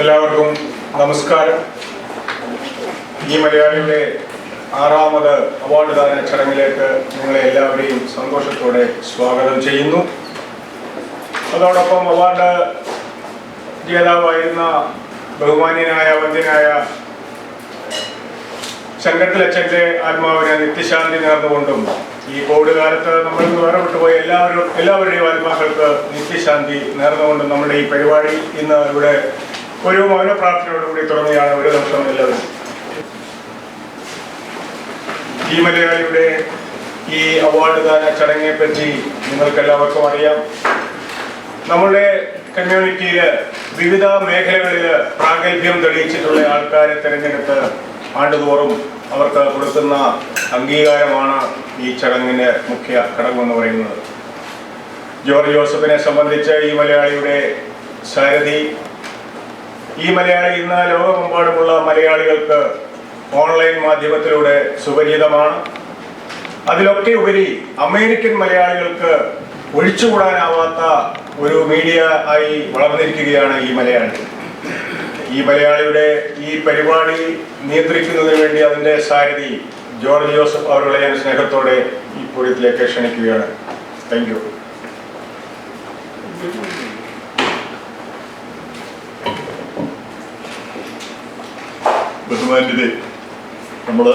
എല്ലാവർക്കും നമസ്കാരം. ഈ മലയാളിയുടെ 6ാമത് അവാർഡ് ദാന ചടങ്ങിലേക്ക് നിങ്ങളെ എല്ലാവരെയും സന്തോഷത്തോടെ സ്വാഗതം ചെയ്യുന്നു. അതോടൊപ്പം അവാർഡ് ജേതാവായിരുന്ന ബഹുമാന്യനായ വന്ദ്യനായ ശങ്കരത്തിലച്ഛൻ്റെ ആത്മാവിന് നിത്യശാന്തി നേർന്നുകൊണ്ടും ഈ കോവിഡ് കാലത്ത് നമ്മൾ വേറെ വിട്ടുപോയ എല്ലാവരുടെയും ആത്മാക്കൾക്ക് നിത്യശാന്തി നേർന്നുകൊണ്ടും നമ്മുടെ ഈ പരിപാടി ഇന്ന് ഇവിടെ ഒരു മൗനപ്രാർത്ഥനയോടുകൂടി തുടങ്ങിയാണ്. ഒരു നിമിഷം എല്ലാവരും ഈ മലയാളിയുടെ ഈ അവാർഡ് ദാന ചടങ്ങിനെ പറ്റി നിങ്ങൾക്കെല്ലാവർക്കും അറിയാം. നമ്മുടെ കമ്മ്യൂണിറ്റിയിൽ വിവിധ മേഖലകളിൽ പ്രാഗൽഭ്യം തെളിയിച്ചിട്ടുള്ള ആൾക്കാരെ തിരഞ്ഞെടുത്ത് ആണ്ടുതോറും അവർക്ക് കൊടുക്കുന്ന അംഗീകാരമാണ് ഈ ചടങ്ങിൻ്റെ മുഖ്യ ഘടകമെന്ന് പറയുന്നത്. ജോർജ് ജോസഫിനെ സംബന്ധിച്ച് ഈ മലയാളിയുടെ സാരഥി, ഈ മലയാളി ഇന്ന് ലോകമെമ്പാടുമുള്ള മലയാളികൾക്ക് ഓൺലൈൻ മാധ്യമത്തിലൂടെ സുപരിചിതമാണ്. അതിലൊക്കെ ഉപരി അമേരിക്കൻ മലയാളികൾക്ക് ഒഴിച്ചുകൂടാനാവാത്ത ഒരു മീഡിയ ആയി വളർന്നിരിക്കുകയാണ് ഈ മലയാളി. ഈ മലയാളിയുടെ ഈ പരിപാടി നിയന്ത്രിക്കുന്നതിന് വേണ്ടി അതിൻ്റെ സാരഥി ജോർജ് ജോസഫ് അവരുടെ ഞാൻ സ്നേഹത്തോടെ ഈ പൂരത്തിലേക്ക് ക്ഷണിക്കുകയാണ്. Thank you. ബഹുമാന്യരെ, നമ്മൾ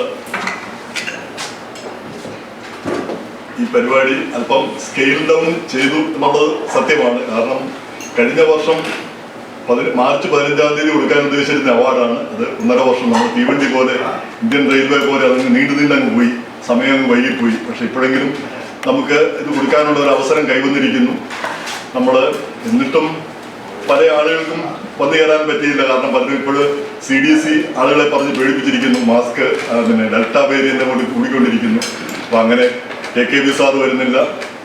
ഈ പരിപാടി അല്പം സ്കെയിൽ ഡൗൺ ചെയ്തു എന്നുള്ളത് സത്യമാണ്. കാരണം കഴിഞ്ഞ വർഷം മാർച്ച് 15-ാം തീയതി കൊടുക്കാൻ ഉദ്ദേശിച്ചിരുന്ന അവാർഡാണ്. അത് 1.5 വർഷം നമ്മൾ തീവണ്ടി പോലെ, ഇന്ത്യൻ റെയിൽവേ പോലെ അതിന് നീണ്ടങ്ങ് പോയി, സമയം അങ്ങ് വൈകിപ്പോയി. പക്ഷെ ഇപ്പോഴെങ്കിലും നമുക്ക് ഇത് കൊടുക്കാനുള്ള ഒരു അവസരം കൈവന്നിരിക്കുന്നു. നമ്മൾ എന്നിട്ടും പല ആളുകൾക്കും വന്നു കയറാൻ പറ്റിയില്ല. കാരണം പലരും ഇപ്പോഴും CDC ആളുകളെ പറഞ്ഞ് പേടിപ്പിച്ചിരിക്കുന്നു. മാസ്ക് പിന്നെ ഡെൽറ്റ വേരിയന്റ് കൊണ്ട് കൂടിക്കൊണ്ടിരിക്കുന്നു. അപ്പോൾ അങ്ങനെ KKB സാറ് വരുന്നില്ല,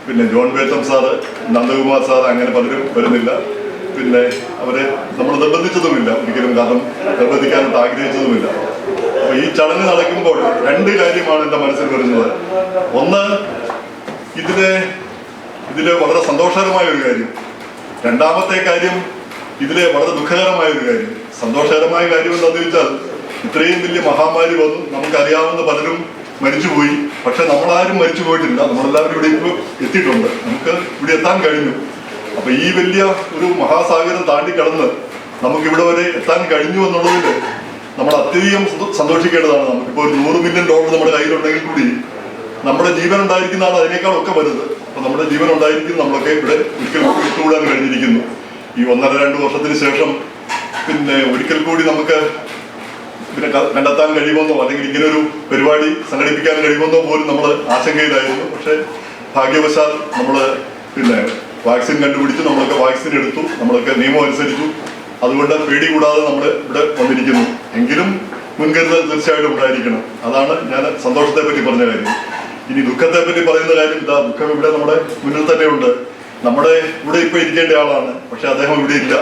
പിന്നെ ജോൺ ബേത്തം സാറ്, നന്ദകുമാർ സാർ, അങ്ങനെ പലരും വരുന്നില്ല. പിന്നെ അവരെ നമ്മൾ നിർബന്ധിച്ചതുമില്ല ഒരിക്കലും, കാരണം നിർബന്ധിക്കാനായിട്ട് ആഗ്രഹിച്ചതുമില്ല. അപ്പോൾ ഈ ചടങ്ങ് നടക്കുമ്പോൾ 2 കാര്യമാണ് എൻ്റെ മനസ്സിൽ വരുന്നത്. ഒന്ന്, ഇതിലെ വളരെ സന്തോഷകരമായ ഒരു കാര്യം. രണ്ടാമത്തെ കാര്യം, ഇതിലെ വളരെ ദുഃഖകരമായ ഒരു കാര്യം. സന്തോഷകരമായ കാര്യം എന്താണെന്ന് ചോദിച്ചാൽ, ഇത്രയും വലിയ മഹാമാരി വന്നു, നമുക്കറിയാവുന്ന പലരും മരിച്ചുപോയി. പക്ഷെ നമ്മളാരും മരിച്ചു പോയിട്ടില്ല. നമ്മളെല്ലാവരും ഇവിടെ ഇപ്പോൾ എത്തിയിട്ടുണ്ട്, നമുക്ക് ഇവിടെ എത്താൻ കഴിഞ്ഞു. അപ്പൊ ഈ വലിയ ഒരു മഹാസാഗരം താണ്ടിക്കടന്ന് നമുക്കിവിടെ വരെ എത്താൻ കഴിഞ്ഞു എന്നുള്ളതിൽ നമ്മൾ അത്യധികം സന്തോഷിക്കേണ്ടതാണ്. നമുക്കിപ്പോൾ ഒരു $100 മില്യൺ നമ്മുടെ കയ്യിലുണ്ടെങ്കിൽ കൂടി നമ്മുടെ ജീവൻ ഉണ്ടായിരിക്കുന്നതാണ് അതിനേക്കാളൊക്കെ വലുത്. അപ്പൊ നമ്മുടെ ജീവൻ ഉണ്ടായിരിക്കും, നമ്മളൊക്കെ ഇവിടെ ഒരിക്കൽ വിട്ടുകൂടാൻ കഴിഞ്ഞിരിക്കുന്നു. ഈ 1.5-2 വർഷത്തിന് ശേഷം പിന്നെ ഒരിക്കൽ കൂടി നമുക്ക് പിന്നെ കണ്ടെത്താൻ കഴിയുമെന്നോ അല്ലെങ്കിൽ ഇങ്ങനെ ഒരു പരിപാടി സംഘടിപ്പിക്കാൻ കഴിയുമെന്നോ പോലും നമ്മൾ ആശങ്കയിലായിരുന്നു. പക്ഷെ ഭാഗ്യവശാൽ നമ്മൾ പിന്നെ വാക്സിൻ കണ്ടുപിടിച്ചു, നമ്മളൊക്കെ വാക്സിൻ എടുത്തു, നമ്മളൊക്കെ നിയമം അനുസരിച്ചു. അതുകൊണ്ട് പേടി കൂടാതെ നമ്മൾ ഇവിടെ വന്നിരിക്കുന്നു. എങ്കിലും മുൻകരുതൽ തീർച്ചയായിട്ടും ഉണ്ടായിരിക്കണം. അതാണ് ഞാൻ സന്തോഷത്തെ പറ്റി പറഞ്ഞ കാര്യം. ഇനി ദുഃഖത്തെ പറ്റി പറയുന്ന കാര്യം ഇതാ, ദുഃഖം ഇവിടെ നമ്മുടെ മുന്നിൽ തന്നെ ഉണ്ട്. നമ്മുടെ ഇവിടെ ഇപ്പൊ ഇരിക്കേണ്ട ആളാണ്, പക്ഷെ അദ്ദേഹം ഇവിടെ ഇല്ല.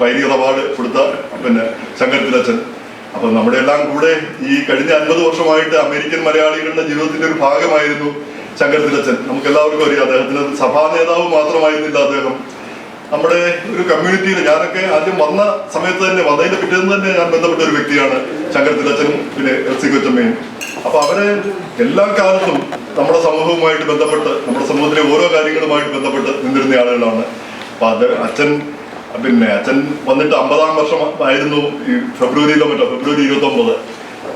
പൈനിയർ അവാർഡ് കൊടുത്ത പിന്നെ ശങ്കരത്തിലച്ഛൻ. അപ്പൊ നമ്മുടെ എല്ലാം കൂടെ ഈ കഴിഞ്ഞ 50 വർഷമായിട്ട് അമേരിക്കൻ മലയാളികളുടെ ജീവിതത്തിന്റെ ഒരു ഭാഗമായിരുന്നു ശങ്കരത്തിലച്ഛൻ. നമുക്ക് എല്ലാവർക്കും അറിയാം, അദ്ദേഹത്തിന് സഭാ നേതാവ് മാത്രമായിരുന്നില്ല അദ്ദേഹം. നമ്മുടെ ഒരു കമ്മ്യൂണിറ്റിയിൽ ഞാനൊക്കെ ആദ്യം വന്ന സമയത്ത് തന്നെ, വന്നതിന്റെ പിറ്റേന്ന് തന്നെ ഞാൻ ബന്ധപ്പെട്ട ഒരു വ്യക്തിയാണ് ശങ്കരത്തിലച്ഛനും പിന്നെ LC കൊച്ചമ്മയും. അപ്പൊ അവരെ എല്ലാ കാലത്തും നമ്മുടെ സമൂഹവുമായിട്ട് ബന്ധപ്പെട്ട്, നമ്മുടെ സമൂഹത്തിലെ ഓരോ കാര്യങ്ങളുമായിട്ട് ബന്ധപ്പെട്ട് നിന്നിരുന്ന ആളുകളാണ്. അപ്പൊ അച്ഛൻ വന്നിട്ട് 50-ാം വർഷം ആയിരുന്നു ഈ ഫെബ്രുവരി 29.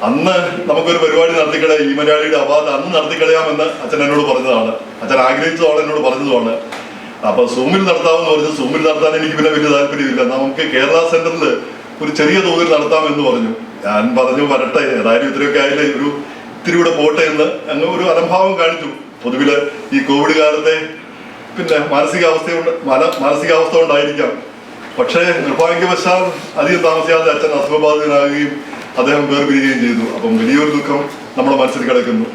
അന്ന് നമുക്കൊരു പരിപാടി നടത്തിക്കളയാം, ഈ മലയാളിയുടെ അവാർഡ് അന്ന് നടത്തിക്കളയാമെന്ന് അച്ഛൻ എന്നോട് പറഞ്ഞതാണ്. അച്ഛൻ ആഗ്രഹിച്ചതാണ്, എന്നോട് പറഞ്ഞതുമാണ്. അപ്പൊ സൂമിൽ നടത്താമെന്ന് പറഞ്ഞു. സൂമിൽ നടത്താൻ എനിക്ക് പിന്നെ വലിയ താല്പര്യമില്ല. നമുക്ക് കേരള സെന്ററിൽ ഒരു ചെറിയ തോതിൽ നടത്താമെന്ന് പറഞ്ഞു. ഞാൻ പറഞ്ഞു വരട്ടെ, ഏതായാലും ഇത്രയൊക്കെ ആയില്ലേ, ഇത്തിരി കൂടെ പോട്ടെ എന്ന് അങ്ങ് ഒരു അലംഭാവം കാണിച്ചു. പൊതുവില് ഈ കോവിഡ് കാലത്തെ പിന്നെ മാനസികാവസ്ഥ കൊണ്ടായിരിക്കാം പക്ഷേ നിർഭാഗ്യവശാൽ അധികം താമസിയാതെ അച്ഛൻ അസുഖബാധിതനാകുകയും അദ്ദേഹം വേർപിരിയുകയും ചെയ്തു. അപ്പം വലിയൊരു ദുഃഖം നമ്മുടെ മനസ്സിൽ കിടക്കുന്നു.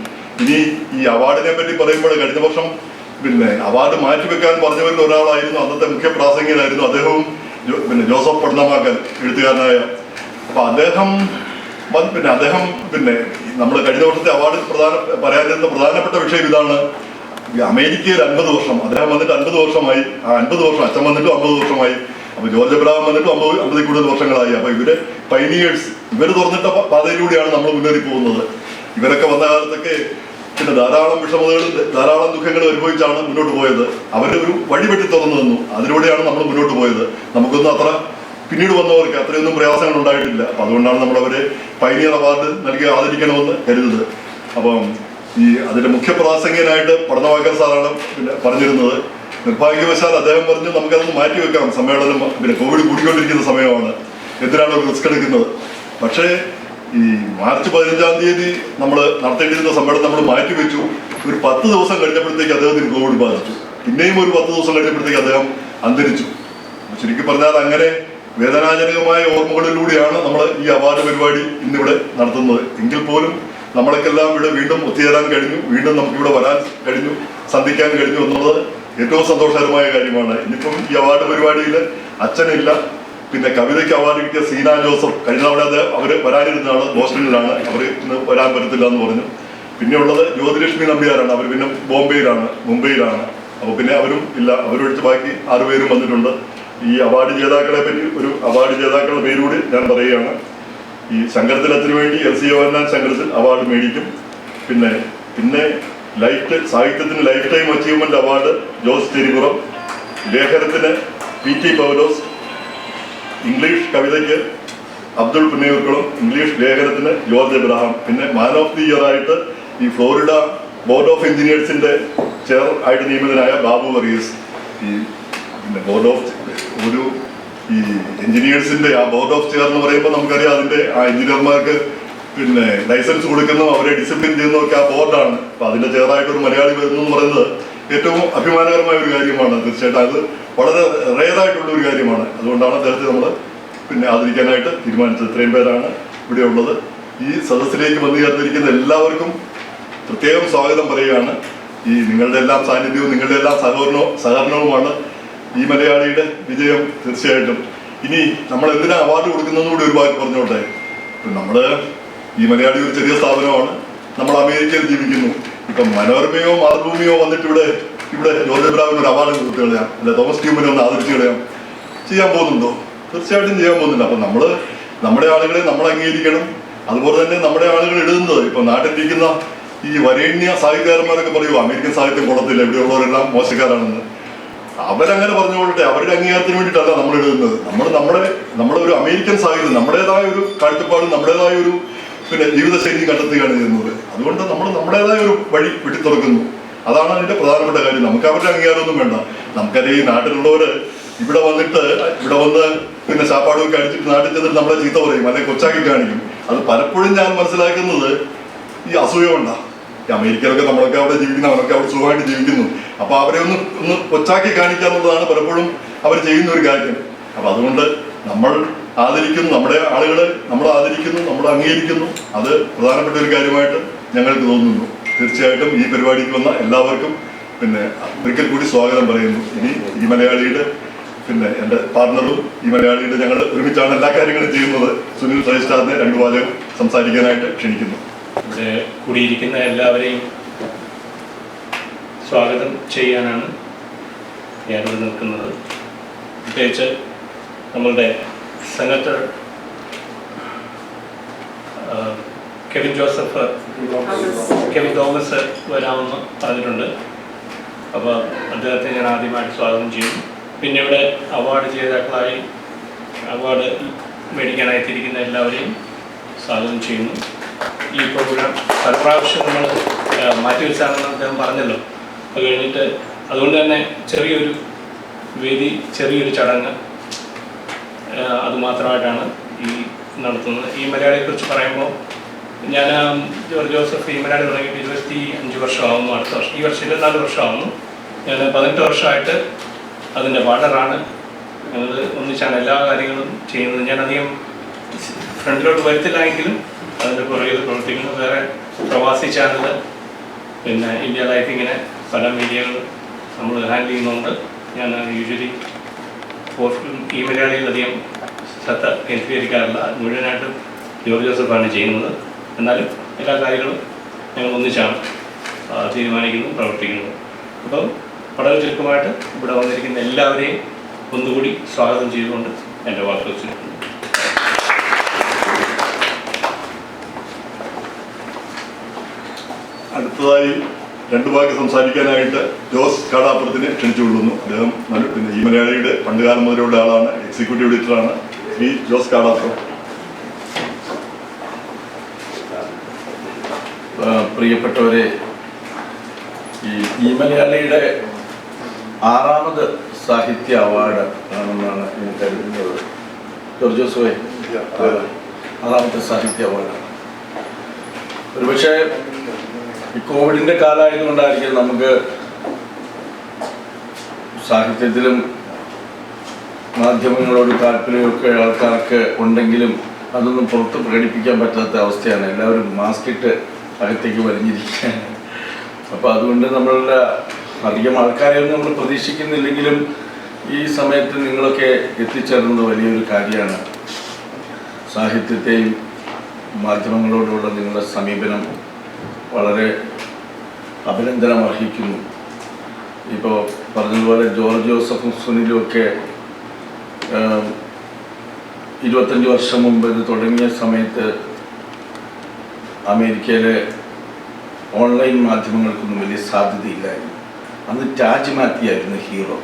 ഇനി ഈ അവാർഡിനെ പറ്റി പറയുമ്പോൾ കഴിഞ്ഞ വർഷം അവാർഡ് മാറ്റിവെക്കാൻ പറഞ്ഞവരിൽ ഒരാളായിരുന്നു അന്നത്തെ മുഖ്യ പ്രാസംഗികനായിരുന്നു അദ്ദേഹവും ജോസഫ് പട്നമാക്കൽ, എഴുത്തുകാരനായ. അപ്പൊ അദ്ദേഹം നമ്മൾ കഴിഞ്ഞ വർഷത്തെ അവാർഡിൽ പറയാനിരുന്ന പ്രധാനപ്പെട്ട വിഷയം ഇതാണ്. അമേരിക്കയിൽ 50 വർഷം, അദ്ദേഹം വന്നിട്ട് 50 വർഷമായി. ആ 50 വർഷം, അച്ഛൻ വന്നിട്ടും 50 വർഷമായി. അപ്പൊ ജോർജ് എബ്രഹാം വന്നിട്ടും 50 കൂടുതൽ വർഷങ്ങളായി. അപ്പൊ ഇവര് പൈനിയേഴ്സ്, ഇവര് തുറന്നിട്ട പാതയിലൂടെയാണ് നമ്മൾ മുന്നേറി പോകുന്നത്. ഇവരൊക്കെ വന്ന കാലത്തൊക്കെ ധാരാളം വിഷമതകളും ധാരാളം ദുഃഖങ്ങളും അനുഭവിച്ചാണ് മുന്നോട്ട് പോയത്. അവരൊരു വഴിവെട്ടി തുറന്നു തന്നു, അതിലൂടെയാണ് നമ്മൾ മുന്നോട്ട് പോയത്. നമുക്കൊന്നും അത്ര പിന്നീട് വന്നവർക്ക് അത്രയൊന്നും പ്രയാസങ്ങൾ ഉണ്ടായിട്ടില്ല. അപ്പൊ അതുകൊണ്ടാണ് നമ്മൾ അവരെ പൈനിയർ അവാർഡ് നൽകി ആദരിക്കണമെന്ന് കരുതുന്നത്. അപ്പം അതിന്റെ മുഖ്യ പ്രാസംഗികനായിട്ട് പട്നമാക്കൽ സാറാണ് പറഞ്ഞിരുന്നത്. നിർഭാഗ്യവശാൽ അദ്ദേഹം പറഞ്ഞു നമുക്കതൊന്ന് മാറ്റിവെക്കാം, സമ്മേളനം കോവിഡ് കൂടിക്കൊണ്ടിരിക്കുന്ന സമയമാണ്, എന്തിനാണ് ഒരു റിസ്ക് എടുക്കുന്നത്. പക്ഷേ ഈ മാർച്ച് 15-ാം തീയതി നമ്മൾ നടത്തേണ്ടിയിരുന്ന സമ്മേളനം നമ്മൾ മാറ്റിവെച്ചു. ഒരു 10 ദിവസം കഴിഞ്ഞപ്പോഴത്തേക്ക് അദ്ദേഹത്തിന് കോവിഡ് ബാധിച്ചു. പിന്നെയും ഒരു 10 ദിവസം കഴിഞ്ഞപ്പോഴത്തേക്ക് അദ്ദേഹം അന്തരിച്ചു. ശരിക്കും പറഞ്ഞാൽ അങ്ങനെ വേദനാജനകമായ ഓർമ്മകളിലൂടെയാണ് നമ്മൾ ഈ അവാർഡ് പരിപാടി ഇന്നിവിടെ നടത്തുന്നത്. എങ്കിൽ പോലും നമ്മളൊക്കെല്ലാം ഇവിടെ വീണ്ടും ഒത്തുചേരാൻ കഴിഞ്ഞു, വീണ്ടും നമുക്കിവിടെ വരാൻ കഴിഞ്ഞു, സന്ധിക്കാൻ കഴിഞ്ഞു എന്നുള്ളത് ഏറ്റവും സന്തോഷകരമായ കാര്യമാണ്. ഇനിയിപ്പം ഈ അവാർഡ് പരിപാടിയിൽ അച്ഛനില്ല, കവിതയ്ക്ക് അവാർഡ് കിട്ടിയ സീന ജോസഫ് കഴിഞ്ഞ തവണ അവര് വരാനിരുന്നതാണ്, ബോസ്റ്റണിലാണ്. അവർ ഇന്ന് വരാൻ പറ്റത്തില്ല എന്ന് പറഞ്ഞു. പിന്നെ ഉള്ളത് ജ്യോതിലക്ഷ്മി നമ്പ്യാരാണ്, അവർ പിന്നെ മുംബൈയിലാണ്. അപ്പോൾ അവരും ഇല്ല, അവരൊഴിച്ച് ബാക്കി 6 പേരും വന്നിട്ടുണ്ട്. ഈ അവാർഡ് ജേതാക്കളെ പറ്റി ഒരു അവാർഡ് ജേതാക്കളുടെ പേരുകൂടി ഞാൻ പറയുകയാണ്. ഈ ശങ്കരത്തിലത്തിന് വേണ്ടി LC യോഹന്നാൻ ശങ്കരത്തിൽ അവാർഡ് മേടിക്കും. പിന്നെ സാഹിത്യത്തിന് life time achievement award Jose Cheripuram, ലേഖനത്തിന് PT പൗലോസ്, ഇംഗ്ലീഷ് കവിതയ്ക്ക് അബ്ദുൾ പുന്നയൂർക്കുളം, ഇംഗ്ലീഷ് ലേഖനത്തിന് ജോർജ് എബ്രഹാം. പിന്നെ മാൻ ഓഫ് ദി ഇയർ ആയിട്ട് ഈ ഫ്ലോറിഡ ബോർഡ് ഓഫ് എഞ്ചിനീയേഴ്സിന്റെ ചെയർ ആയിട്ട് നിയമിതനായ ബാബു വർഗീസ്. ബോർഡ് ഓഫ് ഈ എഞ്ചിനീയേഴ്സിന്റെ ആ ബോർഡ് ഓഫ് ചെയർ എന്ന് പറയുമ്പോൾ നമുക്കറിയാം അതിന്റെ ആ എഞ്ചിനീയർമാർക്ക് ലൈസൻസ് കൊടുക്കുന്നതും അവരെ ഡിസിപ്ലിൻ ചെയ്യുന്നതൊക്കെ ആ ബോർഡാണ്. അപ്പൊ അതിന്റെ ചെയറായിട്ട് ഒരു മലയാളി വരുന്നു എന്ന് പറയുന്നത് ഏറ്റവും അഭിമാനകരമായ ഒരു കാര്യമാണ്. തീർച്ചയായിട്ടും അത് വളരെ റെയറായിട്ടുള്ള ഒരു കാര്യമാണ്. അതുകൊണ്ടാണ് അദ്ദേഹത്തെ നമ്മൾ ആദരിക്കാനായിട്ട് തീരുമാനിച്ചത്. ഇത്രയും പേരാണ് ഇവിടെ ഉള്ളത്. ഈ സദസ്സിലേക്ക് വന്നു ചേർന്നിരിക്കുന്ന എല്ലാവർക്കും പ്രത്യേകം സ്വാഗതം പറയുകയാണ്. ഈ നിങ്ങളുടെ എല്ലാം സാന്നിധ്യവും നിങ്ങളുടെ എല്ലാം സഹകരണവുമാണ് ഈ മലയാളിയുടെ വിജയം. തീർച്ചയായിട്ടും ഇനി നമ്മൾ എന്തിനാ അവാർഡ് കൊടുക്കുന്നതെന്ന് കൂടി ഒരു വാക്ക് പറഞ്ഞോട്ടെ. ഈ മലയാളി ഒരു ചെറിയ സ്ഥാപനമാണ്, നമ്മൾ അമേരിക്കയിൽ ജീവിക്കുന്നു. ഇപ്പം മനോരമയോ മാതൃഭൂമിയോ വന്നിട്ട് ഇവിടെ ജോർജ് എബ്രഹാമിന് ഒരു അവാർഡ് കൊടുത്തു കളയാം, അല്ലെ തോമസ് ട്യൂമിനെ ഒന്ന് ആദരിച്ചു കളയാം. ചെയ്യാൻ പോകുന്നുണ്ടോ? തീർച്ചയായിട്ടും ചെയ്യാൻ പോകുന്നില്ല. അപ്പം നമ്മുടെ ആളുകളെ നമ്മൾ അംഗീകരിക്കണം. അതുപോലെ തന്നെ നമ്മുടെ ആളുകൾ എഴുതുന്നത് ഇപ്പം നാട്ടിലിരിക്കുന്ന ഈ വരേണ്യ സാഹിത്യകാരന്മാരൊക്കെ പറയുമോ അമേരിക്കൻ സാഹിത്യം കൊള്ളത്തില്ല, ഇവിടെയുള്ളവരെല്ലാം മോശക്കാരാണെന്ന്. അവരങ്ങനെ പറഞ്ഞുകൊള്ളട്ടെ, അവരുടെ അംഗീകാരത്തിന് വേണ്ടിയിട്ടല്ല നമ്മൾ എഴുതുന്നത്. നമ്മുടെ ഒരു അമേരിക്കൻ സാഹിത്യം, നമ്മുടേതായ ഒരു കാഴ്ചപ്പാടും നമ്മുടേതായ ഒരു ജീവിതശൈലി കണ്ടെത്തുകയാണ് ചെയ്യുന്നത്. അതുകൊണ്ട് നമ്മൾ നമ്മുടേതായ ഒരു വഴി വെട്ടിത്തുറക്കുന്നു. അതാണ് അതിന്റെ പ്രധാനപ്പെട്ട കാര്യം. നമുക്ക് അവരുടെ അംഗീകാരമൊന്നും വേണ്ട. നമുക്കറിയാം ഈ നാട്ടിലുള്ളവര് ഇവിടെ വന്ന് ചാപ്പാടുമൊക്കെ അടിച്ചിട്ട് നാട്ടിൽ ചെന്നിട്ട് നമ്മളെ ചീത്ത പറയും, അല്ലെങ്കിൽ കൊച്ചാക്കി കാണിക്കും. അത് പലപ്പോഴും ഞാൻ മനസ്സിലാക്കുന്നത് ഈ അസൂയ കൊണ്ടാണ്. ഈ അമേരിക്കയിലൊക്കെ നമ്മളൊക്കെ അവിടെ ജീവിക്കുന്നു, അവരൊക്കെ അവിടെ സുഖമായിട്ട് ജീവിക്കുന്നു. അപ്പൊ അവരെ ഒന്ന് കൊച്ചാക്കി കാണിക്കുക എന്നുള്ളതാണ് പലപ്പോഴും അവർ ചെയ്യുന്ന ഒരു കാര്യം. അപ്പൊ അതുകൊണ്ട് നമ്മൾ ആദരിക്കുന്നു, നമ്മുടെ ആളുകളെ നമ്മൾ ആദരിക്കുന്നു, നമ്മൾ അംഗീകരിക്കുന്നു. അത് പ്രധാനപ്പെട്ട ഒരു കാര്യമായിട്ട് ഞങ്ങൾക്ക് തോന്നുന്നു. തീർച്ചയായിട്ടും ഈ പരിപാടിക്ക് വന്ന എല്ലാവർക്കും ഒരിക്കൽ കൂടി സ്വാഗതം പറയുന്നു. ഇനി ഈ മലയാളിയുടെ എൻ്റെ പാർട്ണറും ഈ മലയാളിയുടെ ഞങ്ങൾ ഒരുമിച്ചാണ് എല്ലാ കാര്യങ്ങളും ചെയ്യുന്നത്. സുനിൽ റജിസ്ട്രാറിനെ 2 വാചകം സംസാരിക്കാനായിട്ട് ക്ഷണിക്കുന്നു. ഇവിടെ കൂടിയിരിക്കുന്ന എല്ലാവരെയും സ്വാഗതം ചെയ്യാനാണ് ഞാനിവിടെ നിൽക്കുന്നത്. പ്രത്യേകിച്ച് നമ്മളുടെ സെനറ്റർ കെവിൻ തോമസ് വരാമെന്ന് പറഞ്ഞിട്ടുണ്ട്. അപ്പോൾ അദ്ദേഹത്തെ ഞാൻ ആദ്യമായിട്ട് സ്വാഗതം ചെയ്യുന്നു. പിന്നെ ഇവിടെ അവാർഡ് ജേതാക്കളായി അവാർഡ് മേടിക്കാനായി എത്തിയിരിക്കുന്ന എല്ലാവരെയും സ്വാഗതം ചെയ്യുന്നു. ഈ പ്രോഗ്രാം പല പ്രാവശ്യം നമ്മൾ മാറ്റിവെച്ചാണെന്ന് അദ്ദേഹം പറഞ്ഞല്ലോ. അത് കഴിഞ്ഞിട്ട് അതുകൊണ്ട് തന്നെ ചെറിയൊരു വേദി, ചെറിയൊരു ചടങ്ങ് അതുമാത്രമായിട്ടാണ് ഈ നടത്തുന്നത്. ഈ മലയാളിയെക്കുറിച്ച് പറയുമ്പോൾ ഞാൻ ജോർജ് ജോസഫ് ഈ മലയാളി തുടങ്ങിയിട്ട് 25 വർഷമാകുന്നു. അടുത്ത വർഷം ഈ വർഷം 24 വർഷമാകുന്നു. ഞാൻ 18 വർഷമായിട്ട് അതിൻ്റെ പാർട്ണറാണ്. ഞങ്ങൾ ഒന്നിച്ചാണ് എല്ലാ കാര്യങ്ങളും ചെയ്യുന്നത്. ഞാൻ അധികം ഫ്രണ്ടിലോട്ട് വരുത്തില്ല എങ്കിലും അതിൻ്റെ പുറകിൽ പ്രവർത്തിക്കുന്ന വേറെ പ്രവാസി ചാനൽ, പിന്നെ ഇന്ത്യ ലൈഫ്, ഇങ്ങനെ പല മീഡിയകൾ നമ്മൾ ഹാൻഡിൽ ചെയ്യുന്നുണ്ട്. ഞാൻ യൂഷ്വലി ഈ മലയാളിയിലധികം ശ്രദ്ധ കേന്ദ്രീകരിക്കാറില്ല. മുഴുവനായിട്ടും ജോർജ് ജോസഫാണ് ചെയ്യുന്നത്. എന്നാലും എല്ലാ കാര്യങ്ങളും ഞങ്ങൾ ഒന്നിച്ചാണ് തീരുമാനിക്കുന്നതും പ്രവർത്തിക്കുന്നതും. അപ്പം വളരെ ചുരുക്കമായിട്ട് ഇവിടെ വന്നിരിക്കുന്ന എല്ലാവരെയും ഒന്നുകൂടി സ്വാഗതം ചെയ്തുകൊണ്ട് എൻ്റെ വാക്കുകൾ ചുരുക്കുന്നു. അടുത്തതായി രണ്ടു വാക്ക് സംസാരിക്കാനായിട്ട് ജോസ് കാടാപ്പുറത്തിനെ ക്ഷണിച്ചുകൊള്ളുന്നു. അദ്ദേഹം പിന്നെ ഈ മലയാളിയുടെ പണ്ടുകാലം മുതലുള്ള ആളാണ്, എക്സിക്യൂട്ടീവ് എഡിറ്ററാണ് ശ്രീ ജോസ് കാടാപ്പുറം. പ്രിയപ്പെട്ടവരെ, ഈ മലയാളിയുടെ 6ാമത് സാഹിത്യ അവാർഡ് ആണെന്നാണ് ഞാൻ കരുതുന്നത്. ജോർജ് ജോസഫേ, 6ാമത്തെ സാഹിത്യ അവാർഡാണ്. ഒരുപക്ഷെ ഈ കോവിഡിൻ്റെ കാലമായതുകൊണ്ടായിരിക്കും നമുക്ക് സാഹിത്യത്തിലും മാധ്യമങ്ങളോട് താല്പര്യമൊക്കെ ആൾക്കാർക്ക് ഉണ്ടെങ്കിലും അതൊന്നും പുറത്ത് പ്രകടിപ്പിക്കാൻ പറ്റാത്ത അവസ്ഥയാണ്. എല്ലാവരും മാസ്ക് ഇട്ട് അകത്തേക്ക് വലിഞ്ഞിരിക്കുകയാണ്. അപ്പോൾ അതുകൊണ്ട് നമ്മളുടെ അധികം ആൾക്കാരെയൊന്നും നമ്മൾ പ്രതീക്ഷിക്കുന്നില്ലെങ്കിലും ഈ സമയത്ത് നിങ്ങളൊക്കെ എത്തിച്ചേർന്നത് വലിയൊരു കാര്യമാണ്. സാഹിത്യത്തെയും മാധ്യമങ്ങളോടുള്ള നിങ്ങളുടെ സമീപനം വളരെ അഭിനന്ദനം അർഹിക്കുന്നു. ഇപ്പോൾ പറഞ്ഞതുപോലെ ജോർജ് ജോസഫും സുനിലും ഒക്കെ 25 വർഷം മുമ്പ് ഇത് തുടങ്ങിയ സമയത്ത് അമേരിക്കയിലെ ഓൺലൈൻ മാധ്യമങ്ങൾക്കൊന്നും വലിയ സാധ്യതയില്ലായിരുന്നു. അന്ന് ടാജ് മാത്യു ആയിരുന്നു ഹീറോ.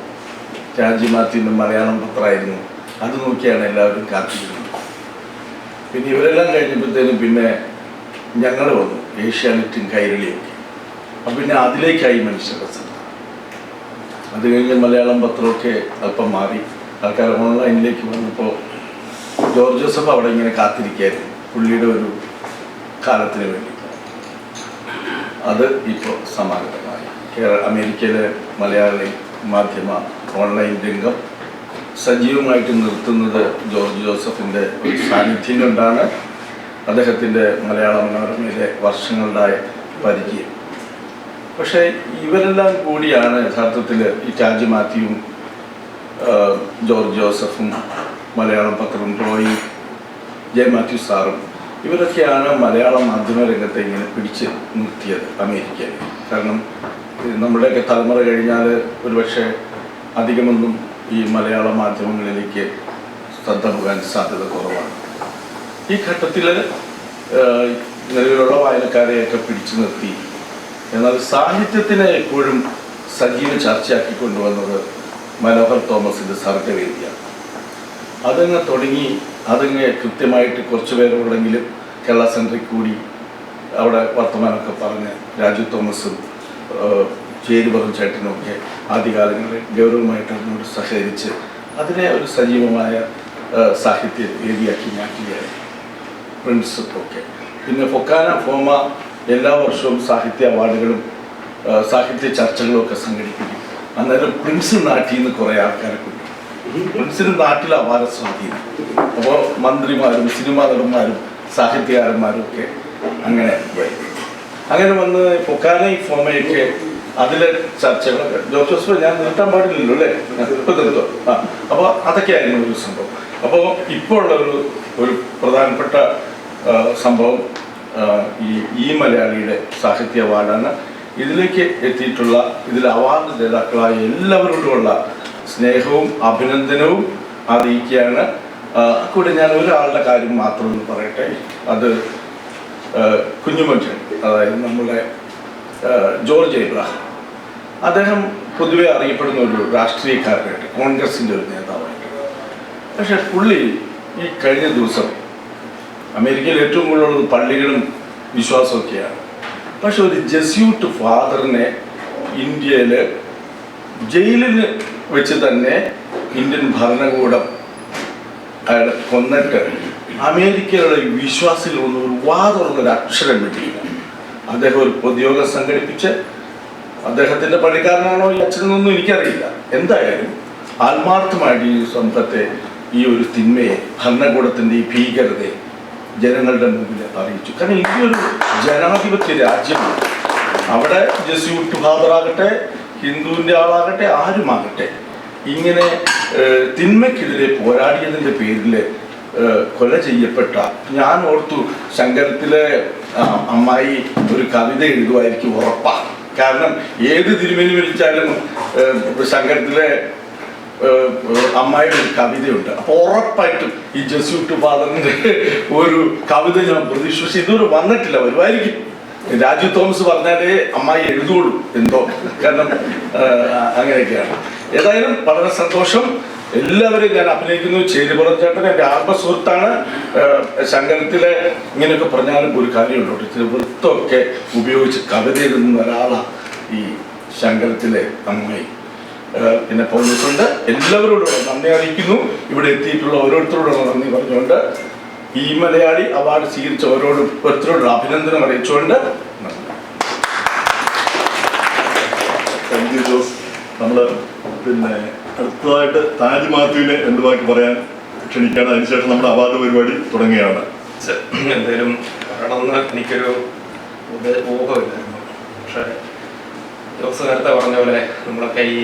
ടാജ് മാത്യുവിൻ്റെ മലയാളം പത്രമായിരുന്നു. അത് നോക്കിയാണ് എല്ലാവരും കാത്തിരുന്നത്. പിന്നെ ഇവരെല്ലാം കഴിഞ്ഞപ്പോഴത്തേനും പിന്നെ ഞങ്ങൾ വന്നു, ഏഷ്യാനെറ്റും കൈരളിയൊക്കെ. അപ്പം പിന്നെ അതിലേക്കായി മനുഷ്യരുടെ ശ്രദ്ധ. അത് കഴിഞ്ഞ് മലയാളം പത്രമൊക്കെ അല്പം മാറി, ആൾക്കാർ ഓൺലൈനിലേക്ക് വന്നപ്പോൾ ജോർജ് ജോസഫ് അവിടെ ഇങ്ങനെ കാത്തിരിക്കുകയായിരുന്നു പുള്ളിയുടെ ഒരു കാലത്തിന് വേണ്ടി. അത് ഇപ്പോൾ സമാഗതമായി. അമേരിക്കയിലെ മലയാളി മാധ്യമ ഓൺലൈൻ രംഗം സജീവമായിട്ട് നിർത്തുന്നത് ജോർജ് ജോസഫിൻ്റെ ഒരു സാന്നിധ്യം കൊണ്ടാണ്. അദ്ദേഹത്തിൻ്റെ മലയാള മനോരമയിലെ വർഷങ്ങളുടെ പരിചയം. പക്ഷേ ഇവരെല്ലാം കൂടിയാണ് യഥാർത്ഥത്തിൽ ഈ ടാജ് മാത്യുവും ജോർജ് ജോസഫും മലയാളം പത്രവും റോയി ജെ മാത്യു സാറും ഇവരൊക്കെയാണ് മലയാള മാധ്യമ രംഗത്തെ ഇങ്ങനെ പിടിച്ച് നിർത്തിയത് അമേരിക്കയിൽ. കാരണം നമ്മുടെയൊക്കെ തലമുറ കഴിഞ്ഞാൽ ഒരുപക്ഷെ അധികമൊന്നും ഈ മലയാള മാധ്യമങ്ങളിലേക്ക് ശ്രദ്ധ പോകാൻ സാധ്യത കുറവാണ്. ഈ ഘട്ടത്തിൽ നിലവിലുള്ള വായനക്കാരെയൊക്കെ പിടിച്ചു നിർത്തി. എന്നാൽ സാഹിത്യത്തിനെ എപ്പോഴും സജീവ ചർച്ചയാക്കി കൊണ്ടുവന്നത് മനോഹർ തോമസിൻ്റെ സർഗവേദിയാണ്. അതങ്ങ് തുടങ്ങി, അതങ്ങ് കൃത്യമായിട്ട് കുറച്ച് പേരോടെങ്കിലും കേരള സെൻട്രിൽ കൂടി അവിടെ വർത്തമാനമൊക്കെ പറഞ്ഞ് രാജു തോമസും ചേരുപറം ചേട്ടനുമൊക്കെ ആദ്യകാലങ്ങളിൽ ഗൗരവമായിട്ട് അതിനോട് സഹകരിച്ച് അതിനെ ഒരു സജീവമായ സാഹിത്യ വേദിയാക്കി മാറ്റുകയായിരുന്നു പ്രിൻസിപ്പൊക്കെ. പിന്നെ ഫൊക്കാന ഫോമ എല്ലാ വർഷവും സാഹിത്യ അവാർഡുകളും സാഹിത്യ ചർച്ചകളും ഒക്കെ സംഘടിപ്പിക്കും. അന്നേരം പ്രിൻസ് നാട്ടിൽ നിന്ന് കുറേ ആൾക്കാരെ കൊണ്ടു. പ്രിൻസിന് നാട്ടിൽ അപാര സ്വാധീനം. അപ്പോൾ മന്ത്രിമാരും സിനിമാ നടന്മാരും സാഹിത്യകാരന്മാരും ഒക്കെ അങ്ങനെ വരും. അങ്ങനെ വന്ന് ഫൊക്കാന ഫോമയൊക്കെ അതിലെ ചർച്ചകളൊക്കെ ജോർജ് ജോസഫ് ഞാൻ നിർത്താൻ പാടില്ലല്ലോ അല്ലേ, ഇപ്പം നിർത്തോ. അപ്പോൾ അതൊക്കെയായിരുന്നു ഒരു സംഭവം. അപ്പോൾ ഇപ്പോൾ ഉള്ള ഒരു പ്രധാനപ്പെട്ട സംഭവം ഈ മലയാളിയുടെ സാഹിത്യ അവാർഡാണ്. ഇതിലേക്ക് എത്തിയിട്ടുള്ള ഇതിൽ അവാർഡ് ജേതാക്കളായ എല്ലാവരോടുമുള്ള സ്നേഹവും അഭിനന്ദനവും അറിയിക്കുകയാണ്. കൂടെ ഞാൻ ഒരാളുടെ കാര്യം മാത്രം ഒന്ന് പറയട്ടെ. അത് കുഞ്ഞുമഞ്ചൻ, അതായത് നമ്മുടെ ജോർജ് എബ്രഹാം. അദ്ദേഹം പൊതുവെ അറിയപ്പെടുന്ന ഒരു രാഷ്ട്രീയക്കാരനായിട്ട്, കോൺഗ്രസിൻ്റെ ഒരു നേതാവായിട്ട്. പക്ഷെ പുള്ളി ഈ കഴിഞ്ഞ ദിവസം അമേരിക്കയിൽ ഏറ്റവും കൂടുതലുള്ളത് പള്ളികളും വിശ്വാസമൊക്കെയാണ്. പക്ഷെ ഒരു ജസ്യൂട്ട് ഫാദറിനെ ഇന്ത്യയിൽ ജയിലിൽ വെച്ച് തന്നെ ഇന്ത്യൻ ഭരണകൂടം അയാൾ കൊന്നിട്ട് അമേരിക്കയിലുള്ള വിശ്വാസികളൊന്നും ഒരു വാദമുള്ളൊരു അക്ഷരം വിട്ടില്ല. അദ്ദേഹം ഒരു പൊതുയോഗം സംഘടിപ്പിച്ച്, അദ്ദേഹത്തിൻ്റെ പള്ളിക്കാരനാണോ ഈ അച്ഛനൊന്നും എനിക്കറിയില്ല, എന്തായാലും ആത്മാർത്ഥമായിട്ട് ഈ സമൂഹത്തെ ഈ ഒരു തിന്മയെ ഭരണകൂടത്തിൻ്റെ ഈ ഭീകരതയെ ജനങ്ങളുടെ മുമ്പിൽ അറിയിച്ചു. കാരണം ഇന്ത്യ ഒരു ജനാധിപത്യ രാജ്യമാണ്. അവിടെ ജസ്യൂട്ട് ഫാദറാകട്ടെ, ഹിന്ദുവിൻ്റെ ആളാകട്ടെ, ആരുമാകട്ടെ, ഇങ്ങനെ തിന്മയ്ക്കെതിരെ പോരാടിയതിൻ്റെ പേരിൽ കൊല ചെയ്യപ്പെട്ട, ഞാൻ ഓർത്തു ശങ്കരത്തിലെ അമ്മായി ഒരു കവിത എഴുതുമായിരിക്കും ഉറപ്പാണ്. കാരണം ഏത് തിരുമേനി വിളിച്ചാലും ശങ്കരത്തിലെ അമ്മായിയുടെ ഒരു കവിതയുണ്ട്. അപ്പോൾ ഉറപ്പായിട്ടും ഈ ജസ്യൂട്ട് ഫാദറിൻ്റെ ഒരു കവിത ഞാൻ പ്രതീക്ഷിച്ചു. ഇതുവരെ വന്നിട്ടില്ല, വരുമായിരിക്കും. രാജു തോമസ് പറഞ്ഞാലേ അമ്മായി എഴുതുള്ളൂ എന്തോ, കാരണം അങ്ങനെയൊക്കെയാണ്. ഏതായാലും വളരെ സന്തോഷം. എല്ലാവരെയും ഞാൻ അഭിനയിക്കുന്നു. ചേരിപുറം ചേട്ടൻ എൻ്റെ ആത്മസുഹൃത്താണ്. ശങ്കരത്തിലെ ഇങ്ങനെയൊക്കെ പറഞ്ഞാലും ഒരു കാര്യമുണ്ട്, ഇച്ചിരി വൃത്തമൊക്കെ ഉപയോഗിച്ച് കവിത എഴുതുന്ന ഒരാളാണ് ഈ ശങ്കരത്തിലെ അമ്മായി. പിന്നെ പൗലോസുണ്ട്. എല്ലാവരോടും നന്ദി അറിയിക്കുന്നു. ഇവിടെ എത്തിയിട്ടുള്ള ഓരോരുത്തരോടുള്ള നന്ദി പറഞ്ഞുകൊണ്ട് ഈ മലയാളി അവാർഡ് സ്വീകരിച്ച ഓരോരുത്തരോടുള്ള അഭിനന്ദനം അറിയിച്ചുകൊണ്ട് താങ്ക് യു ജോസ്. നമ്മൾ പിന്നെ അടുത്തതായിട്ട് താജ് മാത്യുവിനെ എന്ത് വാക്കി പറയാൻ ക്ഷണിക്കുകയാണ്. അതിനുശേഷം നമ്മുടെ അവാർഡ് പരിപാടി തുടങ്ങുകയാണ്. എന്തായാലും പറയണമെന്ന് എനിക്കൊരു ഊഹമില്ലായിരുന്നു. പക്ഷേ ജോസ് നേരത്തെ പറഞ്ഞ പോലെ നമ്മളൊക്കെ ഈ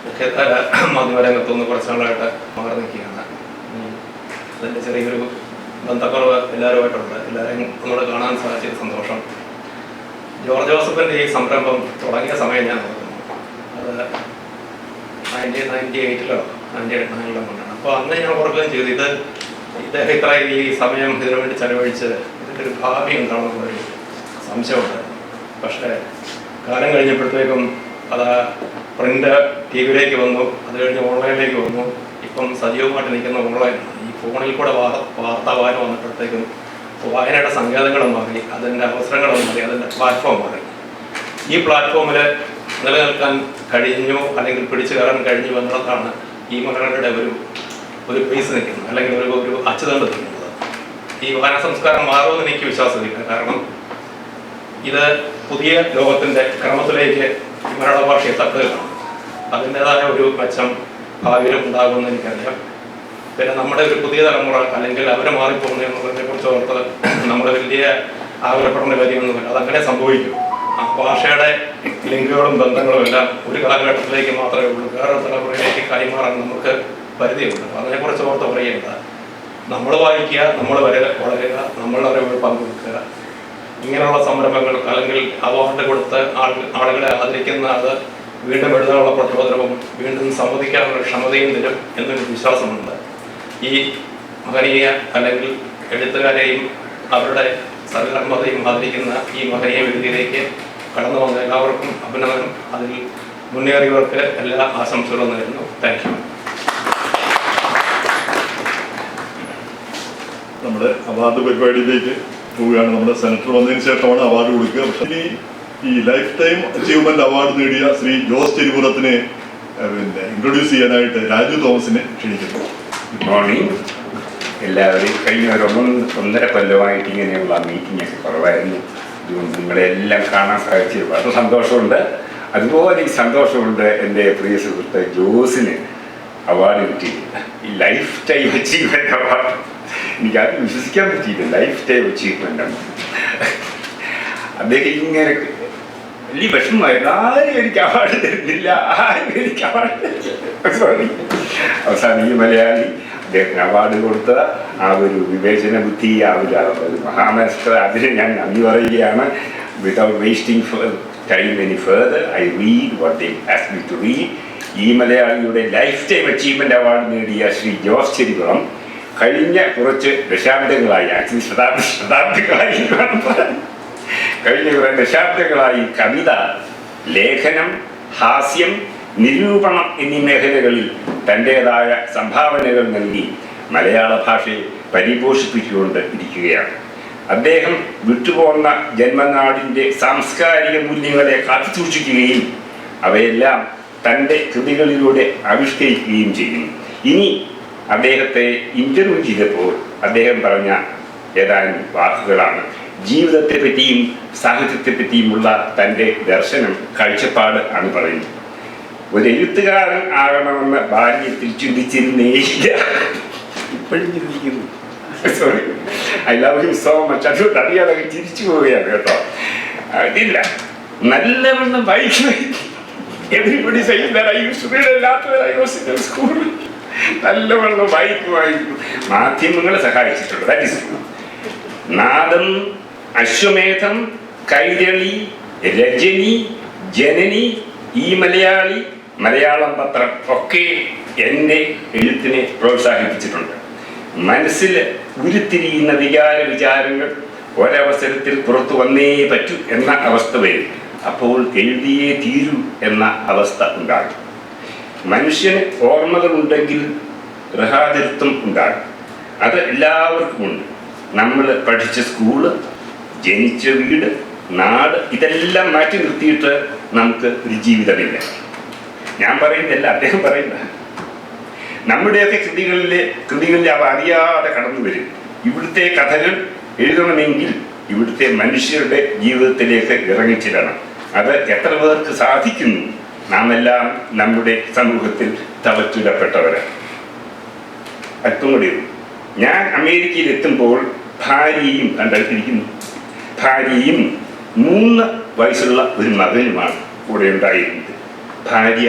മുഖ്യധാര മാധ്യമരംഗത്തുനിന്ന് കുറച്ച് നാളായിട്ട് മാറി നിൽക്കുകയാണ്. അതിൻ്റെ ചെറിയൊരു ബന്ധക്കുറവ് എല്ലാവരുമായിട്ടുണ്ട്. എല്ലാവരെയും നമ്മൾ കാണാൻ സാധിച്ചത് സന്തോഷം. ജോർജ് ജോസഫിൻ്റെ ഈ സംരംഭം തുടങ്ങിയ സമയം ഞാൻ നോക്കുന്നു, അത് 1998-ലോ 1999-ലോ കൊണ്ടാണ്. അപ്പോൾ അന്ന് ഞാൻ ഓർക്കുകയും ചെയ്തു, ഇദ്ദേഹം ഇത്ര ഈ സമയം ഇതിനു വേണ്ടി ചെലവഴിച്ച് ഇതിൻ്റെ ഒരു ഭാവി എന്താണെന്നുള്ളൊരു സംശയമുണ്ട്. പക്ഷേ കാലം കഴിഞ്ഞപ്പോഴത്തേക്കും അത് പ്രിൻ്റ് ടി വിയിലേക്ക് വന്നു, അത് കഴിഞ്ഞ് ഓൺലൈനിലേക്ക് വന്നു. ഇപ്പം സജീവമായിട്ട് നിൽക്കുന്ന ഓൺലൈനാണ്. ഈ ഫോണിൽ കൂടെ വാർത്താ വായന വന്നപ്പോഴത്തേക്കും വായനയുടെ സങ്കേതങ്ങളും മാറി, അതിൻ്റെ അവസരങ്ങളും മാറി, അതിൻ്റെ പ്ലാറ്റ്ഫോം മാറി. ഈ പ്ലാറ്റ്ഫോമിൽ നിലനിൽക്കാൻ കഴിഞ്ഞു, അല്ലെങ്കിൽ പിടിച്ചു കയറാൻ കഴിഞ്ഞു എന്നുള്ളതാണ് ഈ മലയാളിയുടെ ഒരു പേസ് നിൽക്കുന്നത്, അല്ലെങ്കിൽ ഒരു അച്ചുതണ്ട് നിൽക്കുന്നത്. ഈ വായന സംസ്കാരം മാറുമെന്ന് എനിക്ക് വിശ്വാസമില്ല. കാരണം ഇത് പുതിയ ലോകത്തിൻ്റെ ക്രമത്തിലേക്ക് മലയാള ഭാഷയെ തട്ടുകയാണ്. അതിൻ്റെതായ ഒരു മെച്ചം ഭാവിയിലും ഉണ്ടാകുമെന്ന് എനിക്കറിയാം. പിന്നെ നമ്മുടെ ഒരു പുതിയ തലമുറ അല്ലെങ്കിൽ അവരെ മാറിപ്പോകുന്നതിനെ കുറിച്ച് ഓർത്ത് നമ്മൾ വലിയ ആഗ്രഹപ്പെടേണ്ട കാര്യമൊന്നുമില്ല. അതങ്ങനെ സംഭവിക്കും. ആ ഭാഷയുടെ ലിങ്കുകളും ബന്ധങ്ങളും എല്ലാം ഒരു കാലഘട്ടത്തിലേക്ക് മാത്രമേ ഉള്ളൂ. വേറൊരു തലമുറയിലേക്ക് കൈമാറാൻ നമുക്ക് പരിധിയുണ്ട്. അപ്പോൾ അതിനെക്കുറിച്ച് ഓർത്ത് പറയുക, നമ്മൾ വായിക്കുക, നമ്മൾ വളരുക, നമ്മളുടെ ഒരു പങ്കുവെക്കുക. ഇങ്ങനെയുള്ള സംരംഭങ്ങൾ അല്ലെങ്കിൽ അവാർഡ് കൊടുത്ത് ആളുകളെ ആദരിക്കുന്ന അത് വീണ്ടും എഴുതാനുള്ള പ്രചോദനവും വീണ്ടും സമ്മതിക്കാനുള്ള ക്ഷമതയും തരും എന്നൊരു വിശ്വാസമുണ്ട്. ഈ മഹനീയ അല്ലെങ്കിൽ എഴുത്തുകാരെയും അവരുടെ സർഗാത്മകതയും ആദരിക്കുന്ന ഈ മഹനീയ വേദിയിലേക്ക് കടന്നു വന്ന എല്ലാവർക്കും അഭിനന്ദനം. അതിൽ മുന്നേറിയവർക്ക് എല്ലാ ആശംസകളും നേരുന്നു. Thank you. നമ്മുടെ അവാർഡ് പരിപാടിയിലേക്ക് പോവുകയാണ്. നമ്മുടെ സെനറ്റർ വന്നതിന് ശേഷമാണ് അവാർഡ് കൊടുക്കുക. പക്ഷേ ഇനി ഈ ലൈഫ് ടൈം അച്ചീവ്മെന്റ് അവാർഡ് നേടിയ ശ്രീ ജോസ് ചെരിപുറത്തിനെ ഇൻട്രൊഡ്യൂസ് ചെയ്യാനായിട്ട് രാജു തോമസിനെ ക്ഷണിക്കുന്നു. ഗുഡ് മോർണിംഗ് എല്ലാവരെയും. കഴിഞ്ഞ ഒരു 1.5 കൊല്ലമായിട്ട് ഇങ്ങനെയുള്ള മീറ്റിംഗ് ഒക്കെ കുറവായിരുന്നു. അതുകൊണ്ട് നിങ്ങളെല്ലാം കാണാൻ സാധിച്ചത് വളരെ സന്തോഷമുണ്ട്. അതുപോലെ ഈ സന്തോഷമുണ്ട് എൻ്റെ പ്രിയ സുഹൃത്ത് ജോസിന് അവാർഡ് കിട്ടിയിട്ടുണ്ട്. ഈ ലൈഫ് ടൈം അച്ചീവ്മെൻ്റ് അവാർഡ് എനിക്കത് വിശ്വസിക്കാൻ പറ്റിയില്ല. ലൈഫ് ടൈം അച്ചീവ്മെൻ്റ് ആണ്. അദ്ദേഹം ഇങ്ങനെ വലിയ വിഷമമായിരുന്നു. ആരും എനിക്ക് അവാർഡ് തരുന്നില്ല, ആരും എനിക്ക് അവാർഡ് സോറി. അവസാനം ഈ മലയാളി അദ്ദേഹത്തിന് അവാർഡ് കൊടുത്ത ആ ഒരു വിവേചന ബുദ്ധി, ആ ഒരു മഹാമനസ്കത, അതിന് ഞാൻ നന്ദി പറയുകയാണ്. Without wasting time any further I read what they asked me to read. ഈ മലയാളിയുടെ ലൈഫ് ടൈം അച്ചീവ്മെൻ്റ് അവാർഡ് നേടിയ ശ്രീ ജോസ് ചെരിപുറം കഴിഞ്ഞ കുറച്ച് ദശാബ്ദങ്ങളായി, ആക്ച്വലി ശതാബ്ദങ്ങളായി കഴിഞ്ഞ കുറേ ദശാബ്ദങ്ങളായി കവിത, ലേഖനം, ഹാസ്യം, നിരൂപണം എന്നീ മേഖലകളിൽ തൻ്റേതായ സംഭാവനകൾ നൽകി മലയാള ഭാഷയെ പരിപോഷിപ്പിച്ചുകൊണ്ട് ഇരിക്കുകയാണ്. അദ്ദേഹം വിട്ടുപോന്ന ജന്മനാടിൻ്റെ സാംസ്കാരിക മൂല്യങ്ങളെ കാത്തുസൂക്ഷിക്കുകയും അവയെല്ലാം തൻ്റെ കൃതികളിലൂടെ ആവിഷ്കരിക്കുകയും ചെയ്യുന്നു. ഇനി അദ്ദേഹത്തെ ഇൻ്റർവ്യൂ ചെയ്തപ്പോൾ അദ്ദേഹം പറഞ്ഞ ഏതാനും വാക്കുകളാണ്. ജീവിതത്തെപ്പറ്റിയും സാഹിത്യത്തെപ്പറ്റിയുമുള്ള തൻ്റെ ദർശനം, കാഴ്ചപ്പാട് ആണ് പറയുന്നത്. ഒരു എഴുത്തുകാരൻ ആകണമെന്ന ബാല്യത്തിൽ ചിന്തിച്ചിരുന്നേയില്ല. ഇപ്പോഴും ചിന്തിക്കുന്നു. Sorry, I love you so much. അതുകൊണ്ട് അറിയാതെ ചിരിച്ചു പോവുകയാണ് കേട്ടോ. അതില്ല, നല്ലവണ്ണം വായിക്കുമായിരുന്നു. Everybody saying that I used to read a lot when I was in school. നല്ലവണ്ണം വായിക്കുമായിരുന്നു. മാധ്യമങ്ങളെ സഹായിച്ചിട്ടുണ്ട്. ദാറ്റ് ഈസ് നാദം, അശ്വമേധം, കൈരളി, രജനി, ജനനി, ഈ മലയാളി, മലയാളം പത്രം ഒക്കെ എൻ്റെ എഴുത്തിനെ പ്രോത്സാഹിപ്പിച്ചിട്ടുണ്ട്. മനസ്സിൽ ഉരുത്തിരിയുന്ന വിചാരങ്ങൾ ഒരവസരത്തിൽ പുറത്തു വന്നേ പറ്റൂ എന്ന അവസ്ഥ വരും. അപ്പോൾ എഴുതിയേ തീരൂ എന്ന അവസ്ഥ ഉണ്ടാകും. മനുഷ്യന് ഓർമ്മകളുണ്ടെങ്കിൽ ഗൃഹാതിർത്തം ഉണ്ടാകും. അത് എല്ലാവർക്കും ഉണ്ട്. നമ്മൾ പഠിച്ച സ്കൂള്, ജനിച്ച വീട്, നാട്, ഇതെല്ലാം മാറ്റി നിർത്തിയിട്ട് നമുക്ക് ഒരു ജീവിതമില്ല. ഞാൻ പറയുന്നില്ല, അദ്ദേഹം പറയുന്ന നമ്മുടെയൊക്കെ കൃതികളിൽ അവ അറിയാതെ കടന്നു വരും. ഇവിടുത്തെ കഥകൾ എഴുതണമെങ്കിൽ ഇവിടുത്തെ മനുഷ്യരുടെ ജീവിതത്തിലേക്ക് ഇറങ്ങിച്ചിടണം. അത് എത്ര പേർക്ക് സാധിക്കുന്നു? നാം എല്ലാം നമ്മുടെ സമൂഹത്തിൽ തളച്ചിടപ്പെട്ടവരാണ്. അല്പം കൂടി, ഞാൻ അമേരിക്കയിൽ എത്തുമ്പോൾ ഭാര്യയും കണ്ടെത്തിയിരിക്കുന്നു. ഭാര്യയും 3 വയസ്സുള്ള ഒരു മകനുമാണ് കൂടെ ഉണ്ടായിരുന്നത്. ഭാര്യ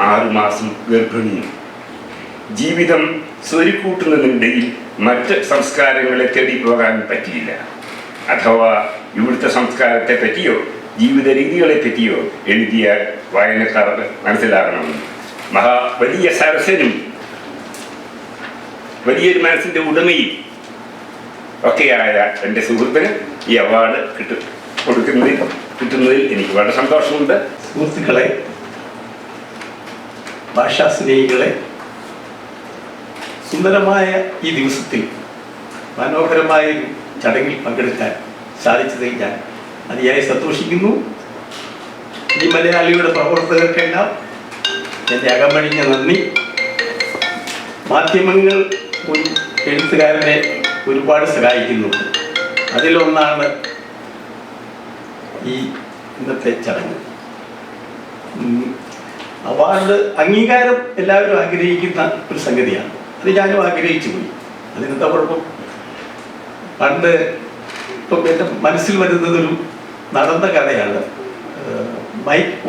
6 മാസം ഗർഭിണിയും. ജീവിതം സ്വരുക്കൂട്ടുന്നതിനിടയിൽ മറ്റ് സംസ്കാരങ്ങളെ തേടി പോകാൻ പറ്റിയില്ല. അഥവാ ഇവിടുത്തെ സംസ്കാരത്തെ പറ്റിയോ ജീവിത രീതികളെ പറ്റിയോ എഴുതിയ വായനക്കാർക്ക് മനസ്സിലാകണമെന്ന്. വലിയ സരസനും വലിയൊരു മനസ്സിൻ്റെ ഉടമയും ഒക്കെയായ എൻ്റെ സുഹൃത്തിന് ഈ അവാർഡ് കിട്ടുന്നതിൽ എനിക്ക് വളരെ സന്തോഷമുണ്ട്. സുഹൃത്തുക്കളെ, ഭാഷാ സ്നേഹികളെ, സുന്ദരമായ ഈ ദിവസത്തിൽ മനോഹരമായ ചടങ്ങിൽ പങ്കെടുക്കാൻ സാധിച്ചതിൽ ഞാൻ അതിയായി സന്തോഷിക്കുന്നു. ഈ മലയാളിയുടെ പ്രവർത്തകർക്കെല്ലാം എൻ്റെ അകമഴിഞ്ഞ നന്ദി. മാധ്യമങ്ങൾ ഒരു എഴുത്തുകാരനെ ഒരുപാട് സഹായിക്കുന്നുണ്ട്. അതിലൊന്നാണ് ഈ ഇന്നത്തെ ചടങ്ങ്. അവാർഡ് അംഗീകാരം എല്ലാവരും ആഗ്രഹിക്കുന്ന ഒരു സംഗതിയാണ്. അത് ഞാനും ആഗ്രഹിച്ചു പോയി. അതിനെന്താ കുഴപ്പം? പണ്ട് ഇപ്പം എൻ്റെ മനസ്സിൽ വരുന്നതൊരു നടന്ന കഥയാണ്.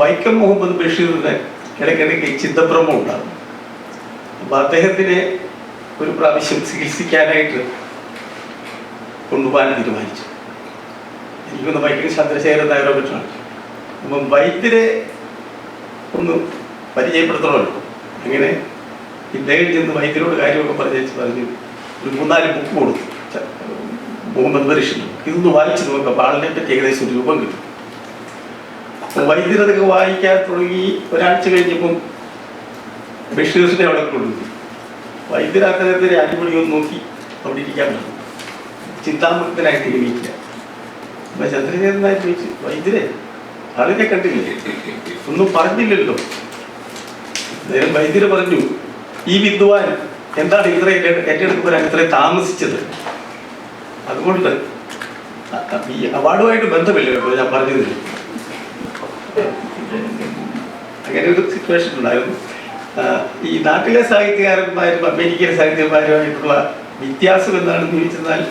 വൈക്കം മുഹമ്മദ് ബഷീറിന് ഇടയ്ക്കിടയ്ക്ക് ചിന്തഭ്രമം ഉണ്ടാകും. അപ്പോൾ അദ്ദേഹത്തിനെ ഒരു പ്രാവശ്യം ചികിത്സിക്കാനായിട്ട് കൊണ്ടുപോകാൻ തീരുമാനിച്ചു. എനിക്കൊന്ന് വൈക്കം ചന്ദ്രശേഖരൻ നായരെ പറ്റാണ്. അപ്പം വൈദ്യരെ ഒന്ന് പരിചയപ്പെടുത്തണമല്ലോ. അങ്ങനെ ഇദ്ദേഹം ചെന്ന് വൈദ്യരോട് കാര്യമൊക്കെ പറഞ്ഞു ഒരു 3-4 ബുക്ക് കൊടുത്തു മുഹമ്മദ് ബഷീർ. ഇതൊന്ന് വായിച്ചു നോക്കാം, അപ്പോൾ ആളിനെ പറ്റി ഏകദേശം ഒരു രൂപം കിട്ടും. അപ്പം വൈദ്യരതൊക്കെ വായിക്കാൻ തുടങ്ങി. ഒരാഴ്ച കഴിഞ്ഞപ്പം ബഷീറിനെ അവിടെ കൊണ്ടുപോയി. വൈദ്യർ അദ്ദേഹത്തിൻ്റെ അടിപൊളിയൊന്ന് നോക്കി അവിടെ ഇരിക്കാൻ പറ്റും. ചിന്താമുക്തനായിട്ട് ഇരിക്കുക. അപ്പം ചന്ദ്രശേഖരനായി ചോദിച്ചു, വൈദ്യരെ ആളിനെ കണ്ടില്ലേ? ഒന്നും പറഞ്ഞില്ലല്ലോ. അദ്ദേഹം വൈദ്യര് പറഞ്ഞു, ഈ വിദ്വാൻ എന്താണ് ഇത്ര എൻ്റെ അടുത്ത് വരാൻ ഇത്രയും താമസിച്ചത്? അതുകൊണ്ട് ഈ അവാർഡുമായിട്ട് ബന്ധമില്ല കേട്ടോ ഞാൻ പറഞ്ഞത്. അങ്ങനെ ഒരു സിറ്റുവേഷൻ ഉണ്ടായിരുന്നു. ഈ നാട്ടിലെ സാഹിത്യകാരന്മാരും അമേരിക്കൻ സാഹിത്യകാരുമായിട്ടുള്ള വ്യത്യാസം എന്താണെന്ന് ചോദിച്ചെന്നാൽ,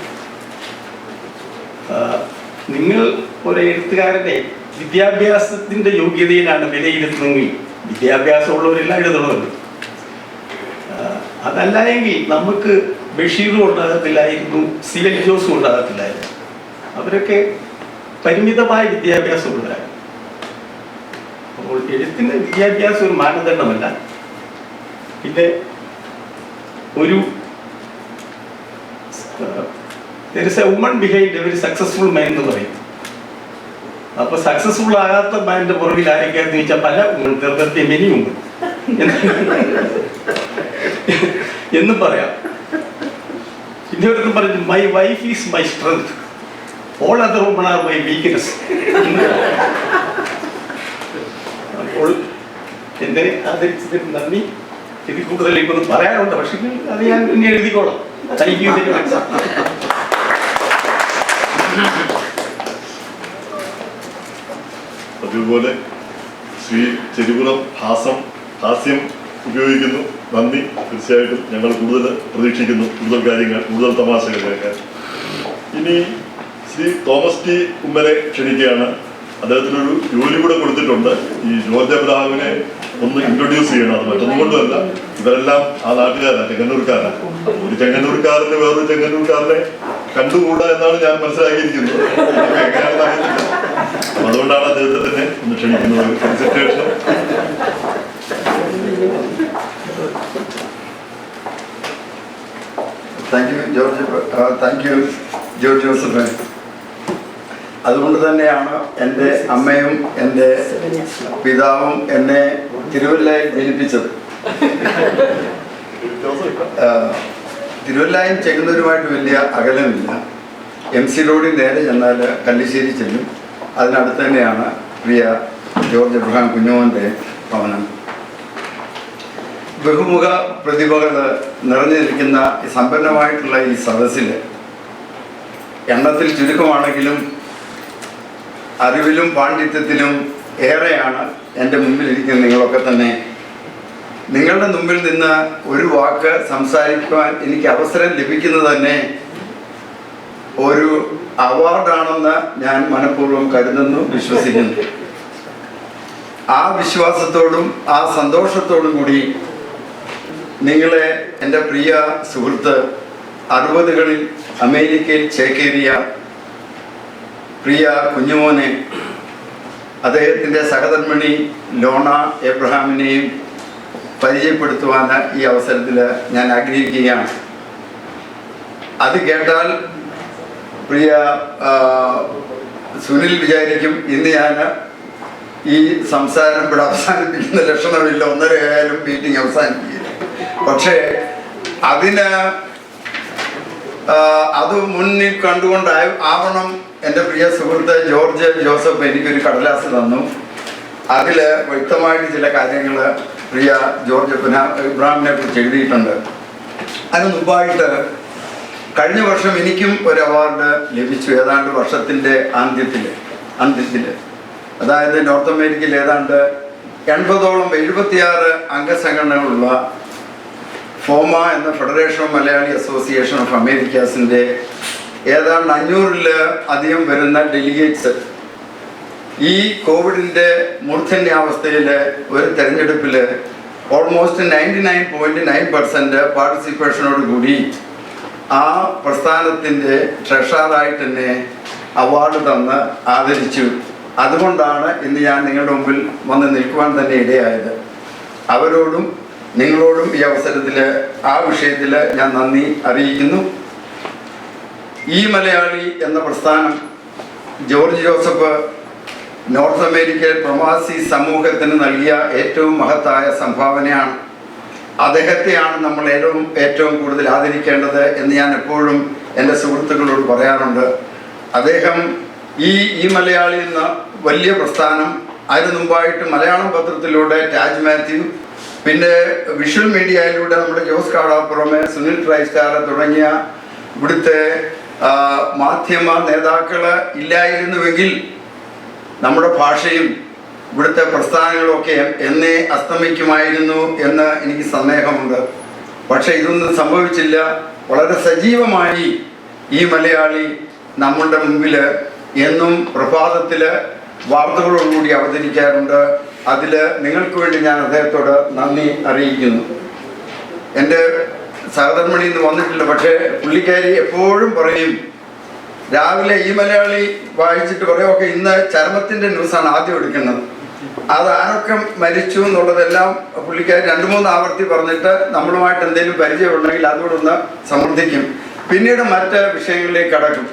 നിങ്ങൾ ഒരു എഴുത്തുകാരനെ വിദ്യാഭ്യാസത്തിൻ്റെ യോഗ്യതയിലാണ് വിലയിരുത്തുന്നതെങ്കിൽ വിദ്യാഭ്യാസമുള്ളവരെല്ലാം എഴുതണമല്ലോ. അതല്ല എങ്കിൽ നമുക്ക് ബഷീറും ഉണ്ടാകത്തില്ലായിരുന്നു, CL ജോസും ഉണ്ടാകത്തില്ലായിരുന്നു. അവരൊക്കെ പരിമിതമായ വിദ്യാഭ്യാസമുള്ളവരാണ്. അപ്പോൾ എഴുത്തിന് വിദ്യാഭ്യാസം ഒരു മാനദണ്ഡമല്ല. പിന്നെ ഒരു there is a woman behind every successful man എന്ന് പറയും. അപ്പോൾ സക്സസ്ഫുൾ ആകാത്ത മാൻ്റെ പുറകിൽ ആരൊക്കെയാന്ന് ചോദിച്ചാൽ പല മെനിയുണ്ട് എന്നും പറയാം. പിന്നെ ഒരിടത്തും പറഞ്ഞു, my wife is my strength, all other woman are my weakness. അപ്പോൾ എന്നെ ആദരിച്ചതിന് നന്ദി. ഇതിൽ കൂടുതൽ ഇപ്പൊന്നും പറയാനുണ്ട്, പക്ഷേ അത് ഞാൻ ഇനി എഴുതിക്കോളാം. Thank you very much. അതുപോലെ ശ്രീ ചെരുകുളം ഭാസം ഹാസ്യം ഉപയോഗിക്കുന്നു. നന്ദി. തീർച്ചയായിട്ടും ഞങ്ങൾ കൂടുതൽ പ്രതീക്ഷിക്കുന്നു, കൂടുതൽ കാര്യങ്ങൾ, കൂടുതൽ തമാശകൾ കേൾക്കാൻ. ഇനി ശ്രീ തോമസ് ടി ഉമ്മനെ ക്ഷണിക്കുകയാണ്. അദ്ദേഹത്തിനൊരു ജോലി കൂടെ കൊടുത്തിട്ടുണ്ട്. ഈ ജോർജ് എബ്രഹാമിനെ ഒന്ന് ഇൻട്രൊഡ്യൂസ് ചെയ്യണം. അത് മറ്റൊന്നും കൊണ്ടുമല്ല, ഇവരെല്ലാം ആ നാട്ടുകാരാണ്, ചെങ്ങന്നൂർക്കാരാണ്. ഒരു ചെങ്ങന്നൂർക്കാരന് വേറൊരു ചെങ്ങന്നൂർക്കാരനെ കണ്ടുകൂടാ എന്നാണ് ഞാൻ മനസ്സിലാക്കിയിരിക്കുന്നത്. എങ്ങനെയാണെന്ന് അറിയത്തില്ല. അതുകൊണ്ടാണ് അദ്ദേഹത്തെ തന്നെ ഒന്ന് ക്ഷണിക്കുന്നത്. Felicitation. Thank you George Joseph. അതുകൊണ്ട് തന്നെയാണ് എൻ്റെ അമ്മയും എൻ്റെ പിതാവും എന്നെ തിരുവല്ലയിൽ ജനിപ്പിച്ചത്. തിരുവല്ലയും ചെങ്ങന്നൂരുമായിട്ട് വലിയ അകലമില്ല. MC റോഡിൽ നേരെ ചെന്നാൽ കല്ലിശ്ശേരി ചെല്ലും. അതിനടുത്ത് തന്നെയാണ് പ്രിയ ജോർജ് എബ്രഹാം കുഞ്ഞുമോൻ്റെ ഭവനം. ബഹുമുഖ പ്രതിഭകൾ നിറഞ്ഞു നിൽക്കുന്ന ഈ സമ്പന്നമായിട്ടുള്ള ഈ സദസ്സിൽ എണ്ണത്തിൽ ചുരുക്കമാണെങ്കിലും അറിവിലും പാണ്ഡിത്യത്തിലും ഏറെയാണ് എൻ്റെ മുമ്പിലിരിക്കുന്ന നിങ്ങളൊക്കെ തന്നെ. നിങ്ങളുടെ മുമ്പിൽ നിന്ന് ഒരു വാക്ക് സംസാരിക്കുവാൻ എനിക്ക് അവസരം ലഭിക്കുന്നത് തന്നെ ഒരു അവാർഡാണെന്ന് ഞാൻ മനഃപൂർവ്വം കരുതുന്നു, വിശ്വസിക്കുന്നു. ആ വിശ്വാസത്തോടും ആ സന്തോഷത്തോടും കൂടി നിങ്ങളെ എൻ്റെ പ്രിയ സുഹൃത്ത് 60കളിൽ അമേരിക്കയിൽ ചേക്കേറിയ പ്രിയ കുഞ്ഞുമോനെ, അദ്ദേഹത്തിൻ്റെ സഹധർമ്മിണി ലോണ എബ്രഹാമിനെയും പരിചയപ്പെടുത്തുവാൻ ഈ അവസരത്തിൽ ഞാൻ ആഗ്രഹിക്കുകയാണ്. അത് കേട്ടാൽ പ്രിയ സുനിൽ വിചാരിക്കും ഇന്ന് ഞാൻ ഈ സംസാരം ഇവിടെ അവസാനിപ്പിക്കുന്ന ലക്ഷണമില്ല, 1.5 ആയാലും മീറ്റിംഗ് അവസാനിപ്പിക്കില്ല. പക്ഷേ അത് മുന്നിൽ കണ്ടുകൊണ്ടാവണം എൻ്റെ പ്രിയ സുഹൃത്ത് ജോർജ് ജോസഫ് എനിക്കൊരു കടലാസ് തന്നു. അതിൽ വ്യക്തമായിട്ട് ചില കാര്യങ്ങൾ പ്രിയ ജോർജ് ഇബ്രാഹിമിനെ കുറിച്ച് എഴുതിയിട്ടുണ്ട്. അതിന് മുമ്പായിട്ട് കഴിഞ്ഞ വർഷം എനിക്കും ഒരു അവാർഡ് ലഭിച്ചു. ഏതാണ്ട് വർഷത്തിൻ്റെ അന്ത്യത്തിൽ അതായത് നോർത്ത് അമേരിക്കയിൽ ഏതാണ്ട് 80ഓളം 76 അംഗസംഘടനകളുള്ള ഫോമ എന്ന federation of Malayali association of അമേരിക്കാസിൻ്റെ ഏതാണ്ട് 500-ൽ വരുന്ന ഡെലിഗേറ്റ്സ് ഈ കോവിഡിൻ്റെ മൂർധന്യാവസ്ഥയിൽ ഒരു തെരഞ്ഞെടുപ്പിൽ ഓൾമോസ്റ്റ് 99.9% പാർട്ടിസിപ്പേഷനോട് കൂടി ആ പ്രസ്ഥാനത്തിൻ്റെ ട്രഷറായിട്ട് തന്നെ അവാർഡ് തന്ന് ആദരിച്ചു. അതുകൊണ്ടാണ് ഇന്ന് ഞാൻ നിങ്ങളുടെ മുമ്പിൽ വന്ന് നിൽക്കുവാൻ തന്നെ ഇടയായത്. അവരോടും നിങ്ങളോടും ഈ അവസരത്തിൽ ആ വിഷയത്തിൽ ഞാൻ നന്ദി അറിയിക്കുന്നു. ഈ മലയാളി എന്ന പ്രസ്ഥാനം ജോർജ് ജോസഫ് നോർത്ത് അമേരിക്കയിൽ പ്രവാസി സമൂഹത്തിന് നൽകിയ ഏറ്റവും മഹത്തായ സംഭാവനയാണ്. അദ്ദേഹത്തെയാണ് നമ്മൾ ഏറ്റവും കൂടുതൽ ആദരിക്കേണ്ടത് എന്ന് ഞാൻ എപ്പോഴും എൻ്റെ സുഹൃത്തുക്കളോട് പറയാറുണ്ട്. അദ്ദേഹം ഈ മലയാളി എന്ന വലിയ പ്രസ്ഥാനം അതിന് മുമ്പായിട്ട് മലയാളം പത്രത്തിലൂടെ ടാജ് മാത്യു, പിന്നെ വിഷ്വൽ മീഡിയയിലൂടെ നമ്മുടെ ജോസ് കാടാപ്പുറമെ, സുനിൽ ട്രൈസ്റ്റാർ തുടങ്ങിയ ഇവിടുത്തെ മാധ്യമ നേതാക്കൾ ഇല്ലായിരുന്നുവെങ്കിൽ നമ്മുടെ ഭാഷയും ഇവിടുത്തെ പ്രസ്ഥാനങ്ങളൊക്കെ എന്നേ അസ്തമിക്കുമായിരുന്നു എന്ന് എനിക്ക് സന്ദേഹമുണ്ട്. പക്ഷെ ഇതൊന്നും സംഭവിച്ചില്ല. വളരെ സജീവമായി ഈ മലയാളി നമ്മളുടെ മുമ്പിൽ എന്നും പ്രഭാതത്തിൽ വാർത്തകളോടുകൂടി അവതരിക്കാറുണ്ട്. അതിൽ നിങ്ങൾക്ക് വേണ്ടി ഞാൻ അദ്ദേഹത്തോട് നന്ദി അറിയിക്കുന്നു. എൻ്റെ സഹധർമ്മിണി ഇന്ന് വന്നിട്ടില്ല, പക്ഷേ പുള്ളിക്കാരി എപ്പോഴും പറയും, രാവിലെ ഈ മലയാളി വായിച്ചിട്ട് പറയുമൊക്കെ ഇന്ന് ചരമത്തിൻ്റെ ന്യൂസാണ് ആദ്യം എടുക്കുന്നത്. അത് ആരൊക്കെ മരിച്ചു എന്നുള്ളതെല്ലാം പുള്ളിക്കാരി 2-3 ആവർത്തി പറഞ്ഞിട്ട് നമ്മളുമായിട്ട് എന്തെങ്കിലും പരിചയമുണ്ടെങ്കിൽ അതുകൊണ്ടൊന്ന് സമർത്ഥിക്കും. പിന്നീട് മറ്റ് വിഷയങ്ങളിലേക്ക് കടക്കും.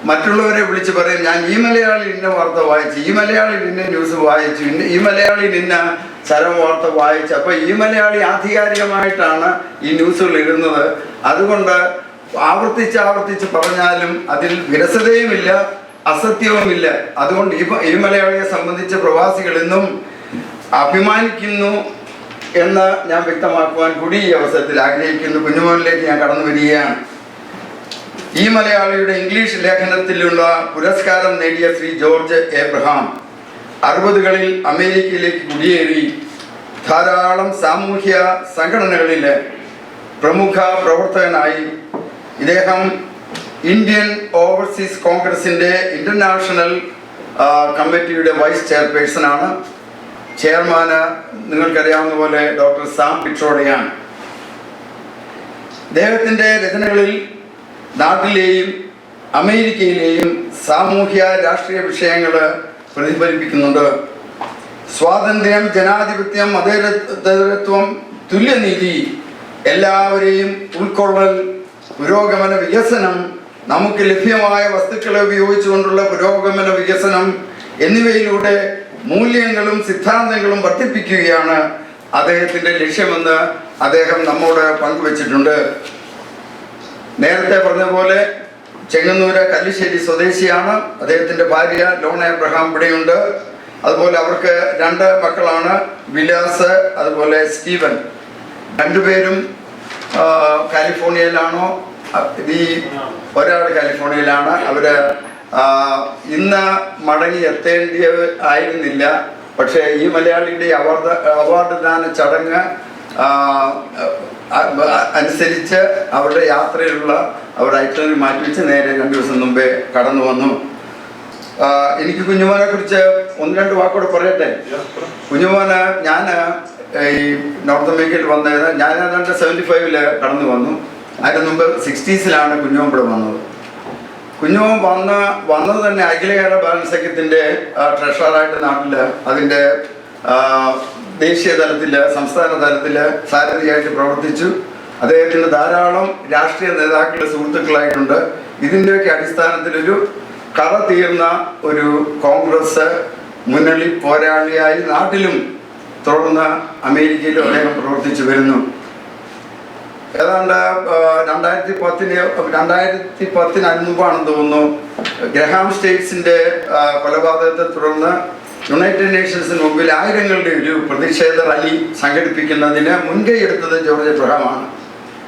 മറ്റുള്ളവരെ വിളിച്ച് പറയും, ഞാൻ ഈ മലയാളി ഇന്ന വാർത്ത വായിച്ചു, ഈ മലയാളി ഇന്ന ന്യൂസ് വായിച്ചു, ഈ മലയാളി ഇന്ന ചരമ വാർത്ത വായിച്ചു. അപ്പോൾ ഈ മലയാളി ആധികാരികമായിട്ടാണ് ഈ ന്യൂസുകൾ ഇടുന്നത്. അതുകൊണ്ട് ആവർത്തിച്ച് പറഞ്ഞാലും അതിൽ വിരസതയുമില്ല, അസത്യവുമില്ല. അതുകൊണ്ട് ഈ മലയാളിയെ സംബന്ധിച്ച പ്രവാസികൾ ഇന്നും അഭിമാനിക്കുന്നു എന്ന് ഞാൻ വ്യക്തമാക്കുവാൻ കൂടി ഈ അവസരത്തിൽ ആഗ്രഹിക്കുന്നു. കുഞ്ഞുമോനിലേക്ക് ഞാൻ കടന്നു വരികയാണ്. ഈ മലയാളിയുടെ ഇംഗ്ലീഷ് ലേഖനത്തിലുള്ള പുരസ്കാരം നേടിയ ശ്രീ ജോർജ് എബ്രഹാം 60കളിൽ അമേരിക്കയിലേക്ക് കുടിയേറി ധാരാളം സാമൂഹ്യ സംഘടനകളിലെ പ്രമുഖ പ്രവർത്തകനായി ഇദ്ദേഹം ഇന്ത്യൻ ഓവർസീസ് കോൺഗ്രസിൻ്റെ ഇൻ്റർനാഷണൽ കമ്മിറ്റിയുടെ വൈസ് ചെയർപേഴ്സണാണ്. ചെയർമാന് നിങ്ങൾക്കറിയാവുന്ന പോലെ ഡോക്ടർ സാം പിട്രോഡയാണ്. അദ്ദേഹത്തിൻ്റെ രചനകളിൽ നാട്ടിലെയും അമേരിക്കയിലെയും സാമൂഹ്യ രാഷ്ട്രീയ വിഷയങ്ങൾ പ്രതിഫലിപ്പിക്കുന്നുണ്ട്. സ്വാതന്ത്ര്യം, ജനാധിപത്യം, മതേതരത്വം, തുല്യനീതി, എല്ലാവരെയും ഉൾക്കൊള്ളൽ, പുരോഗമന വികസനം, നമുക്ക് ലഭ്യമായ വസ്തുക്കളെ ഉപയോഗിച്ചുകൊണ്ടുള്ള പുരോഗമന വികസനം എന്നിവയിലൂടെ മൂല്യങ്ങളും സിദ്ധാന്തങ്ങളും വർദ്ധിപ്പിക്കുകയാണ് അദ്ദേഹത്തിൻ്റെ ലക്ഷ്യമെന്ന് അദ്ദേഹം നമ്മോട് പങ്കുവച്ചിട്ടുണ്ട്. നേരത്തെ പറഞ്ഞ പോലെ ചെങ്ങന്നൂര് കല്ലിശ്ശേരി സ്വദേശിയാണ്. അദ്ദേഹത്തിൻ്റെ ഭാര്യ ലോണ എബ്രഹാം ഇവിടെയുണ്ട്. അതുപോലെ അവർക്ക് 2 മക്കളാണ്, വിലാസ് അതുപോലെ സ്റ്റീവൻ. രണ്ടുപേരും കാലിഫോർണിയയിലാണോ, ഈ ഒരാൾ കാലിഫോർണിയയിലാണ്. അവര് ഇന്ന് മടങ്ങി എത്തേണ്ടി ആയിരുന്നില്ല. പക്ഷേ ഈ മലയാളിയുടെ അവാർഡ് ദാന ചടങ്ങ് അനുസരിച്ച് അവരുടെ യാത്രയിലുള്ള അവർ ഐറ്ററി മാറ്റിവെച്ച് നേരെ 2 ദിവസം മുമ്പേ കടന്നു വന്നു. എനിക്ക് കുഞ്ഞുമോനെ കുറിച്ച് 1-2 വാക്കോടെ പറയട്ടെ. കുഞ്ഞുമോന് ഞാൻ ഈ നോർത്ത് അമേരിക്കയിൽ വന്നത് ഞാൻ ഏതാണ്ട് 75 കടന്നു വന്നു. അതിന് മുമ്പ് 60s കുഞ്ഞുമോൻ ഇവിടെ വന്നത്. കുഞ്ഞുമോൻ വന്നത് തന്നെ അഖില കേരള ബാലൻസ് സഖ്യത്തിൻ്റെ ട്രഷററായിട്ട് നാട്ടിൽ അതിൻ്റെ ദേശീയ തലത്തിൽ സംസ്ഥാന തലത്തിൽ സാരഥിയായിട്ട് പ്രവർത്തിച്ചു. അദ്ദേഹത്തിന് ധാരാളം രാഷ്ട്രീയ നേതാക്കളുടെ സുഹൃത്തുക്കളായിട്ടുണ്ട്. ഇതിൻ്റെയൊക്കെ അടിസ്ഥാനത്തിലൊരു കറ തീർന്ന ഒരു കോൺഗ്രസ് മുന്നണി പോരാളിയായി നാട്ടിലും തുടർന്ന് അമേരിക്കയിലും അദ്ദേഹം പ്രവർത്തിച്ചു വരുന്നു. ഏതാണ്ട് 2010 മുമ്പാണെന്ന് തോന്നുന്നു ഗ്രഹാം സ്റ്റേറ്റ്സിൻ്റെ കൊലപാതകത്തെ തുടർന്ന് യുണൈറ്റഡ് നേഷൻസിന് മുമ്പിൽ ആയിരങ്ങളുടെ ഒരു പ്രതിഷേധ റാലി സംഘടിപ്പിക്കുന്നതിന് മുൻകൈ എടുത്തത് ജോർജ് എബ്രഹാമാണ്.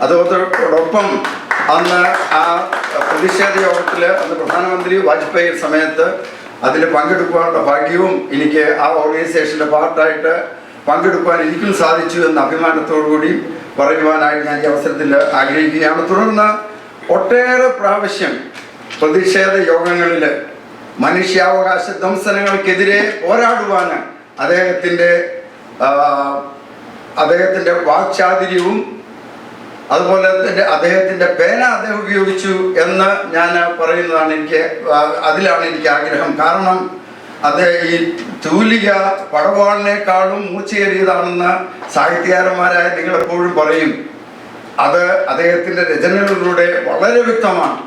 അതോടൊപ്പം അന്ന് ആ പ്രതിഷേധ യോഗത്തിൽ അന്ന് പ്രധാനമന്ത്രി വാജ്പേയി സമയത്ത് അതിൽ പങ്കെടുക്കുവാനുള്ള ഭാഗ്യവും എനിക്ക് ആ ഓർഗനൈസേഷൻ്റെ പാർട്ടായിട്ട് പങ്കെടുക്കുവാൻ എനിക്കും സാധിച്ചു എന്ന അഭിമാനത്തോടു കൂടി പറയുവാനായി ഞാൻ ഈ അവസരത്തിൽ ആഗ്രഹിക്കുകയാണ്. തുടർന്ന് ഒട്ടേറെ പ്രാവശ്യം പ്രതിഷേധ യോഗങ്ങളിൽ മനുഷ്യാവകാശ ധ്വംസനങ്ങൾക്കെതിരെ പോരാടുവാൻ അദ്ദേഹത്തിൻ്റെ വാക്ചാതുര്യവും അതുപോലെ തന്നെ അദ്ദേഹത്തിൻ്റെ പേന അദ്ദേഹം ഉപയോഗിച്ചു എന്ന് ഞാൻ പറയുന്നതാണ്. അതിലാണ് എനിക്ക് ആഗ്രഹം. കാരണം അത് ഈ തൂലിക പടവാളിനേക്കാളും മൂർച്ചയേറിയതാണെന്ന് സാഹിത്യകാരന്മാരായ നിങ്ങളെപ്പോഴും പറയും. അത് അദ്ദേഹത്തിൻ്റെ രചനകളിലൂടെ വളരെ വ്യക്തമാണ്.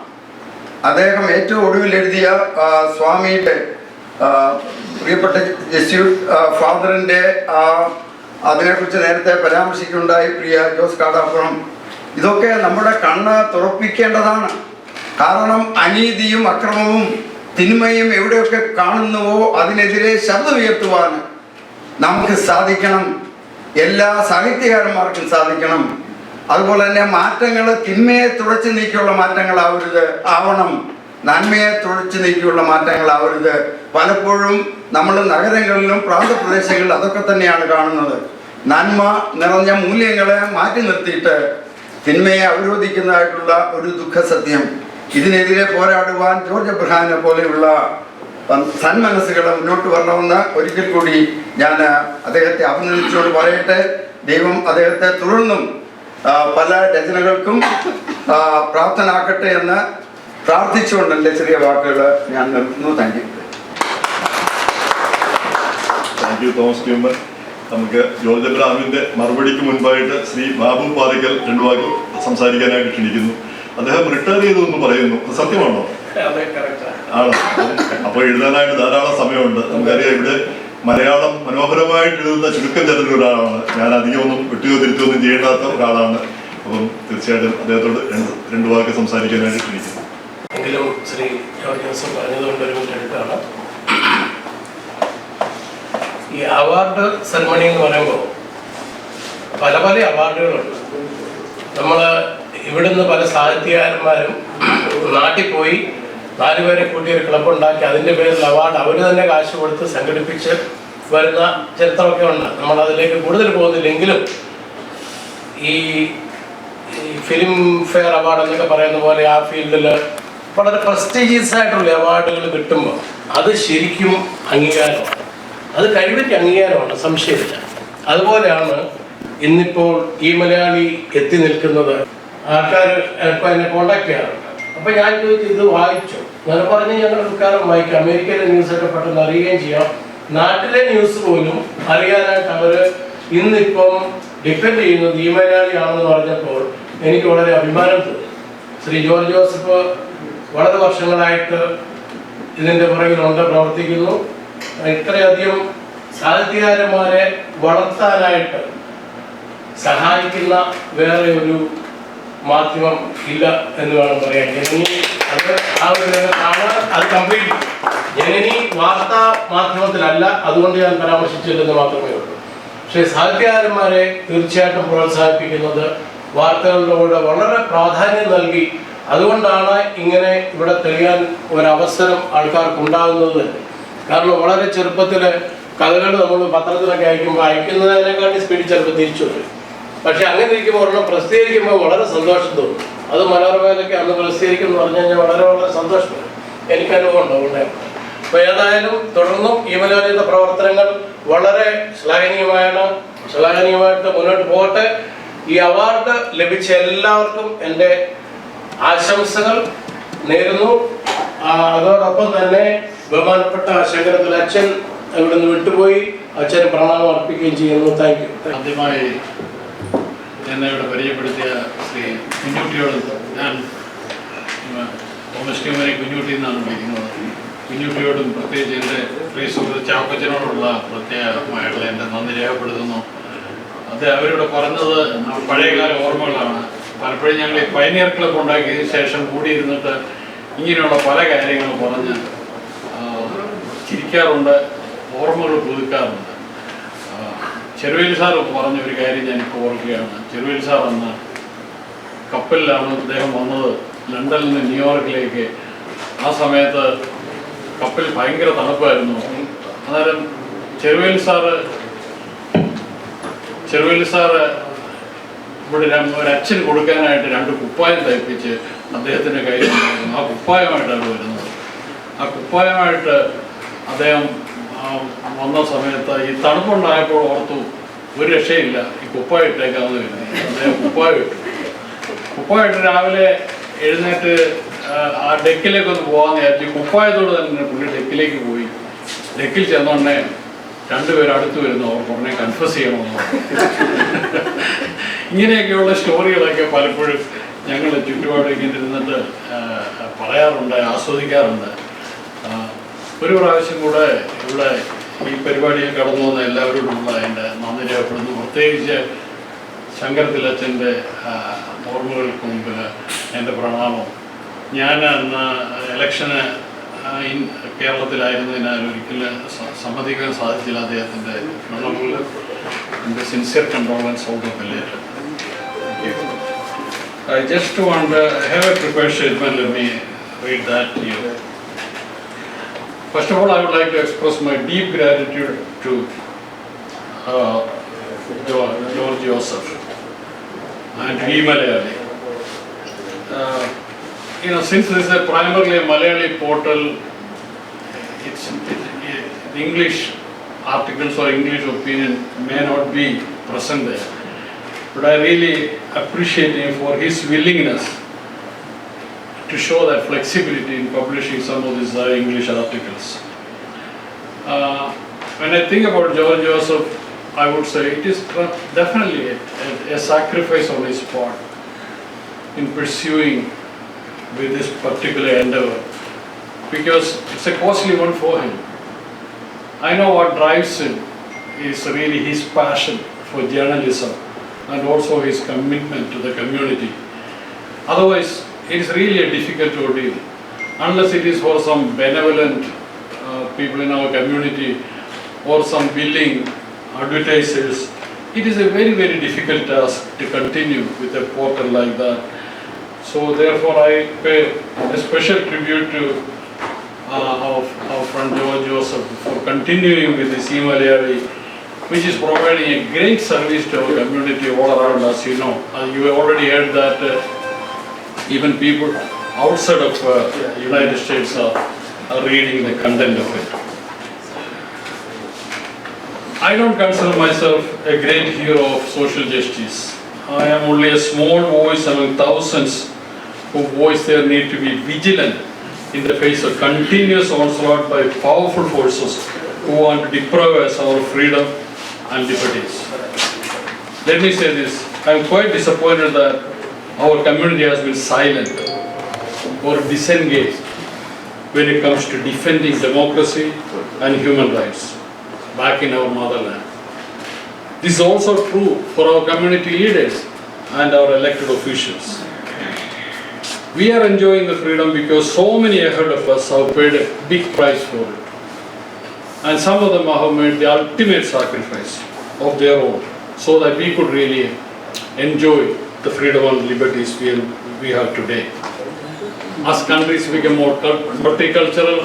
അദ്ദേഹം ഏറ്റവും ഒടുവിൽ എഴുതിയ സ്വാമിയുടെ പ്രിയപ്പെട്ട ജസ്യൂട്ട് ഫാദറിൻ്റെ അതിനെക്കുറിച്ച് നേരത്തെ പരാമർശിക്കുകയുണ്ടായി പ്രിയ ജോസ് കാടാപ്പുറം. ഇതൊക്കെ നമ്മുടെ കണ്ണ് തുറപ്പിക്കേണ്ടതാണ്. കാരണം അനീതിയും അക്രമവും തിന്മയും എവിടെയൊക്കെ കാണുന്നുവോ അതിനെതിരെ ശബ്ദമുയർത്തുവാൻ നമുക്ക് സാധിക്കണം. എല്ലാ സാഹിത്യകാരന്മാർക്കും സാധിക്കണം. അതുപോലെ തന്നെ മാറ്റങ്ങൾ തിന്മയെ തുടച്ചു നീക്കിയുള്ള ആവണം, നന്മയെ തുടച്ചു നീക്കിയുള്ള മാറ്റങ്ങളാവരുത്. പലപ്പോഴും നമ്മൾ നഗരങ്ങളിലും പ്രാന്തപ്രദേശങ്ങളിലും അതൊക്കെ തന്നെയാണ് കാണുന്നത്. നന്മ നിറഞ്ഞ മൂല്യങ്ങളെ മാറ്റി നിർത്തിയിട്ട് തിന്മയെ അവരോധിക്കുന്നതായിട്ടുള്ള ഒരു ദുഃഖസത്യം. ഇതിനെതിരെ പോരാടുവാൻ ജോർജ് എബ്രഹാമിനെ പോലെയുള്ള സന്മനസ്സുകൾ മുന്നോട്ട് വരണമെന്ന് ഒരിക്കൽ കൂടി ഞാൻ അദ്ദേഹത്തെ അഭിനന്ദിച്ചുകൊണ്ട് പറയട്ടെ. ദൈവം അദ്ദേഹത്തെ തുടർന്നും പല രചനകൾക്കും പ്രാപ്തനാക്കട്ടെ എന്ന് പ്രാർത്ഥിച്ചുകൊണ്ട് എൻ്റെ ചെറിയ വാക്കുകൾ ഞാൻ നിർത്തുന്നു. Thank you Thomas tumour. നമുക്ക് ജോർജ് എബ്രഹാമിൻ്റെ മറുപടിക്ക് മുൻപായിട്ട് ശ്രീ ബാബു പാറയ്ക്കൽ 2 വാക്ക് സംസാരിക്കാനായിട്ട് ക്ഷണിക്കുന്നു. അദ്ദേഹം റിട്ടയർ ചെയ്തു പറയുന്നു, സത്യമാണോ? ആണോ? അപ്പോൾ എഴുതാനായിട്ട് ധാരാളം സമയമുണ്ട്. നമുക്കറിയാം ഇവിടെ മലയാളം മനോഹരമായിട്ട് എഴുതുന്ന ചുരുക്കം ചിലരിൽ ഒരാളാണ്. ഞാൻ അധികമൊന്നും വെട്ടിയോ തിരുത്തിയൊന്നും ചെയ്യേണ്ടാത്ത ഒരാളാണ്. അപ്പം തീർച്ചയായിട്ടും അദ്ദേഹത്തോട് 2 വാക്ക് സംസാരിക്കാനായിട്ട് ക്ഷണിക്കുന്നു. എങ്കിലും ശ്രീ ജോർജ് ജോസഫ് പറഞ്ഞതുകൊണ്ട് ഒരു മിനിറ്റ് എടുത്താണ്. ഈ അവാർഡ് സെറമണി എന്ന് പറയുമ്പോൾ പല പല അവാർഡുകളുണ്ട്. നമ്മൾ ഇവിടുന്ന് പല സാഹിത്യകാരന്മാരും നാട്ടിൽ പോയി 4 പേരെ കൂട്ടി ഒരു ക്ലബ് ഉണ്ടാക്കി അതിൻ്റെ പേരിൽ അവാർഡ് അവർ തന്നെ കാശ് കൊടുത്ത് സംഘടിപ്പിച്ച് വരുന്ന ചരിത്രമൊക്കെ ഉണ്ട്. നമ്മളതിലേക്ക് കൂടുതൽ പോകുന്നില്ലെങ്കിലും ഈ ഫിലിം ഫെയർ അവാർഡ് എന്നൊക്കെ പറയുന്ന പോലെ ആ ഫീൽഡിൽ വളരെ പ്രസ്റ്റീജിയസ് ആയിട്ടുള്ള അവാർഡുകൾ കിട്ടുമ്പോൾ അത് ശരിക്കും അംഗീകാരമാണ്, അത് കഴിവിൻ്റെ അംഗീകാരമാണ്, സംശയമില്ല. അതുപോലെയാണ് ഇന്നിപ്പോൾ ഈ മലയാളി എത്തി നിൽക്കുന്നത്. ആൾക്കാർ ഇപ്പോൾ എന്നെ കോണ്ടാക്ട് ചെയ്യാറുണ്ട്. അപ്പോൾ ഞാൻ ചോദിച്ചു, ഇത് വായിച്ചു? ഞാൻ പറഞ്ഞ് ഞങ്ങൾ മിക്കവാറും വായിക്കും. അമേരിക്കയിലെ ന്യൂസൊക്കെ പെട്ടെന്ന് അറിയുകയും ചെയ്യാം. നാട്ടിലെ ന്യൂസ് പോലും അറിയാനായിട്ട് അവർ ഇന്നിപ്പം ഡിപ്പെൻഡ് ചെയ്യുന്നത് ഈ മലയാളിയാണെന്ന് പറഞ്ഞപ്പോൾ എനിക്ക് വളരെ അഭിമാനം തോന്നി. ശ്രീ ജോർജ് ജോസഫ് വളരെ വർഷങ്ങളായിട്ട് ഇതിൻ്റെ പുറകിലുണ്ട്, പ്രവർത്തിക്കുന്നു. ഇത്രയധികം സാഹിത്യകാരന്മാരെ വളർത്താനായിട്ട് സഹായിക്കുന്ന വേറെ ഒരു മാധ്യമം ഇല്ല എന്ന് വേണം പറയാൻ. ജനനി അത് ആ ഒരു രംഗത്താണ്, അത് കംപ്ലീറ്റ്. ജനനി വാർത്താ മാധ്യമത്തിലല്ല, അതുകൊണ്ട് ഞാൻ പരാമർശിച്ചില്ലെന്ന് മാത്രമേ ഉള്ളൂ. പക്ഷേ സാഹിത്യകാരന്മാരെ തീർച്ചയായിട്ടും പ്രോത്സാഹിപ്പിക്കുന്നത്, വാർത്തകളിലൂടെ വളരെ പ്രാധാന്യം നൽകി, അതുകൊണ്ടാണ് ഇങ്ങനെ ഇവിടെ തെളിയാൻ ഒരവസരം ആൾക്കാർക്ക് ഉണ്ടാകുന്നത് തന്നെ. കാരണം വളരെ ചെറുപ്പത്തിൽ കഥകൾ നമ്മൾ പത്രത്തിലൊക്കെ അയക്കുന്നതിനെക്കാട്ടി സ്പീഡിൽ ചിലപ്പോൾ തിരിച്ചു വരും. പക്ഷെ അങ്ങനെ ഇരിക്കുമ്പോൾ ഒരെണ്ണം പ്രസിദ്ധീകരിക്കുമ്പോൾ വളരെ സന്തോഷം തോന്നും. അത് മനോരമയിലൊക്കെ അന്ന് പ്രസിദ്ധീകരിക്കും എന്ന് പറഞ്ഞു കഴിഞ്ഞാൽ വളരെ വളരെ സന്തോഷമാണ്. എനിക്ക് അനുഭവം ഉണ്ട് അതുകൊണ്ട്. അപ്പോൾ ഏതായാലും തുടർന്നും ഈ മലയാളിയുടെ പ്രവർത്തനങ്ങൾ വളരെ ശ്ലാഘനീയമായിട്ട് മുന്നോട്ട് പോകട്ടെ. ഈ അവാർഡ് ലഭിച്ച എല്ലാവർക്കും എൻ്റെ ആശംസകൾ നേരുന്നു. അതോടൊപ്പം തന്നെ ബഹുമാനപ്പെട്ട ശങ്കരത്തിൽ അച്ഛൻ ഇവിടെ നിന്ന് വിട്ടുപോയി, അച്ഛന് പ്രണാമം അർപ്പിക്കുകയും ചെയ്യുന്നു. Thank you. ആദ്യമായി എന്നെ ഇവിടെ പരിചയപ്പെടുത്തിയ ശ്രീ കുഞ്ഞുട്ടിയോട് ഞാൻ തോമസ് ട്യൂമനെ കുഞ്ഞുട്ടി എന്നാണ് വിളിക്കുന്നത്. കുഞ്ഞുട്ടിയോടും പ്രത്യേകിച്ച് എൻ്റെ ശ്രീ സുഹൃത്ത് ചാക്കച്ചനോടുള്ള പ്രത്യേകമായിട്ടുള്ള എൻ്റെ നന്ദി രേഖപ്പെടുത്തുന്നു. അത് അവരിവിടെ പറഞ്ഞത് പഴയകാല ഓർമ്മകളാണ്. പലപ്പോഴും ഞങ്ങൾ ഈ പൈനിയർ ക്ലബ്ബ് ഉണ്ടാക്കിയതിന് ശേഷം കൂടിയിരുന്നിട്ട് ഇങ്ങനെയുള്ള പല കാര്യങ്ങളും പറഞ്ഞ് ചിരിക്കാറുണ്ട്, ഓർമ്മകൾ പുതുക്കാറുണ്ട്. ചെറുവേലി സാർ പറഞ്ഞൊരു കാര്യം ഞാനിപ്പോൾ ഓർക്കുകയാണ്. ചെറുവേലി സാർ അന്ന് കപ്പലിലാണ് അദ്ദേഹം വന്നത് ലണ്ടനിൽ നിന്ന് ന്യൂയോർക്കിലേക്ക്. ആ സമയത്ത് കപ്പൽ ഭയങ്കര തണുപ്പായിരുന്നു. അന്നേരം ചെറുവേലി സാറ് ഇവിടെ ഒരച്ഛൻ കൊടുക്കാനായിട്ട് 2 കുപ്പായം തയ്പ്പിച്ച് അദ്ദേഹത്തിൻ്റെ കയ്യിലുണ്ടായിരുന്നു. ആ കുപ്പായമായിട്ടാണ് വരുന്നത്. ആ കുപ്പായമായിട്ട് അദ്ദേഹം വന്ന സമയത്ത് ഈ തണുപ്പുണ്ടായപ്പോൾ ഓർത്തു ഒരു രക്ഷയില്ല, ഈ കുപ്പായം ഇട്ടേക്കാമെന്ന് കരുതി. അദ്ദേഹം കുപ്പായിട്ട് രാവിലെ എഴുന്നേറ്റ് ആ ഡെക്കിലേക്കൊന്ന് പോകാമെന്ന് വിചാരിച്ചു. കുപ്പായത്തോട് തന്നെ പുള്ളി ഡെക്കിലേക്ക് പോയി. ഡെക്കിൽ ചെന്നോണ്ടേ 2 പേര് അടുത്ത് വരുന്നു. അവർ ഉടനെ കൺഫ്യസ് ചെയ്യണമെന്ന് പറഞ്ഞു. ഇങ്ങനെയൊക്കെയുള്ള സ്റ്റോറികളൊക്കെ പലപ്പോഴും ഞങ്ങൾ ചുറ്റുപാട് ഇങ്ങനെ ഇരുന്നിട്ട് പറയാറുണ്ട്, ആസ്വദിക്കാറുണ്ട്. ഒരു പ്രാവശ്യം കൂടെ ഇവിടെ ഈ പരിപാടിയിൽ കടന്നു വന്ന എല്ലാവരോടുമുള്ള എൻ്റെ നന്ദി രേഖപ്പെടുന്നു. പ്രത്യേകിച്ച് ശങ്കരത്തിലച്ഛൻ്റെ ഓർമ്മകൾക്ക് മുമ്പിൽ എൻ്റെ പ്രണാമം. ഞാൻ അന്ന് ഇലക്ഷന് കേരളത്തിലായിരുന്നതിനാൽ ഒരിക്കലും സമ്മതിക്കാൻ സാധിച്ചില്ല അദ്ദേഹത്തിൻ്റെ മരണത്തിൽ. എൻ്റെ sincere condolence out of A letter. I just want to have a prepared statement. Let me read that to you. First of all, I would like to express my deep gratitude to George Joseph and to Malayali. Since this is primarily a Malayali portal, the English articles or English opinion may not be present there. But I really appreciate him for his willingness to show that flexibility in publishing some of these English articles. When I think about George Joseph, I would say it is definitely a sacrifice on his part in pursuing with this particular endeavor, because it's a costly one for him. I know what drives him is really his passion for journalism and also his commitment to the community. Otherwise, it is really a difficult ordeal. Unless it is for some benevolent people in our community or some willing advertisers, it is a very, very difficult task to continue with a portal like that. So therefore I pay a special tribute to of our friend George Joseph for continuing with this e-Malayali, which is providing a great service to our community all around us. You know, you have already heard that even people outside of United States are reading the content of it. I don't consider myself a great hero of social justice. I am only a small voice among thousands who voice their need to be vigilant in the face of continuous onslaught by powerful forces who want to deprive us our freedom and liberties. Let me say this, I am quite disappointed that our community has been silent or disengaged when it comes to defending democracy and human rights back in our motherland. This is also true for our community leaders and our elected officials. We are enjoying the freedom because so many ahead of us have paid a big price for it. And some of them have made the ultimate sacrifice of their own so that we could really enjoy the freedom and liberties we have today. As countries become more multicultural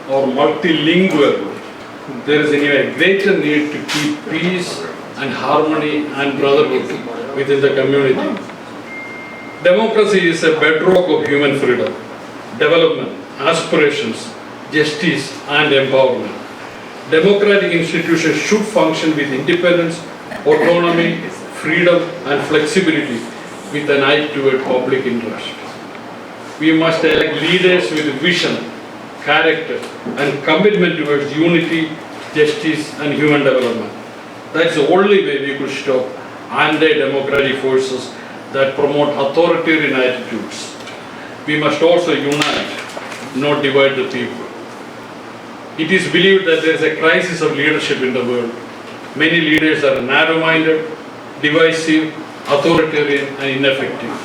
or multilingual, there is anyway a greater need to keep peace and harmony and brotherhood within the community. Democracy is a bedrock of human freedom, development, aspirations, justice and empowerment. Democratic institutions should function with independence, autonomy, freedom and flexibility with an eye toward public interest. We must elect leaders with vision, character and commitment towards unity, justice and human development. That's the only way we could stop anti-democratic forces that promote authoritarian attitudes. We must also unite, not divide the people. It is believed that there is a crisis of leadership in the world. Many leaders are narrow-minded, divisive, authoritarian and ineffective.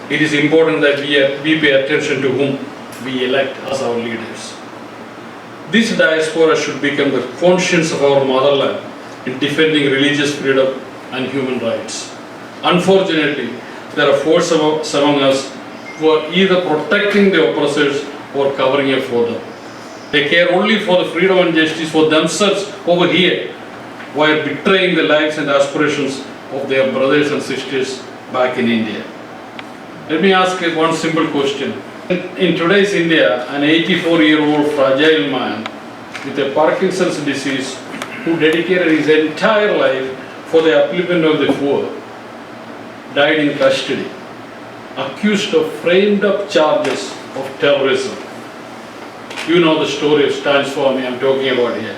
It is important that we pay attention to whom we elect as our leaders. This diaspora should become the conscience of our motherland in defending religious freedom and human rights. Unfortunately, there are forces among us who are either protecting the oppressors or covering up for them. They care only for the freedom and justice for themselves over here, while betraying the lives and aspirations of their brothers and sisters back in India. Let me ask you one simple question. In today's India, an 84-year-old fragile man with a Parkinson's disease who dedicated his entire life for the upliftment of the poor died in custody, accused of framed-up charges of terrorism. You know the story of Stan Swami I'm talking about here.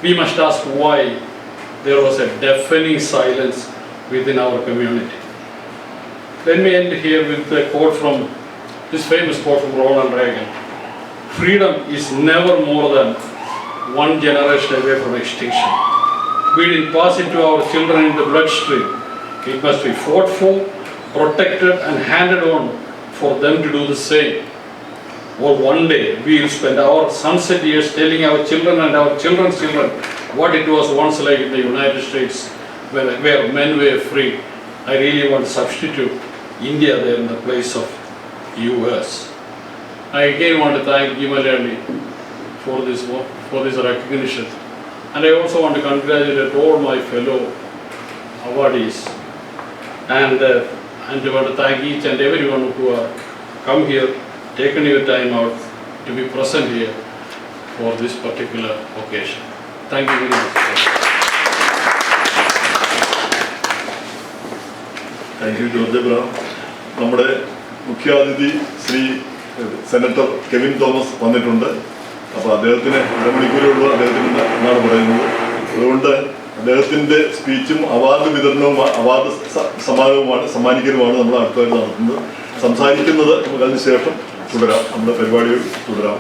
We must ask why there was a deafening silence within our community. Let me end here with a quote from this famous quote from Ronald Reagan. Freedom is never more than one generation away from extinction. We didn't pass it to our children in the bloodstream. It must be fought for, protected and handed on for them to do the same. Or one day we will spend our sunset years telling our children and our children's children what it was once like in the United States where men were free. I really want to substitute India there in the place of US. I again want to thank e-Malayali for this recognition. And I also want to congratulate all my fellow awardees. And I want to thank each and everyone who have come here, taken your time out to be present here for this particular occasion. Thank you very much. Thank you George Abraham. നമ്മുടെ മുഖ്യാതിഥി Shri senator Kevin Thomas വന്നിട്ടുണ്ട്. അപ്പോൾ അദ്ദേഹത്തിന് അരമണിക്കൂറുള്ളൂ അദ്ദേഹത്തിന് എന്നാണ് പറയുന്നത്. അതുകൊണ്ട് അദ്ദേഹത്തിൻ്റെ സ്പീച്ചും അവാർഡ് വിതരണവും അവാർഡ് സമ്മാനിക്കലുമാണ് നമ്മൾ അടുത്തായിട്ട് നടത്തുന്നത്. സംസാരിക്കുന്നത് നമുക്ക് അതിന് ശേഷം തുടരാം, നമ്മുടെ പരിപാടികൾ തുടരാം.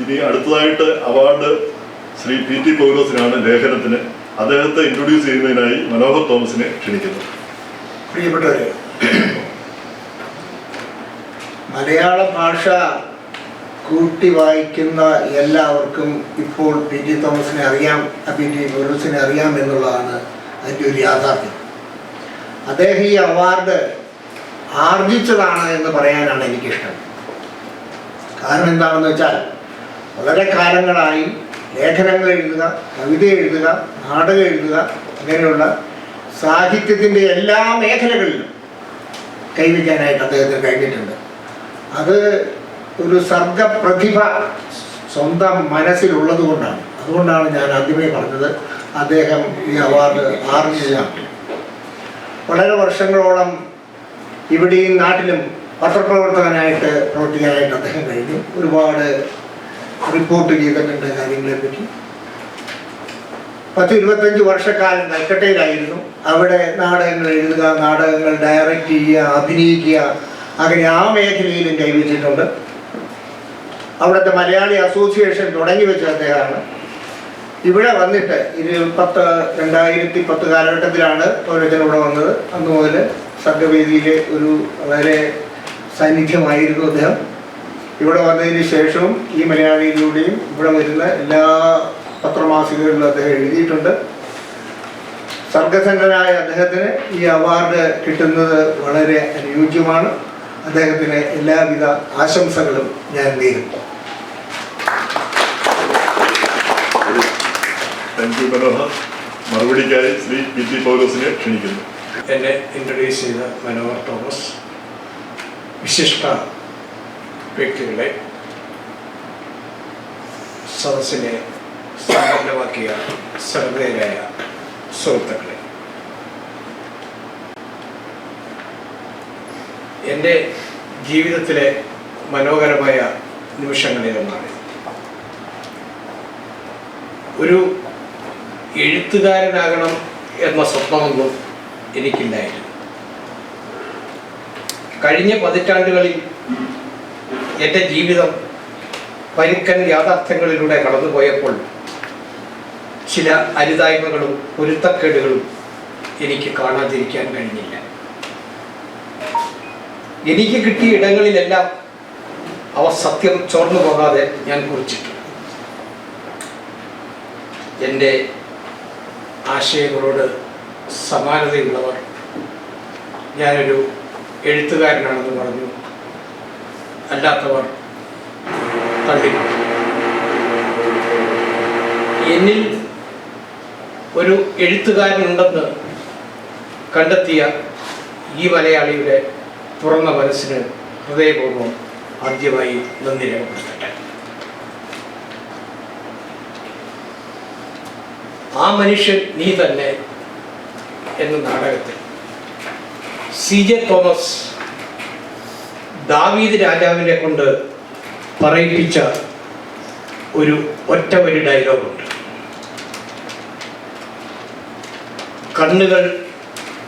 ഇനി അടുത്തതായിട്ട് അവാർഡ് ശ്രീ PT പൗലോസിനാണ്, ലേഖനത്തിന്. അദ്ദേഹത്തെ ഇൻട്രൊഡ്യൂസ് ചെയ്യുന്നതിനായി മനോഹർ തോമസിനെ ക്ഷണിക്കുന്നു. പ്രിയപ്പെട്ടവരെ, മലയാള ഭാഷ കൂട്ടി വായിക്കുന്ന എല്ലാവർക്കും ഇപ്പോൾ PT തോമസിനെ അറിയാം, PT പൗലോസിനെ അറിയാം എന്നുള്ളതാണ് അതിൻ്റെ ഒരു യാഥാർത്ഥ്യം. അദ്ദേഹം ഈ അവാർഡ് ആർജിച്ചതാണ് എന്ന് പറയാനാണ് എനിക്കിഷ്ടം. കാരണം എന്താണെന്ന് വെച്ചാൽ വളരെ കാലങ്ങളായി ലേഖനങ്ങൾ എഴുതുക, കവിത എഴുതുക, നാടകം എഴുതുക, അങ്ങനെയുള്ള സാഹിത്യത്തിൻ്റെ എല്ലാ മേഖലകളിലും കൈവയ്ക്കാനായിട്ട് അദ്ദേഹത്തിന് കഴിഞ്ഞിട്ടുണ്ട്. അത് ഒരു സർഗപ്രതിഭ സ്വന്തം മനസ്സിലുള്ളത് കൊണ്ടാണ്. അതുകൊണ്ടാണ് ഞാൻ ആദ്യമേ പറഞ്ഞത് അദ്ദേഹം ഈ അവാർഡ് ആർജിച്ചതാണ്. വളരെ വർഷങ്ങളോളം ഇവിടെയും നാട്ടിലും പത്രപ്രവർത്തകനായിട്ട് പ്രവർത്തിക്കാനായിട്ട് അദ്ദേഹം കഴിഞ്ഞു. ഒരുപാട് റിപ്പോർട്ട് ചെയ്തിട്ടുണ്ട് കാര്യങ്ങളെപ്പറ്റി. 10-25 വർഷക്കാലം കൽക്കട്ടയിലായിരുന്നു. അവിടെ നാടകങ്ങൾ എഴുതുക, നാടകങ്ങൾ ഡയറക്റ്റ് ചെയ്യുക, അഭിനയിക്കുക, അങ്ങനെ ആ മേഖലയിലും കൈവച്ചിട്ടുണ്ട്. അവിടുത്തെ മലയാളി അസോസിയേഷൻ തുടങ്ങി വെച്ച അദ്ദേഹമാണ്. ഇവിടെ വന്നിട്ട് 2010 കാലഘട്ടത്തിലാണ് ഓരോരുത്തരും ഇവിടെ വന്നത്. അന്ന് മുതൽ സംഘവേദിയിലെ ഒരു വളരെ സാന്നിധ്യമായിരുന്നു അദ്ദേഹം. ഇവിടെ വന്നതിന് ശേഷവും ഈ മലയാളിയിലൂടെയും ഇവിടെ വരുന്ന എല്ലാ പത്രമാസികകളിലും അദ്ദേഹം എഴുതിയിട്ടുണ്ട്. സർഗസന്നനായ അദ്ദേഹത്തിന് ഈ അവാർഡ് കിട്ടുന്നത് വളരെ അനുയോജ്യമാണ്. അദ്ദേഹത്തിന് എല്ലാവിധ ആശംസകളും ഞാൻ നേരുന്നു. മറുപടിക്കായി ശ്രീ പി.ടി. പൗലോസിനെ ക്ഷണിക്കുന്നു. എന്നെ ഇൻട്രൊഡ്യൂസ് ചെയ്ത മനോഹർ തോമസ്, വിശിഷ്ട വ്യക്തികളെ, സദസ്സിനെ സമ്പന്നമാക്കിയ ശ്രദ്ധേയരായ സുഹൃത്തുക്കളെ, എൻ്റെ ജീവിതത്തിലെ മനോഹരമായ നിമിഷങ്ങളിലൊന്നാണ്. ഒരു എഴുത്തുകാരനാകണം എന്ന സ്വപ്നമൊന്നും എനിക്കില്ലായിരുന്നു. കഴിഞ്ഞ പതിറ്റാണ്ടുകളിൽ എൻ്റെ ജീവിതം പരുക്കൻ യാഥാർത്ഥ്യങ്ങളിലൂടെ കടന്നുപോയപ്പോൾ ചില അരുതായ്മകളും പൊരുത്തക്കേടുകളും എനിക്ക് കാണാതിരിക്കാൻ കഴിഞ്ഞില്ല. എനിക്ക് കിട്ടിയ ഇടങ്ങളിലെല്ലാം അവ സത്യം ചോർന്നു പോകാതെ ഞാൻ കുറിച്ചിട്ടുണ്ട്. എൻ്റെ ആശയങ്ങളോട് സമാനതയുള്ളവർ ഞാനൊരു എഴുത്തുകാരനാണെന്ന് പറഞ്ഞു, അല്ലാത്തവർ തള്ളി. എന്നിൽ ഒരു എഴുത്തുകാരനുണ്ടെന്ന് കണ്ടെത്തിയ ഈ മലയാളിയുടെ തുറന്ന മനസ്സിന് ഹൃദയപൂർവ്വം ആദ്യമായി നന്ദി രേഖപ്പെടുത്തട്ടെ. ആ മനുഷ്യൻ നീ തന്നെ എന്ന നാടകത്തിൽ CJ തോമസ് ദാവീദ് രാജാവിനെ കൊണ്ട് പറയിപ്പിച്ച ഒരു ഒറ്റവരി ഡയലോഗുണ്ട്. കണ്ണുകൾ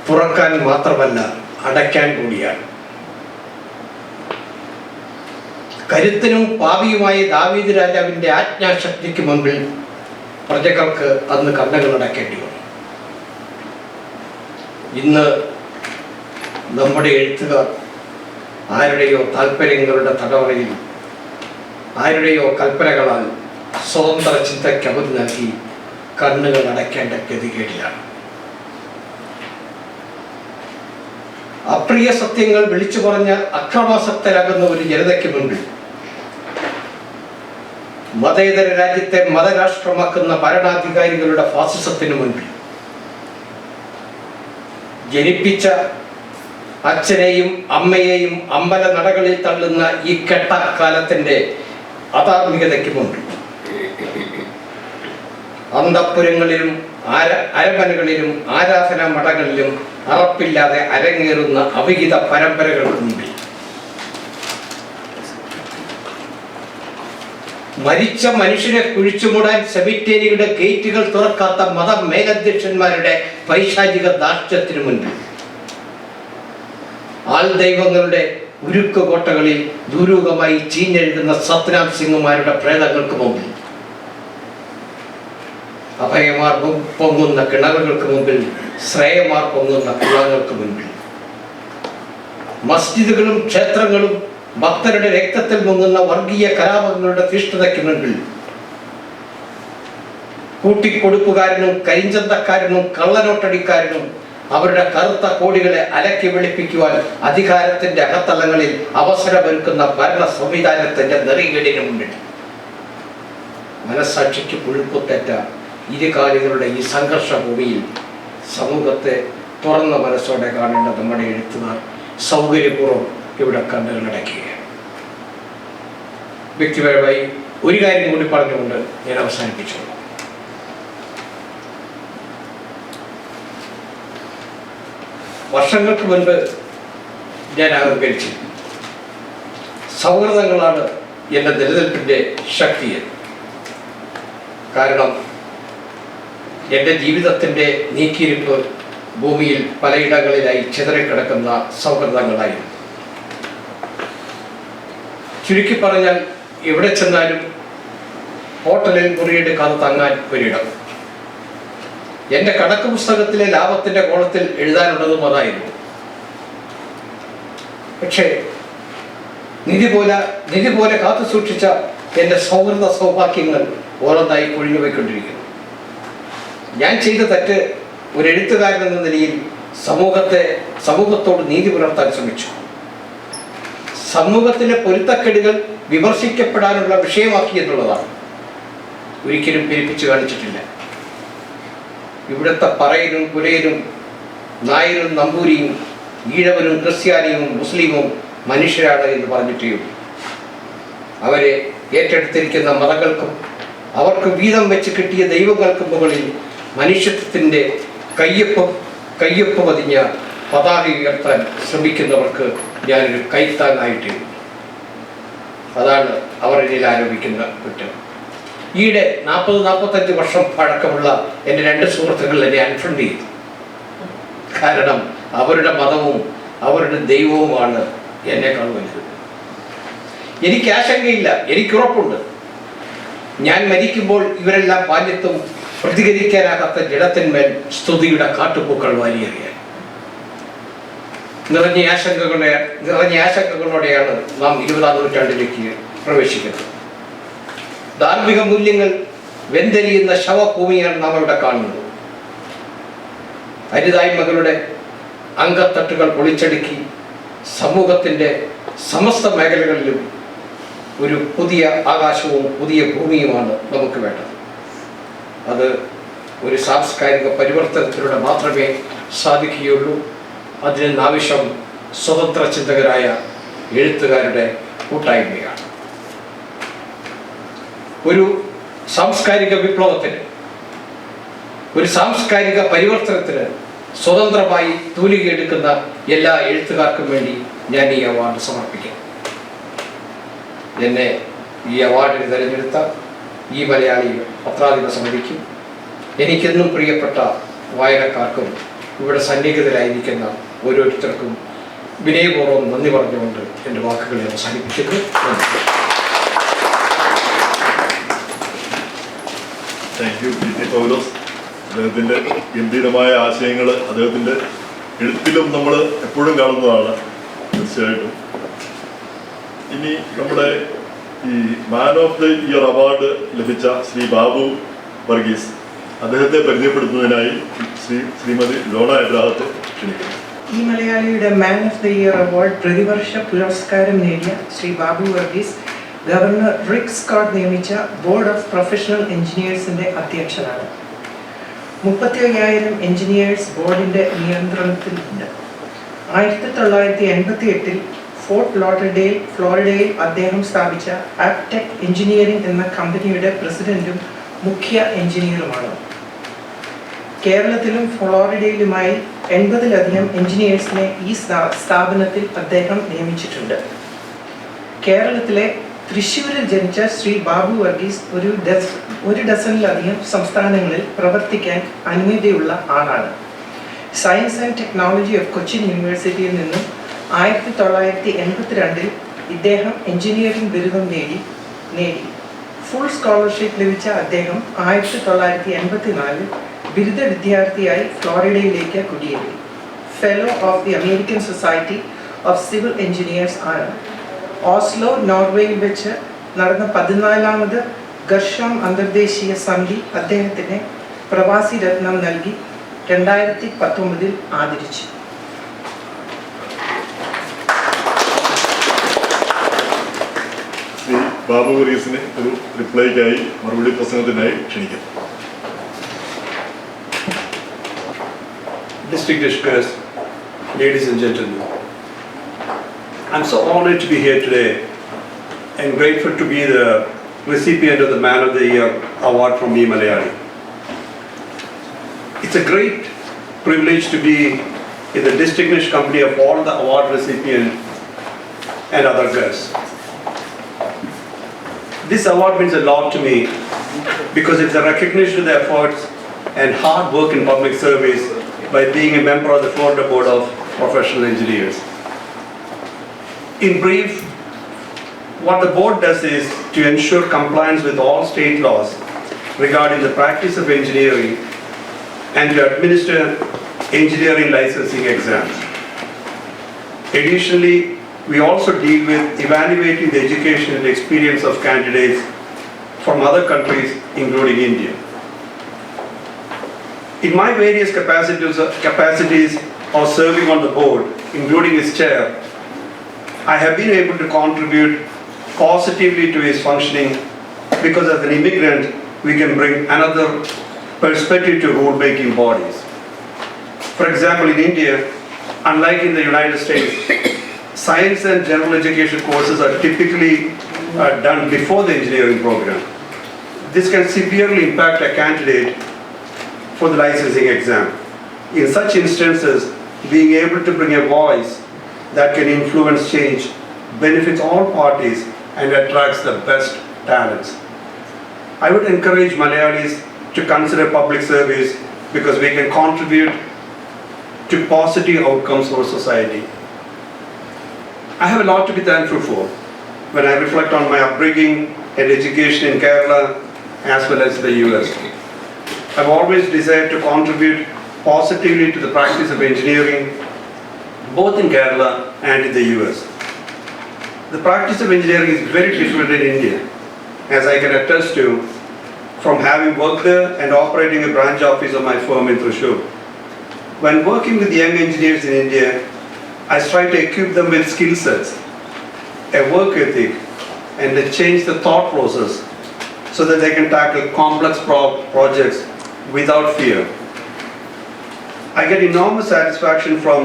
തുറക്കാൻ മാത്രമല്ല അടയ്ക്കാൻ കൂടിയാണ്. കരുത്തനും പാപിയുമായ ദാവീദ് രാജാവിൻ്റെ ആജ്ഞാശക്തിക്ക് മുൻപിൽ പ്രജകൾക്ക് അന്ന് കണ്ണുകൾ അടയ്ക്കേണ്ടി വന്നു. ഇന്ന് നമ്മുടെ എഴുത്തുകാർ ആരുടെയോ താല്പര്യങ്ങളുടെ തടവറയിൽ ആരുടെയോ കൽപ്പനകളാൽ സ്വതന്ത്ര ചിന്തയ്ക്ക് അവധി നൽകി കണ്ണുകൾ അടയ്ക്കേണ്ട ഗതികേടിലാണ്. അപ്രിയ സത്യങ്ങൾ വിളിച്ചു പറഞ്ഞ അക്രമാസക്തരാകുന്ന ഒരു ജനതയ്ക്ക് മുൻപിൽ മതേതര രാജ്യത്തെ മതരാഷ്ട്രമാക്കുന്ന ഭരണാധികാരികളുടെ ഫാസിസത്തിന് മുൻപിൽ ജനിപ്പിച്ച അച്ഛനെയും അമ്മയെയും അമ്പല നടകളിൽ തള്ളുന്ന ഈ കെട്ടക്കാലത്തിൻ്റെ അധാർമികതയ്ക്ക് മുൻപിൽ അന്തഃപുരങ്ങളിലും അരമനകളിലും ആരാധനാ മഠങ്ങളിലും അറപ്പില്ലാതെ അരങ്ങേറുന്ന അവിഹിത പരമ്പരകൾക്ക് മുമ്പിൽ മരിച്ച മനുഷ്യനെ കുഴിച്ചുമൂടാൻ സെമിറ്റേരിയുടെ ഗേറ്റുകൾ തുറക്കാത്ത മത മേലധ്യക്ഷന്മാരുടെ പൈശാചിക ദാർഷ്ട്യത്തിനു മുൻപിൽ ആൾ ദൈവങ്ങളുടെ ഉരുക്ക് കോട്ടകളിൽ ദുരൂഹമായി ചീഞ്ഞെഴുതുന്ന സത്നാം സിംഗുമാരുടെ പ്രേതങ്ങൾക്ക് മുമ്പിൽ അഭയമാർ പൊങ്ങുന്ന കിണറുകൾക്ക് മുമ്പിൽ ശ്രേയമാർ പൊങ്ങുന്ന കുളങ്ങൾക്ക് മുൻപിൽ മസ്ജിദുകളും ക്ഷേത്രങ്ങളും ഭക്തരുടെ രക്തത്തിൽ മുങ്ങുന്ന വർഗീയ കലാപങ്ങളുടെ തീഷ്ണതയ്ക്ക് മുൻപിൽ കൂട്ടിക്കൊടുപ്പുകാരനും കരിഞ്ചന്തക്കാരനും കള്ളനോട്ടടിക്കാരനും അവരുടെ കറുത്ത കോടികളെ അലക്കി വെളുപ്പിക്കുവാൻ അധികാരത്തിന്റെ അകത്തളങ്ങളിൽ അവസരമൊരുക്കുന്ന ഭരണ സംവിധാനത്തിന്റെ നെറികേടിന് മുന്നിൽ മനസ്സാക്ഷിക്ക് പുഴുക്കുത്തേറ്റ ഇരുകാലികളുടെ ഈ സംഘർഷ ഭൂമിയിൽ സമൂഹത്തെ തുറന്ന മനസ്സോടെ കാണേണ്ട നമ്മുടെ എഴുത്തുകാർ സൗകര്യപൂർവ്വം ഇവിടെ കണ്ണുകളടയ്ക്കുകയാണ്. വ്യക്തിപരമായി ഒരു കാര്യം കൂടി പറഞ്ഞുകൊണ്ട് ഞാൻ അവസാനിപ്പിച്ചോളാം. വർഷങ്ങൾക്ക് മുൻപ് ഞാൻ അഹങ്കരിച്ചു സൗഹൃദങ്ങളാണ് എൻ്റെ നിലനിൽപ്പിൻ്റെ ശക്തിയെ. കാരണം എൻ്റെ ജീവിതത്തിൻ്റെ നീക്കിയിരിപ്പ് ഭൂമിയിൽ പലയിടങ്ങളിലായി ചിതറിക്കിടക്കുന്ന സൗഹൃദങ്ങളായിരുന്നു. ചുരുക്കി പറഞ്ഞാൽ എവിടെ ചെന്നാലും ഹോട്ടലിൽ മുറിയെടുക്കാതെ തങ്ങാൻ ഒരിടം. എൻ്റെ കണക്ക് പുസ്തകത്തിലെ ലാഭത്തിൻ്റെ കോളത്തിൽ എഴുതാനുള്ളതും അതായിരുന്നു. പക്ഷേ നിധി പോലെ കാത്തു സൂക്ഷിച്ച എൻ്റെ സൗഹൃദ സൗഭാഗ്യങ്ങൾ ഓരോന്നായി കൊഴിഞ്ഞുപോയിക്കൊണ്ടിരിക്കുന്നു. ഞാൻ ചെയ്ത തെറ്റ് ഒരു എഴുത്തുകാരൻ എന്ന നിലയിൽ സമൂഹത്തോട് നീതി പുലർത്താൻ ശ്രമിച്ചു. സമൂഹത്തിലെ പൊരുത്തക്കേടുകൾ വിമർശിക്കപ്പെടാനുള്ള വിഷയമാക്കി എന്നുള്ളതാണ്. ഒരിക്കലും പെരുപ്പിച്ചു കാണിച്ചിട്ടില്ല. ഇവിടുത്തെ പറയനും പുരയനും നായരും നമ്പൂരിയും ഈഴവനും ക്രിസ്ത്യാനിയും മുസ്ലിമും മനുഷ്യരാണ് എന്ന് പറഞ്ഞിട്ടേയുള്ളൂ. അവരെ ഏറ്റെടുത്തിരിക്കുന്ന മതങ്ങൾക്കും അവർക്ക് വീതം വെച്ച് കിട്ടിയ ദൈവങ്ങൾക്കും മുകളിൽ മനുഷ്യത്വത്തിൻ്റെ കയ്യൊപ്പ് പതിഞ്ഞ പതാക ഉയർത്താൻ ശ്രമിക്കുന്നവർക്ക് ഞാനൊരു കൈത്താങ്ങായിട്ടേ. അതാണ് അവർ എന്നിൽ ആരോപിക്കുന്ന കുറ്റം. ഈയിടെ 40-45 വർഷം പഴക്കമുള്ള എൻ്റെ 2 സുഹൃത്തുക്കൾ എന്നെ അൺഫ്രണ്ട് ചെയ്തു. കാരണം അവരുടെ മതവും അവരുടെ ദൈവവുമാണ് എന്നെക്കാൾ വലുത്. എനിക്ക് ആശങ്കയില്ല, എനിക്കുറപ്പുണ്ട്. ഞാൻ മരിക്കുമ്പോൾ ഇവരെല്ലാം ബാല്യത്വം പ്രതികരിക്കാനാകാത്ത ജഡത്തിന്മേൽ സ്തുതിയുടെ കാട്ടുപൂക്കൾ വാരിയെറിയാൻ. നിറഞ്ഞ ആശങ്കകളോടെയാണ് നാം 20-ാം നൂറ്റാണ്ടിലേക്ക് പ്രവേശിക്കുന്നത്. ധാർമ്മിക മൂല്യങ്ങൾ വെന്തലിയുന്ന ശവഭൂമിയാണ് നാം ഇവിടെ കാണുന്നത്. അരുതായ്മകളുടെ അംഗത്തട്ടുകൾ പൊളിച്ചടുക്കി സമൂഹത്തിൻ്റെ സമസ്ത മേഖലകളിലും ഒരു പുതിയ ആകാശവും പുതിയ ഭൂമിയുമാണ് നമുക്ക് വേണ്ടത്. അത് ഒരു സാംസ്കാരിക പരിവർത്തനത്തിലൂടെ മാത്രമേ സാധിക്കുകയുള്ളൂ. അതിനാവശ്യം സ്വതന്ത്ര ചിന്തകരായ എഴുത്തുകാരുടെ കൂട്ടായ്മയാണ്. ഒരു സാംസ്കാരിക വിപ്ലവത്തിന്, ഒരു സാംസ്കാരിക പരിവർത്തനത്തിന് സ്വതന്ത്രമായി തൂലികയെടുക്കുന്ന എല്ലാ എഴുത്തുകാർക്കും വേണ്ടി ഞാൻ ഈ അവാർഡ് സമർപ്പിക്കാം. എന്നെ ഈ അവാർഡിന് തിരഞ്ഞെടുത്ത ഈ മലയാളി പത്രാധിപ സമിതിക്കും എനിക്കെന്നും പ്രിയപ്പെട്ട വായനക്കാർക്കും ഇവിടെ സന്നിഹിതരായിരിക്കുന്ന ഓരോരുത്തർക്കും വിനയപൂർവ്വം നന്ദി പറഞ്ഞുകൊണ്ട് എൻ്റെ വാക്കുകളെ അവസാനിപ്പിക്കുന്നു. താങ്ക് യു പി പൗലോസ്. അദ്ദേഹത്തിൻ്റെ ഗംഭീരമായ ആശയങ്ങൾ അദ്ദേഹത്തിൻ്റെ എഴുത്തിലും നമ്മൾ എപ്പോഴും കാണുന്നതാണ്. തീർച്ചയായിട്ടും ഇനി നമ്മുടെ ഈ മാൻ ഓഫ് ദ ഇയർ അവാർഡ് ലഭിച്ച ശ്രീ ബാബു വർഗീസ്, അദ്ദേഹത്തെ പരിചയപ്പെടുത്തുന്നതിനായി ശ്രീമതി ലോണ എബ്രാഹത്തെ ക്ഷണിക്കുന്നു. ഈ മലയാളിയുടെ man of the year award പ്രതിവർഷ പുരസ്കാരം നേടിയ Shri Babu Varghese governor Rick Scott നിയമിച്ച ബോർഡ് ഓഫ് പ്രൊഫഷണൽ എഞ്ചിനീയേഴ്സിന്റെ അധ്യക്ഷനാണ്. 35,000 എഞ്ചിനീയേഴ്സ് ബോർഡിന്റെ നിയന്ത്രണത്തിലുണ്ട്. 1988 ഫോർട്ട് ലോഡർഡെയിൽ ഫ്ലോറിഡയിൽ അദ്ദേഹം സ്ഥാപിച്ച ആപ്ടെക് എഞ്ചിനീയറിംഗ് എന്ന കമ്പനിയുടെ പ്രസിഡന്റും മുഖ്യ എഞ്ചിനീയറുമാണ്. കേരളത്തിലും ഫ്ലോറിഡയിലുമായി 80-ലധികം എഞ്ചിനീയേഴ്സിനെ ഈ സ്ഥാപനത്തിൽ അദ്ദേഹം നിയമിച്ചിട്ടുണ്ട്. കേരളത്തിലെ തൃശ്ശൂരിൽ ജനിച്ച ശ്രീ ബാബു വർഗീസ് ഒരു ഡസനിലധികം സംസ്ഥാനങ്ങളിൽ പ്രവർത്തിക്കാൻ അനുമതിയുള്ള ആളാണ്. Science and technology of Cochin യൂണിവേഴ്സിറ്റിയിൽ നിന്നും 1982 ഇദ്ദേഹം എഞ്ചിനീയറിംഗ് ബിരുദം നേടി. ഫുൾ സ്കോളർഷിപ്പ് ലഭിച്ച അദ്ദേഹം 1984 ബിരുദ വിദ്യാർത്ഥിയായി ഫ്ലോറിഡയിലേക്ക് കുടിയേറി. Fellow of the American society of civil engineers ആണ്. ഓസ്ലോ നോർവേയിൽ വെച്ച് നടന്ന 14ാമത് ഗർഷോം അന്തർദേശീയ സമിതി അദ്ദേഹത്തിന് പ്രവാസി രത്നം നൽകി 2019 ആദരിച്ചു. ശ്രീ ബാബു വർഗീസിനെ ഒരു റിപ്ലൈക്കായി മറുപടി പ്രസംഗത്തിനായി ക്ഷണിക്കുന്നു. Distinguished guests, ladies and gentlemen, I'm so honored to be here today and grateful to be the recipient of the Man of the Year award from Me Malayali. It's a great privilege to be in the distinguished company of all the award recipients and other guests. This award means a lot to me because it's a recognition of the efforts and hard work in public service by being a member of the Florida Board of Professional Engineers. In brief, what the board does is to ensure compliance with all state laws regarding the practice of engineering and to administer engineering licensing exams. Additionally, we also deal with evaluating the education and experience of candidates from other countries, including India. In my various capacities of serving on the board, including as chair, I have been able to contribute positively to its functioning because as an immigrant, we can bring another perspective to rule-making bodies. For example, in India, unlike in the United States, science and general education courses are typically done before the engineering program. This can severely impact a candidate for the licensing exam. In such instances, being able to bring a voice that can influence change benefits all parties and attracts the best talents. I would encourage Malayalis to consider public service because we can contribute to positive outcomes for society. I have a lot to be thankful for when I reflect on my upbringing and education in Kerala as well as the US. I've always desired to contribute positively to the practice of engineering both in Kerala and in the US. The practice of engineering is very different in India, as I can attest to from having worked there and operating a branch office of my firm in Thrissur. When working with young engineers in India, I try to equip them with skill sets, a work ethic, and to change the thought process so that they can tackle complex projects without fear. I get enormous satisfaction from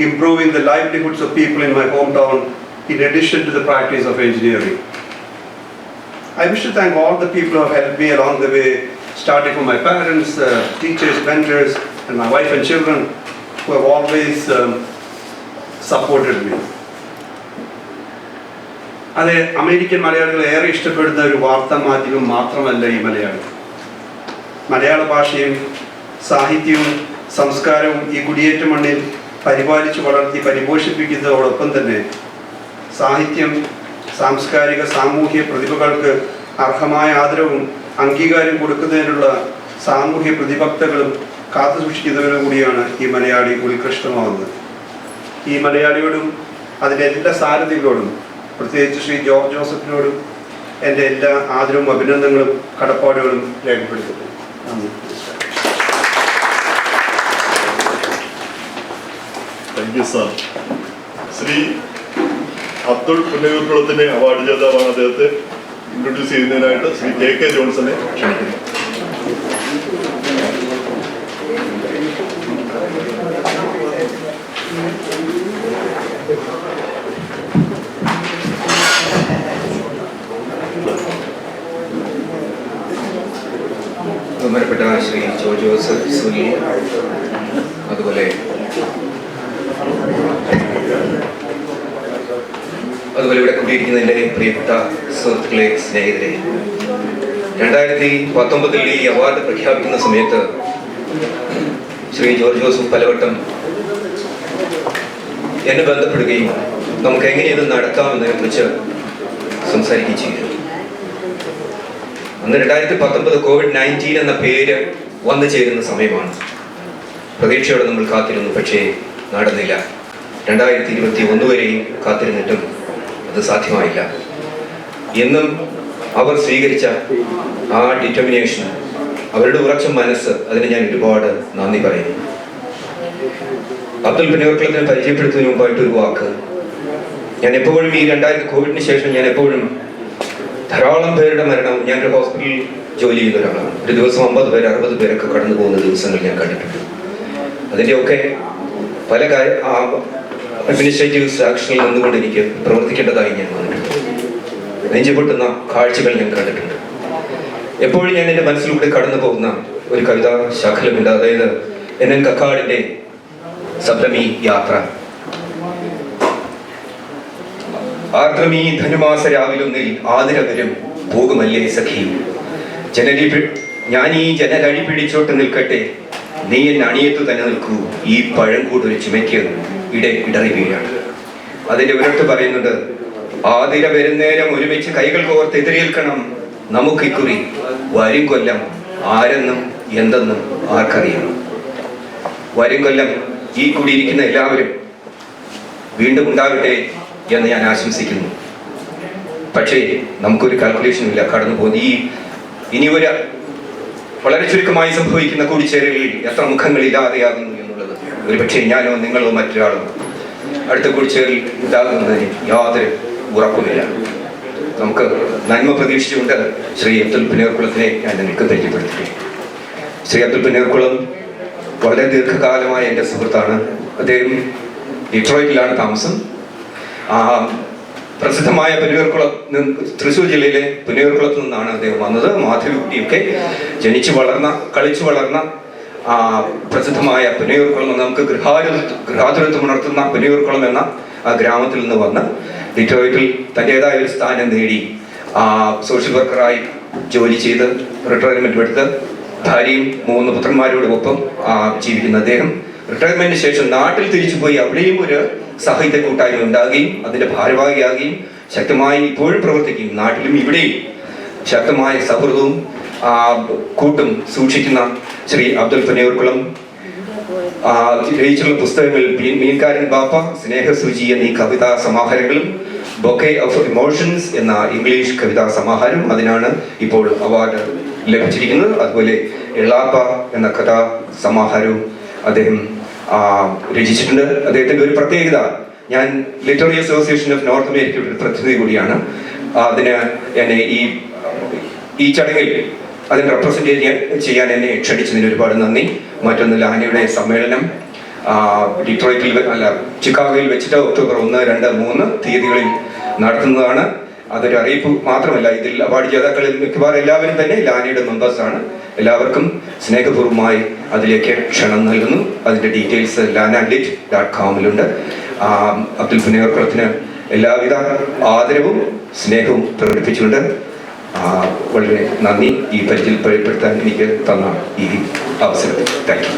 improving the livelihoods of people in my hometown in addition to the practice of engineering. I wish to thank all the people who have helped me along the way, starting from my parents, teachers, mentors, and my wife and children who have always supported me. അതെ, American മലയാളികൾ ഏറെ ഇഷ്ടപ്പെടുന്ന ഒരു വാർത്താ മാധ്യമം മാത്രമല്ല ഈ മലയാളം. മലയാള ഭാഷയും സാഹിത്യവും സംസ്കാരവും ഈ കുടിയേറ്റ മണ്ണിൽ പരിപാലിച്ചു വളർത്തി പരിപോഷിപ്പിക്കുന്നതോടൊപ്പം തന്നെ സാഹിത്യം, സാംസ്കാരിക സാമൂഹ്യ പ്രതിഭകൾക്ക് അർഹമായ ആദരവും അംഗീകാരം കൊടുക്കുന്നതിനുള്ള സാമൂഹ്യ പ്രതിബദ്ധതകളും കാത്തുസൂക്ഷിക്കുന്നവരും കൂടിയാണ് ഈ മലയാളി ഉത്കൃഷ്ടമാവുന്നത്. ഈ മലയാളിയോടും അതിൻ്റെ എല്ലാ സാരഥികളോടും, പ്രത്യേകിച്ച് ശ്രീ ജോർജ് ജോസഫിനോടും എൻ്റെ എല്ലാ ആദരവും അഭിനന്ദനങ്ങളും കടപ്പാടുകളും രേഖപ്പെടുത്തുന്നു. നന്ദി. Thank you sir. Shri Abdul പുന്നയൂർക്കുളത്തിൻ്റെ അവാർഡ് ജേതാവാണ്. അദ്ദേഹത്തെ ഇൻട്രൊഡ്യൂസ് ചെയ്യുന്നതിനായിട്ട് ശ്രീ KK ജോൺസനെ ക്ഷണിക്കുന്നു. ബഹുമാനപ്പെട്ട ശ്രീ ജോർജ് ജോസഫ് സുനിൽ, അതുപോലെ ഇവിടെ കൂടിയിരിക്കുന്ന എൻ്റെ പ്രിയപ്പെട്ട സുഹൃത്തുക്കളെ, സ്നേഹിതരെ, 2019 ഈ അവാർഡ് പ്രഖ്യാപിക്കുന്ന സമയത്ത് ശ്രീ ജോർജ് ജോസഫ് പലവട്ടം എന്നെ ബന്ധപ്പെടുകയും നമുക്ക് എങ്ങനെ ഇത് നടത്താമെന്നതിനെ കുറിച്ച് സംസാരിക്കുകയും ചെയ്തു. അന്ന് 2019 COVID-19 എന്ന പേര് വന്നു ചേരുന്ന സമയമാണ്. പ്രതീക്ഷയോടെ നമ്മൾ കാത്തിരുന്നു, പക്ഷേ നടന്നില്ല. 2021 വരെയും കാത്തിരുന്നിട്ടും അത് സാധ്യമായില്ല. എന്നും അവർ സ്വീകരിച്ച ആ ഡിറ്റർമിനേഷൻ, അവരുടെ ഉറച്ച മനസ്സ്, അതിന് ഞാൻ ഒരുപാട് നന്ദി പറയുന്നു. അബ്ദുൾ പുന്നയൂർക്കുളത്തിനെ പരിചയപ്പെടുത്തുന്നതിന് മുമ്പായിട്ടൊരു വാക്ക്. ഞാൻ എപ്പോഴും ഈ 2000 കോവിഡിന് ശേഷം ഞാൻ എപ്പോഴും ധാരാളം പേരുടെ മരണം, ഞാനൊരു ഹോസ്പിറ്റലിൽ ജോലി ചെയ്യുന്ന ഒരാളാണ്. ഒരു ദിവസം 50 പേര് 60 പേരൊക്കെ കടന്നു പോകുന്ന ദിവസങ്ങൾ ഞാൻ കണ്ടിട്ടുണ്ട്. അതിൻ്റെയൊക്കെ പല അഡ്മിനിസ്ട്രേറ്റീവ് ആക്ഷനിൽ നിന്നുകൊണ്ട് എനിക്ക് പ്രവർത്തിക്കേണ്ടതായി ഞാൻ വന്നിട്ടുണ്ട്. നെഞ്ചുപൊട്ടുന്ന കാഴ്ചകൾ ഞാൻ കണ്ടിട്ടുണ്ട്. എപ്പോഴും ഞാൻ എൻ്റെ മനസ്സിലൂടെ കടന്നു പോകുന്ന ഒരു കവിതാ ശാഖലമുണ്ട്. അതായത് NN കക്കാടിൻ്റെ സപ്തമി യാത്ര. ആർദ്രമീ ധനുമാസ രാവിലൊന്നിൽ ആതിരവരും പോകുമല്ലേ സഖി, ഞാൻ ഈ ജനലഴി പിടിച്ചോട്ട് നിൽക്കട്ടെ, നീ എന്നെ അണിയത്തു തന്നെ നിൽക്കൂ, ഈ പഴംകൂടൊരു ചുമയ്ക്ക് ഇടറി വീഴാണ്. അതിന്റെ ഒരിടത്ത് പറയുന്നുണ്ട്, ആതിര വരുന്നേരം ഒരുമിച്ച് കൈകൾ കോർത്ത് എതിരേൽക്കണം, നമുക്കിക്കുറി വരും കൊല്ലം ആരെന്നും എന്തെന്നും ആർക്കറിയാം. വരും കൊല്ലം ഈ കൂടിയിരിക്കുന്ന എല്ലാവരും വീണ്ടും ഉണ്ടാകട്ടെ എന്ന് ഞാൻ ആശംസിക്കുന്നു. പക്ഷേ നമുക്കൊരു കാൽക്കുലേഷനും ഇല്ല കടന്നു പോകുന്ന ഇനി വളരെ ചുരുക്കമായി സംഭവിക്കുന്ന കൂടിച്ചേരലിൽ എത്ര മുഖങ്ങളില്ലാതെയാകുന്നു എന്നുള്ളത് ഒരുപക്ഷെ ഞാനോ നിങ്ങളോ മറ്റൊരാളോ അടുത്ത കൂടിച്ചേരലിൽ ഉണ്ടാകുന്നതിന് യാതൊരു ഉറപ്പുമില്ല. നമുക്ക് നന്മ പ്രതീക്ഷിച്ചുകൊണ്ട് ശ്രീ അബ്ദുൽ പുന്നേർകുളത്തിനെ ഞാൻ നിങ്ങൾക്ക് പരിചയപ്പെടുത്തി. ശ്രീ അബ്ദുൽ പുന്നേർകുളം വളരെ ദീർഘകാലമായ എൻ്റെ സുഹൃത്താണ്. അദ്ദേഹം ഡിട്രോയിറ്റിലാണ് താമസം. പ്രസിദ്ധമായ പുന്നയൂർക്കുളം, തൃശ്ശൂർ ജില്ലയിലെ പുന്നയൂർക്കുളത്ത് നിന്നാണ് അദ്ദേഹം വന്നത്. മാധവിക്കുട്ടിയൊക്കെ ജനിച്ചു വളർന്ന കളിച്ചു വളർന്ന പ്രസിദ്ധമായ പുന്നയൂർക്കുളം എന്ന് നമുക്ക് ഗൃഹാതുരത്വം ഉണർത്തുന്ന പുന്നയൂർക്കുളം എന്ന ആ ഗ്രാമത്തിൽ നിന്ന് വന്ന് ഡിട്രോയിറ്റിൽ തൻ്റെതായ ഒരു സ്ഥാനം നേടി സോഷ്യൽ വർക്കറായി ജോലി ചെയ്ത് റിട്ടയർമെന്റ് എടുത്ത് ഭാര്യയും 3 പുത്രന്മാരോടൊപ്പം ജീവിക്കുന്ന അദ്ദേഹം റിട്ടയർമെന്റിന് ശേഷം നാട്ടിൽ തിരിച്ചുപോയി അവിടെയും ഒരു സാഹിത്യ കൂട്ടായ്മ ഉണ്ടാകുകയും അതിന്റെ ഭാരവാഹിയാകുകയും ശക്തമായി ഇപ്പോഴും പ്രവർത്തിക്കുകയും നാട്ടിലും ഇവിടെയും ശക്തമായ സൗഹൃദവും കൂട്ടും സൂക്ഷിക്കുന്ന ശ്രീ അബ്ദുൽ പുന്നയൂർകുളം രചിച്ചുള്ള പുസ്തകങ്ങൾ മീൻകാരൻ ബാപ്പ, സ്നേഹസൂചി എന്നീ കവിതാ സമാഹാരങ്ങളും ബൊക്കെ ഓഫ് ഇമോഷൻസ് എന്ന ഇംഗ്ലീഷ് കവിതാ സമാഹാരം, അതിനാണ് ഇപ്പോൾ അവാർഡ് ലഭിച്ചിരിക്കുന്നത്. അതുപോലെ എളാപ്പ എന്ന കഥാ സമാഹാരവും അദ്ദേഹം രചിച്ചിട്ടുണ്ട്. അദ്ദേഹത്തിന്റെ ഒരു പ്രത്യേകത, ഞാൻ ലിറ്റററി അസോസിയേഷൻ ഓഫ് നോർത്ത് അമേരിക്കയുടെ ഒരു പ്രതിനിധി കൂടിയാണ്. അതിന് എന്നെ ഈ ചടങ്ങിൽ അതിന് റെപ്രസെന്റ് ചെയ്യാൻ എന്നെ ക്ഷണിച്ചതിന് ഒരുപാട് നന്ദി. മറ്റൊന്ന് ലാനയുടെ സമ്മേളനം ചിക്കാഗോയിൽ വെച്ചിട്ട് ഒക്ടോബർ 1, 2, 3 തീയതികളിൽ നടത്തുന്നതാണ്. അതൊരു അറിയിപ്പ് മാത്രമല്ല, ഇതിൽ അവാർഡ് ജേതാക്കളിൽ മിക്കവാറും എല്ലാവരും തന്നെ ലാനയുടെ മെമ്പേഴ്സാണ്. എല്ലാവർക്കും സ്നേഹപൂർവ്വമായി അതിലേക്ക് ക്ഷണം നൽകുന്നു. അതിൻ്റെ ഡീറ്റെയിൽസ് lanalit.com-ലുണ്ട്. അബ്ദുൽ പുന്നയൂർകുളത്തിന് എല്ലാവിധ ആദരവും സ്നേഹവും പ്രകടിപ്പിച്ചുകൊണ്ട് വളരെ നന്ദി ഈ പരിചയപ്പെടുത്താൻ എനിക്ക് തന്ന ഈ അവസരത്തിൽ. Thank you.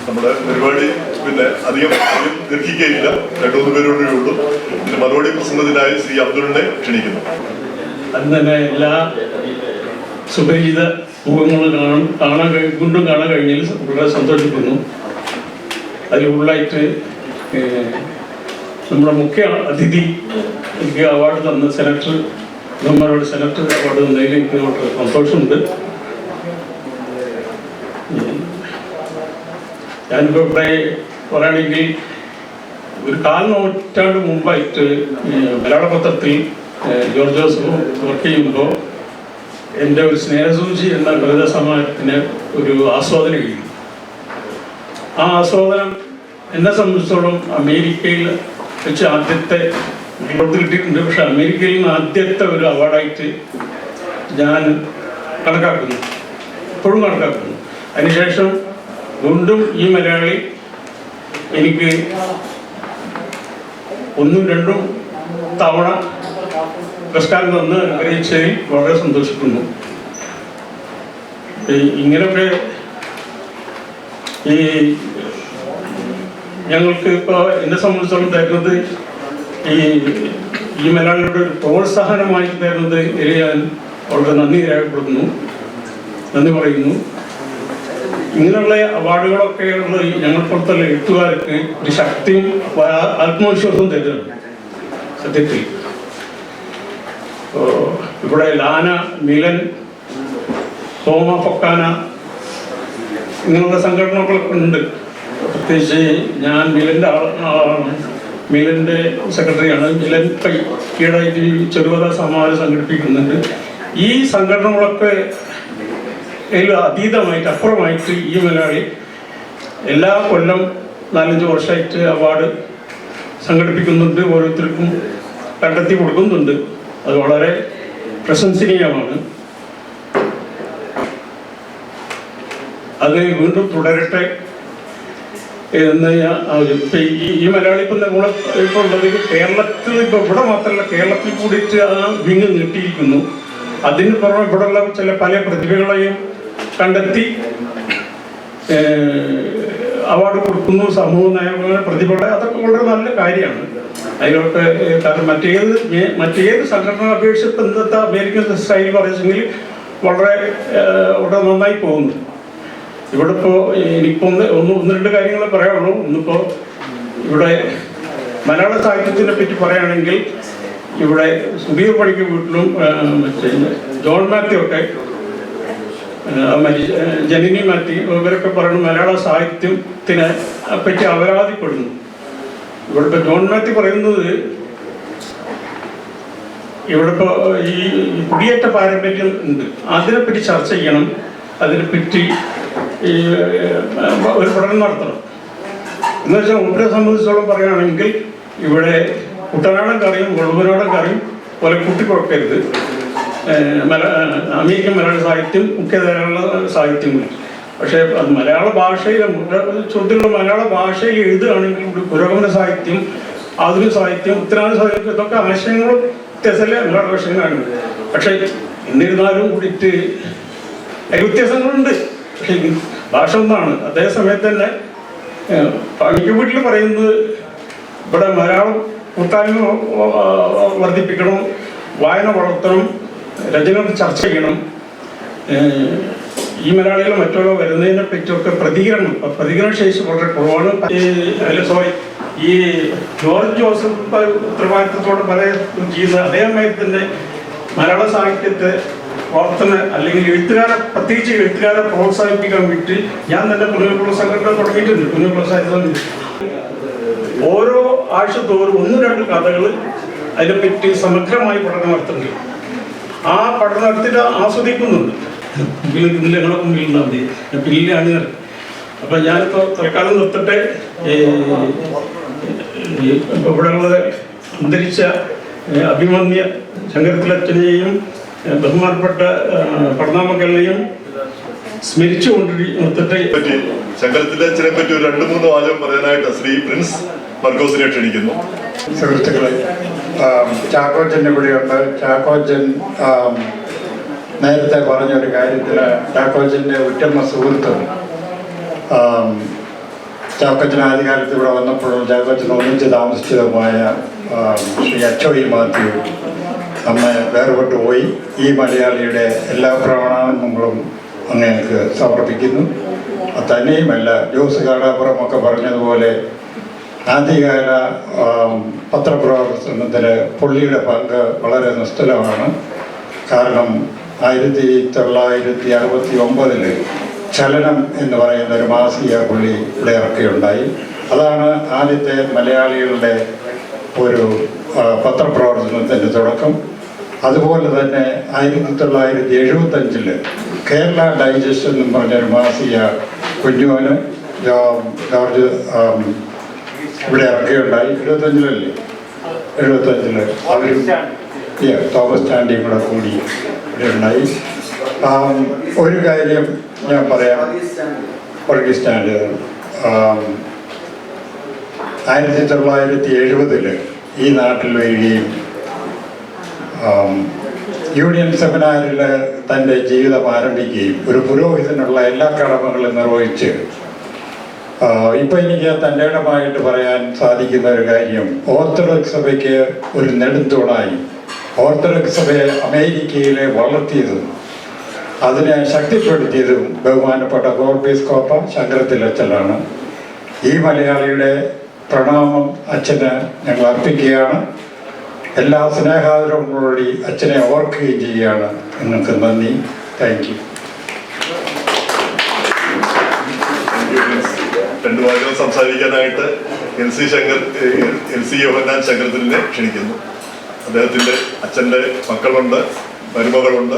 നമ്മുടെ പരിപാടി പിന്നെ അധികം ദീർഘിക്കുകയില്ല. 2-3 പേരോടേ ഉള്ളൂ. പിന്നെ മറുപടി പ്രസംഗത്തിനായി ശ്രീ അബ്ദുലിനെ ക്ഷണിക്കുന്നു. അന്ന് തന്നെ എല്ലാ സുപരിചിത മുഖങ്ങളും കാണാൻ കഴിഞ്ഞതിൽ വളരെ സന്തോഷിക്കുന്നു. അതിൽ ഉള്ളായിട്ട് നമ്മുടെ മുഖ്യ അതിഥി എനിക്ക് അവാർഡ് തന്ന സെനറ്റർ അവാർഡ് തന്നതിൽ എനിക്ക് വളരെ സന്തോഷമുണ്ട്. ഞാനിപ്പോൾ ഇവിടെ പറയുകയാണെങ്കിൽ ഒരു 4 നൂറ്റാണ്ട് മുമ്പായിട്ട് മലയാള പത്രത്തിൽ ജോർജ് ജോസഫ് വർക്ക് ചെയ്യുമ്പോൾ എൻ്റെ ഒരു സ്നേഹസൂചി എന്ന കവിതാ സമാഹാരത്തിന് ഒരു ആസ്വാദനം കഴിയും. ആ ആസ്വാദനം എന്നെ സംബന്ധിച്ചിടത്തോളം അമേരിക്കയിൽ വെച്ച് ആദ്യത്തെ അവാർഡ് കിട്ടിയിട്ടുണ്ട്. പക്ഷെ അമേരിക്കയിൽ നിന്ന് ആദ്യത്തെ ഒരു അവാർഡായിട്ട് ഞാൻ കണക്കാക്കുന്നു, ഇപ്പോഴും കണക്കാക്കുന്നു. അതിനുശേഷം വീണ്ടും ഈ മലയാളി എനിക്ക് 1ഉം 2ഉം തവണ പുരസ്കാരം തന്ന് അനുഗ്രഹിച്ചതിൽ വളരെ സന്തോഷിക്കുന്നു. ഇങ്ങനെയൊക്കെ ഞങ്ങൾക്ക് ഇപ്പോൾ എന്നെ സംബന്ധിച്ചിടത്തോളം തരുന്നത് ഈ മലയാളിയുടെ പ്രോത്സാഹനമായി തരുന്നത് ഞാൻ വളരെ നന്ദി രേഖപ്പെടുത്തുന്നു, നന്ദി പറയുന്നു. ഇങ്ങനെയുള്ള അവാർഡുകളൊക്കെ ഉള്ള ഞങ്ങൾക്കുള്ള എഴുത്തുകാർക്ക് ഒരു ശക്തിയും ആത്മവിശ്വാസവും തരുന്നുണ്ട്. സത്യത്തിൽ ഇവിടെ ലാന, മിലൻ, സോമ, ഫൊക്കാന ഇങ്ങനെയുള്ള സംഘടനകളൊക്കെ ഉണ്ട്. പ്രത്യേകിച്ച് ഞാൻ മിലൻ്റെ ആളാണ്, മിലൻ്റെ സെക്രട്ടറിയാണ്. മിലൻ ഈടായിട്ട് ചെറുകഥ സമാജം സംഘടിപ്പിക്കുന്നുണ്ട്. ഈ സംഘടനകളൊക്കെ അതീതമായിട്ട് അപ്പുറമായിട്ട് ഈ മലയാളി എല്ലാ കൊല്ലം 4-5 വർഷമായിട്ട് അവാർഡ് സംഘടിപ്പിക്കുന്നുണ്ട്, ഓരോരുത്തർക്കും കണ്ടെത്തി കൊടുക്കുന്നുണ്ട്. അത് വളരെ പ്രശംസനീയമാണ്. അത് വീണ്ടും തുടരട്ടെ എന്ന് ഈ മലയാളി ഇപ്പം നമ്മളെ ഇപ്പോൾ ഉള്ളത് കേരളത്തിൽ, ഇപ്പോൾ ഇവിടെ മാത്രമല്ല കേരളത്തിൽ കൂടിയിട്ട് ആ വിങ് നീട്ടിയിരിക്കുന്നു. അതിന് പുറമെ ഇവിടെയുള്ള പല പ്രതിഭകളെയും കണ്ടെത്തി അവാർഡ് കൊടുക്കുന്നു. സമൂഹ നയങ്ങളുടെ പ്രതിഭകളെ, അതൊക്കെ വളരെ നല്ല കാര്യമാണ്. അതിലൊക്കെ കാരണം മറ്റേത് സംഘടന അപേക്ഷിച്ച് ഇന്നത്തെ അമേരിക്കൻ സ്റ്റൈൽ പറയുന്നെങ്കിൽ വളരെ നന്നായി പോകുന്നു. ഇവിടെ ഇപ്പോൾ എനിക്കിപ്പോൾ ഒന്ന് രണ്ട് കാര്യങ്ങൾ പറയാനുള്ളൂ. ഒന്നിപ്പോൾ ഇവിടെ മലയാള സാഹിത്യത്തിനെ പറ്റി പറയുകയാണെങ്കിൽ ഇവിടെ സുധീർ പണിക്ക് വീട്ടിലും മറ്റേ ജോൺ മാത്യു ഒക്കെ ജനനി മാത്യു ഇവരൊക്കെ പറയുന്നത് മലയാള സാഹിത്യത്തിനെ പറ്റി അപരാധിപ്പെടുന്നു. ഇവിടെ ഇപ്പോൾ ജോൺ മാത്യു പറയുന്നത് ഇവിടെ ഇപ്പോൾ ഈ കുടിയേറ്റ പാരമ്പര്യം ഉണ്ട്, അതിനെപ്പറ്റി ചർച്ച ചെയ്യണം, അതിനെപ്പറ്റി ഈ ഒരു പഠനം നടത്തണം. എന്ന് വെച്ചാൽ മൂപ്പരെ സംബന്ധിച്ചോളം പറയുകയാണെങ്കിൽ ഇവിടെ കുട്ടനാടൻ കറിയും വെളുവനാടൻ കറിയും പോലെ കുട്ടിക്കുറക്കരുത്. അമേരിക്കൻ മലയാള സാഹിത്യം മുഖ്യധാരയുള്ള സാഹിത്യങ്ങൾ. പക്ഷേ അത് മലയാള ഭാഷയിൽ ചോദ്യമുള്ള മലയാള ഭാഷയിൽ എഴുതുകയാണെങ്കിൽ പുരോഗമന സാഹിത്യം, ആധുനിക സാഹിത്യം, ഉത്തരാധുനിക സാഹിത്യം ഇതൊക്കെ ആശയങ്ങളും വ്യത്യാസമല്ലേ മലയാള ഭാഷയിലാണ്. പക്ഷേ എന്നിരുന്നാലും കൂടിയിട്ട് വ്യത്യാസങ്ങളുണ്ട്. പക്ഷേ ഭാഷ ഒന്നാണ്. അതേസമയത്ത് തന്നെ പണിക്ക് വീട്ടിൽ പറയുന്നത് ഇവിടെ മലയാളം കൂട്ടായ്മ വർദ്ധിപ്പിക്കണം, വായന വളർത്തണം, രചന ചർച്ച ചെയ്യണം. ഈ മലയാളികൾ മറ്റുള്ള വരുന്നതിനെ പറ്റിയൊക്കെ പ്രതികരണ ശേഷി വളരെ കുറവാണ്. ഈ ജോർജ് ജോസഫ് ഉത്തരവാദിത്തത്തോടെ പല ചെയ്യുന്ന അതേമാതിരി തന്നെ മലയാള സാഹിത്യത്തെ പ്രവർത്തന അല്ലെങ്കിൽ പ്രത്യേകിച്ച് എഴുത്തുകാരെ പ്രോത്സാഹിപ്പിക്കാൻ വേണ്ടി ഞാൻ തന്നെ പുനർപ്രള സംഘടന തുടങ്ങിയിട്ടുണ്ട്. പുനർപ്രള സാഹിത്യം ഓരോ ആഴ്ച തോറും 1-2 കഥകൾ അതിനെപ്പറ്റി സമഗ്രമായി പഠനം നടത്തുന്നുണ്ട്. ആ പഠനം നടത്തിയിട്ട് ആസ്വദിക്കുന്നുണ്ട്. ഞങ്ങളെ മുമ്പിലുണ്ടാവും പിന്നിലെ അണിയർ. അപ്പം ഞാനിപ്പോൾ തൽക്കാലം നിർത്തട്ടെ. ഇവിടെയുള്ള അന്തരിച്ച അഭിമന്യ ശങ്കരത്തിലച്ഛനെയും ബഹുമാനപ്പെട്ട പഠനാമക്കളെയും സ്മരിച്ചുകൊണ്ട് നിർത്തട്ടെ. ശങ്കരത്തിലച്ഛനെ പറ്റി ഒരു 2-3 വാചകം പറയാനായിട്ട് ശ്രീ പ്രിൻസ് മർക്കോസിനെ ക്ഷണിക്കുന്നു. സുഹൃത്തുക്കളെ, ചാക്കോച്ചൻ ഇവിടെയുണ്ട്. ചാക്കോച്ചൻ നേരത്തെ പറഞ്ഞൊരു കാര്യത്തിന് ചാക്കോച്ചൻ്റെ ഉറ്റമ്മ സുഹൃത്തും ചാക്കോച്ചൻ ആദ്യകാലത്ത് ഇവിടെ വന്നപ്പോഴും ചാക്കോച്ചൻ ഒന്നിച്ച് താമസിച്ചതുമായ ശ്രീ അച്ചോയി മാത്യു നമ്മെ വേർപെട്ടു പോയി. ഈ മലയാളിയുടെ എല്ലാ പ്രണാമങ്ങളും അങ്ങേക്ക് സമർപ്പിക്കുന്നു. തന്നെയുമല്ല, ജോസ് കാടാപ്പുറമൊക്കെ പറഞ്ഞതുപോലെ ആദ്യകാല പത്രപ്രവർത്തനത്തിൽ പുള്ളിയുടെ പങ്ക് വളരെ നിസ്തുലമാണ്. കാരണം 1969 ചലനം എന്ന് പറയുന്ന ഒരു മാസിക പുള്ളി ഇവിടെ ഇറക്കുകയുണ്ടായി. അതാണ് ആദ്യത്തെ മലയാളികളുടെ ഒരു പത്രപ്രവർത്തനത്തിൻ്റെ തുടക്കം. അതുപോലെ തന്നെ 1975 കേരള ഡൈജസ്റ്റ് എന്നും പറഞ്ഞൊരു മാസിക കുഞ്ഞുവന് ജോർജ് ഇവിടെ ഇറക്കുകയുണ്ടായി. 75 അവരും തോമസ് ചാണ്ടിയും കൂടെ കൂടി ഇവിടെ ഉണ്ടായി. ഒരു കാര്യം ഞാൻ പറയാം. പൊളിറ്റിക് സ്റ്റാൻഡ് 1970 ഈ നാട്ടിൽ വരികയും യൂണിയൻ സെമിനാറിൽ തൻ്റെ ജീവിതം ആരംഭിക്കുകയും ഒരു പുരോഹിതനുള്ള എല്ലാ കടമകളും നിർവഹിച്ച് ഇപ്പം എനിക്ക് തൻ്റെ ഇടമായിട്ട് പറയാൻ സാധിക്കുന്ന ഒരു കാര്യം, ഓർത്തഡോക്സ് സഭയ്ക്ക് ഒരു നെടുന്തൂണായി ഓർത്തഡോക്സ് സഭയെ അമേരിക്കയിലെ വളർത്തിയതും അതിനെ ശക്തിപ്പെടുത്തിയതും ബഹുമാനപ്പെട്ട ഗോർബീസ്കോപ്പ ശങ്കരത്തിലച്ഛനാണ്. ഈ മലയാളിയുടെ പ്രണാമം അച്ഛന് ഞങ്ങൾ അർപ്പിക്കുകയാണ്. എല്ലാ സ്നേഹാദരവോടുകൂടി അച്ഛനെ ഓർക്കുകയും ചെയ്യുകയാണ്. നിങ്ങൾക്ക് നന്ദി. Thank U. രണ്ട് വാക്കുകൾ സംസാരിക്കാനായിട്ട് LC യോഹന്നാൻ ശങ്കരത്തിനെ ക്ഷണിക്കുന്നു. അദ്ദേഹത്തിൻ്റെ അച്ഛൻ്റെ മക്കളുണ്ട്, മരുമകളുണ്ട്.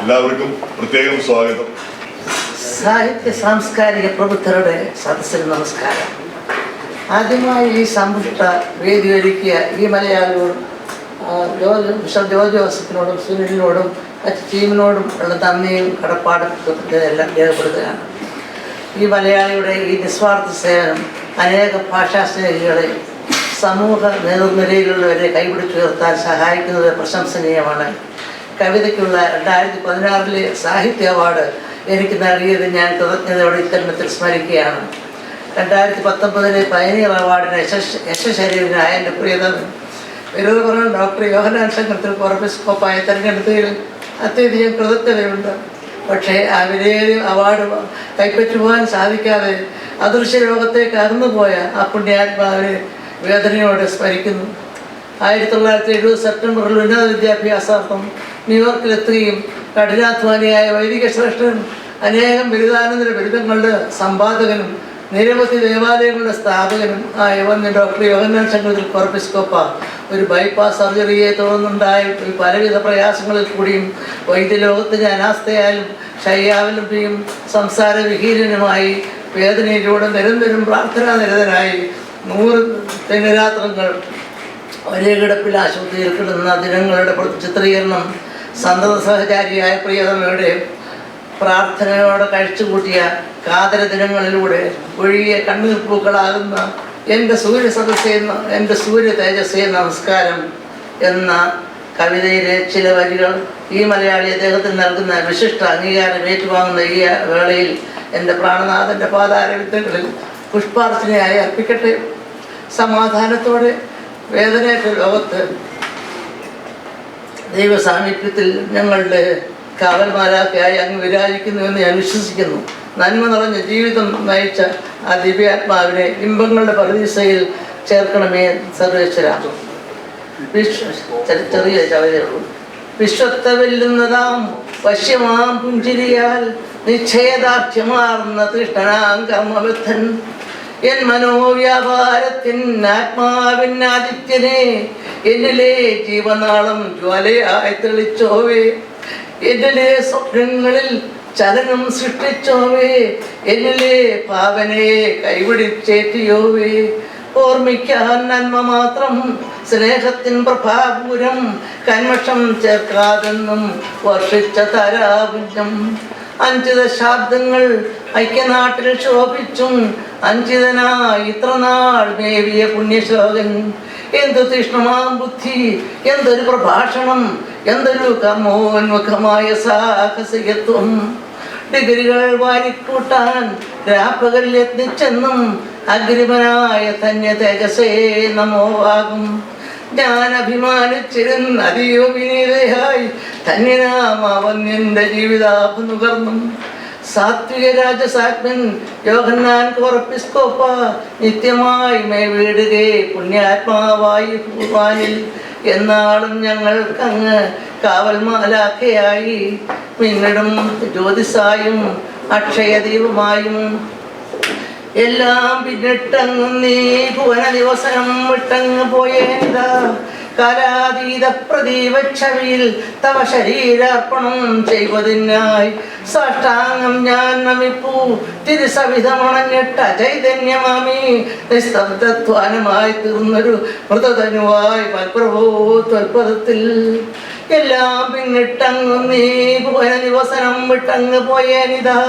എല്ലാവർക്കും പ്രത്യേകം സ്വാഗതം. സാഹിത്യ സാംസ്കാരിക പ്രബുദ്ധരുടെ സദസ്സിന് നമസ്കാരം. ആദ്യമായി ഈ സമ്പുഷ്ട വേദി ഒരുക്കിയ ഈ മലയാളിയോടും മിസ്റ്റർ ജോർജ് ജോസഫിനോടും സുനിലിനോടും മറ്റ് ടീമിനോടും ഉള്ള നന്ദിയും കടപ്പാടും എല്ലാം രേഖപ്പെടുത്തുകയാണ്. ഈ മലയാളിയുടെ ഈ നിസ്വാർത്ഥ സേവനം അനേക ഭാഷാ സ്നേഹികളെ സമൂഹ നേതൃനിരയിലുള്ളവരെ കൈപിടിച്ചുയർത്താൻ സഹായിക്കുന്നത് പ്രശംസനീയമാണ്. കവിതയ്ക്കുള്ള 2016 സാഹിത്യ അവാർഡ് എനിക്ക് നൽകിയത് ഞാൻ കൃതജ്ഞതയോടെ ഇത്തരണത്തിൽ സ്മരിക്കുകയാണ്. 2019 പയനീർ അവാർഡിന് യശശരീരനായ എൻ്റെ പ്രിയതമൻ വിരുദപുരം ഡോക്ടർ യോഹന്നാൻ ശങ്കരത്തിൽ കോർപ്പിസ്കോപ്പായി തിരഞ്ഞെടുത്തതിൽ അത്യധികം കൃതജ്ഞതയുണ്ട്. പക്ഷേ ആ വിലയേറിയ അവാർഡ് കൈപ്പറ്റുവാൻ സാധിക്കാതെ അദൃശ്യ ലോകത്തേക്ക് അകന്നുപോയ ആ പുണ്യാത്മാവിനെ വേദനയോടെ സ്മരിക്കുന്നു. 1970 സെപ്റ്റംബറിൽ ഉന്നത വിദ്യാഭ്യാസാർത്ഥം ന്യൂയോർക്കിലെത്തുകയും കഠിനാധ്വാനിയായ വൈദിക ശ്രേഷ്ഠനും അനേകം ബിരുദാനന്തര ബിരുദങ്ങളുടെ സമ്പാദകനും നിരവധി ദേവാലയങ്ങളുടെ സ്ഥാപകനും ആയ ഡോക്ടർ യോഹന്നാൻ ശങ്കരത്തിൽ കോർപ്പിസ്കോപ്പ ഒരു ബൈപ്പാസ് സർജറിയെ തുടർന്നുണ്ടായ പലവിധ പ്രയാസങ്ങളിൽ കൂടിയും വൈദ്യലോകത്തിന് അനാസ്ഥയാലും ശയ്യാവലംബിയും സംസാരവിഹീനനുമായി വേദനയിലൂടെ നിരന്തരം പ്രാർത്ഥനാനിരതനായി 100 ദിനരാത്രങ്ങൾ ഒരേ കിടപ്പിൽ ആശുപത്രിയിൽ കിടന്ന ദിനങ്ങളുടെ ചിത്രീകരണം സന്തത സഹചാരിയായ പ്രിയതമയുടെ പ്രാർത്ഥനയോടെ കഴിച്ചുകൂട്ടിയ കാതര ദിനങ്ങളിലൂടെ ഒഴുകിയ കണ്ണീർപ്പൂക്കളാകുന്ന എൻ്റെ സൂര്യ സദസ്സെന്ന എൻ്റെ സൂര്യ തേജസ്സേ നമസ്കാരം എന്ന കവിതയിലെ ചില വരികൾ ഈ മലയാളി അദ്ദേഹത്തിന് നൽകുന്ന വിശിഷ്ട അംഗീകാരം ഏറ്റുവാങ്ങുന്ന ഈ വേളയിൽ എൻ്റെ പ്രാണനാഥൻ്റെ പാതാരവിദ്യകളിൽ പുഷ്പാർച്ചനയായി അർപ്പിക്കട്ടെ. സമാധാനത്തോടെ വേദനയേറ്റ ലോകത്ത് ദൈവസാമീപ്യത്തിൽ ഞങ്ങളുടെ കാവൽമാരാക്കയായി അങ്ങ് വിരാജിക്കുന്നുവെന്ന് ഞാൻ വിശ്വസിക്കുന്നു. നന്മ നിറഞ്ഞ ജീവിതം നയിച്ച ആ ദിവ്യാത്മാവിനെ ഇമ്പങ്ങളുടെ പരദീസയിൽ ചേർക്കണമേ സർവേശ്വര. ചെറിയ ചവതയുള്ളൂ. വിശ്വത്തെ വെല്ലുന്നതാം വശ്യമാം പുഞ്ചിരിയാൽ നിശ്ചയദാർഢ്യമാർന്ന തൃഷ്ണനാം കർമ്മബദ്ധൻ എൻ മനോവ്യാപാരത്തിൻ ആത്മാവിനാദിത്യനെ എന്നിലെ ജീവനാളം ജ്വാലയായി തെളിച്ചോവേ. എന്നിലെ സ്വപ്നങ്ങളിൽ ചലനം സൃഷ്ടിച്ചോവേ. എന്നിലെ ഭാവനയെ കൈപിടിച്ചേറ്റിയോവേ. ഓർമ്മിക്കാൻ നന്മ മാത്രം സ്നേഹത്തിൻ പ്രഭാപൂരം കന്മഷം ചേർക്കാതെന്നും വർഷിച്ച താരാപുഞ്ചം 5 ദശാബ്ദങ്ങൾ ഐക്യനാട്ടിൽ ശോഭിച്ചും അഞ്ചിതനായി ഇത്ര നാൾ മേവിയ പുണ്യശ്ലോകൻ. എന്തു തീഷ്ണമാം ബുദ്ധി, എന്തൊരു പ്രഭാഷണം, എന്തൊരു കർമ്മോന്മുഖമായ സാഹസികത്വം. ഡിഗ്രികൾ വാരിക്കൂട്ടാൻ രാപ്പകൽ യത്നിച്ചെന്നും അഗ്രിമനായ ധന്യ തേജസേ നമോവാകും. ഞാൻ അഭിമാനിച്ചിരുന്ന അതീവ വിനീതയായി ധന്യനാമാവന്യന്റെ ജീവിതാപനുകർന്നും സാത്വിക രാജസാത്മൻ യോഹന്നാൻ കോർപ്പിസ്കോപ്പ നിത്യമായി മേ വീടുകേ പുണ്യാത്മാവായി ഭൂവാനിൽ എന്നാളും ഞങ്ങൾക്കങ്ങ് കാവൽമാലാഖയായി പിന്നിടും ജ്യോതിസായും അക്ഷയദീപമായും എല്ലാം പിന്നിട്ടങ്ങ് നീ ഭുവന ദിവസം വിട്ടങ്ങ് പോയേതാ. കാലാതീത പ്രദീപക്ഷവിയിൽ തവ ശരീരാർപ്പണം ചെയ്വതിനായി സാഷ്ടാംഗം ഞാൻ നമിപ്പൂ. തിരുസവിധമണഞ്ഞിട്ട ചൈതന്യമാമി നിസ്തബ്ധത്വാനമായി തീർന്നൊരു മൃതതനുവായി പൽപ്രഭോ ത്വൽപദത്തിൽ എല്ലാം പിന്നിട്ടങ്ങ് നീ ഭുവന ദിവസനം വിട്ടങ്ങ് പോയേനിതാ.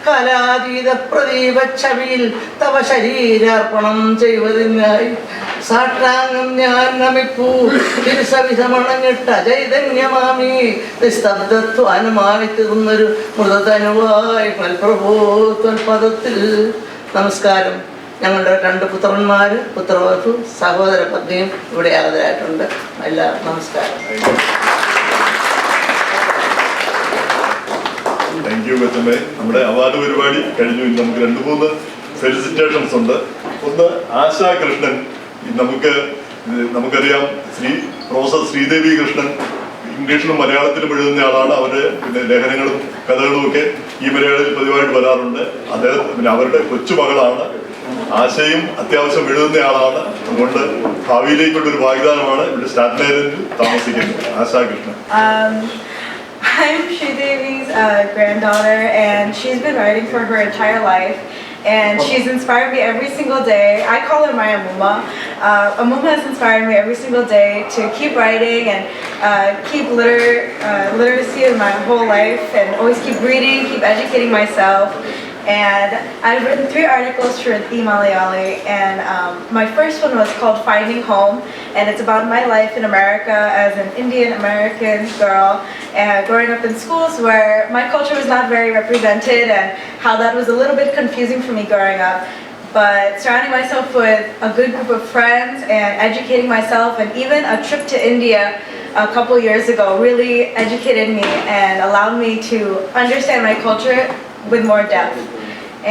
കാലാതീത പ്രദീപക്ഷവിയിൽ തവ ശരീരാർപ്പണം ചെയ്വതിനായി സാഷ്ടാംഗം ഞാൻ നമിപ്പൂ. തിരുസവിധമണഞ്ഞിട്ട ചൈതന്യമാമി നിസ്തബ്ധത്വാനുമായി തീർന്നൊരു മൃതതനുവായി പൽപ്രഭോ ത്വൽപദത്തിൽ. നമസ്കാരം. ഞങ്ങളുടെ 2 പുത്രന്മാര്, പുത്രവധു, സഹോദര പത്നിയും ഇവിടെ ഹാജരായിട്ടുണ്ട്. എല്ലാവർക്കും നമസ്കാരം. താങ്ക് യു കൊച്ചമ്മേ. നമ്മുടെ അവാർഡ് പരിപാടി കഴിഞ്ഞു. ഇനി നമുക്ക് 2-3 ഫെലിസിറ്റേഷൻസ് ഉണ്ട്. ഒന്ന്, ആശാ കൃഷ്ണൻ. നമുക്കറിയാം, പ്രൊഫസർ ശ്രീദേവി കൃഷ്ണൻ ഇംഗ്ലീഷിലും മലയാളത്തിലും എഴുതുന്ന ആളാണ്. അവരുടെ ലേഖനങ്ങളും കഥകളും ഒക്കെ ഈ മലയാളത്തിൽ പതിവായിട്ട് വരാറുണ്ട്. അദ്ദേഹം അവരുടെ കൊച്ചുമകളാണ് ആശയും അത്യാവശ്യം എഴുതുന്നയാളാണ്. അതുകൊണ്ട് ഭാവിയിലേക്കുള്ളൊരു വാഗ്ദാനമാണ് ഇവിടെ സ്റ്റാറ്റ്ലൈനിൽ താമസിക്കുന്നത്. ASHA Krishnan. I'm Sridevi's granddaughter, and she's been writing for her entire life. And she's inspired me every single day. I call her my Amuma. Amuma has inspired me every single day to keep writing and keep literacy in my whole life, and always keep reading, keep educating myself. And I've written 3 articles for the Malayali, and my first one was called Finding Home, and it's about my life in America as an Indian American girl, and growing up in schools where my culture was not very represented, and how that was a little bit confusing for me growing up. But surrounding myself with a good group of friends and educating myself, and even a trip to India a couple years ago really educated me and allowed me to understand my culture with more depth.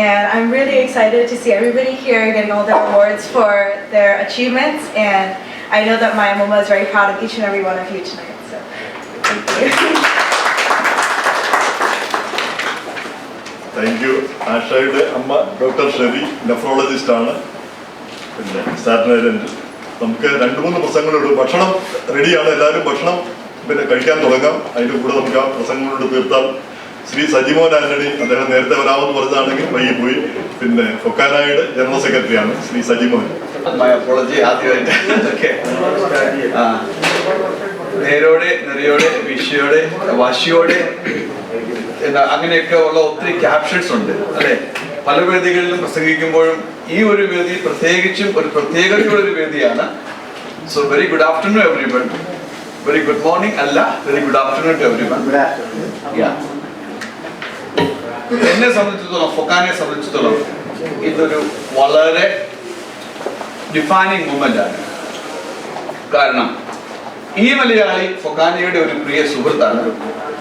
And I'm really excited to see everybody here getting all their awards for their achievements, and I know that my Amuma is very proud of each and every one of you tonight, so thank you. Thank you. ആഷയുടെ അമ്മ doctor Sherry നെഫ്രോളജിസ്റ്റാണ്. പിന്നെ Staten ഐലൻഡിൽ നമുക്ക് 2-3 പ്രസംഗങ്ങളുണ്ട്. ഭക്ഷണം റെഡിയാണ്. എല്ലാവരും ഭക്ഷണം പിന്നെ കഴിക്കാൻ തുടങ്ങാം. അതിൻ്റെ കൂടെ നമുക്ക് ആ പ്രസംഗങ്ങളോട് തീർത്താൽ ശ്രീ സജിമോൻ ആന്റണി, അദ്ദേഹം നേരത്തെ വരാമെന്ന് പറഞ്ഞതാണെങ്കിൽ വൈകി പോയി. പിന്നെ ഫൊക്കാനായുടെ ജനറൽ സെക്രട്ടറിയാണ് ശ്രീ സജിമോൻ. നേരോടെ നെറിയോടെ വിഷയോടെ വാശിയോടെ അങ്ങനെയൊക്കെ ഉള്ള ഒത്തിരി ക്യാപ്ഷൻസ് ഉണ്ട് അല്ലെ. പല വേദികളിലും പ്രസംഗിക്കുമ്പോഴും ഈ ഒരു വേദി പ്രത്യേകിച്ചും ഒരു പ്രത്യേകതയുള്ളൊരു വേദിയാണ്. So very good afternoon everyone. Very good morning അല്ല, very good afternoon to everyone. എന്നെ സംബന്ധിച്ചിടത്തോളം, ഫൊക്കാനെ സംബന്ധിച്ചിടത്തോളം ഇതൊരു വളരെ ഡിഫൈനിങ് മൂമെന്റ് ആണ്. കാരണം ഈ മലയാളി ഫൊക്കാനയുടെ ഒരു പ്രിയ സുഹൃത്താണ്.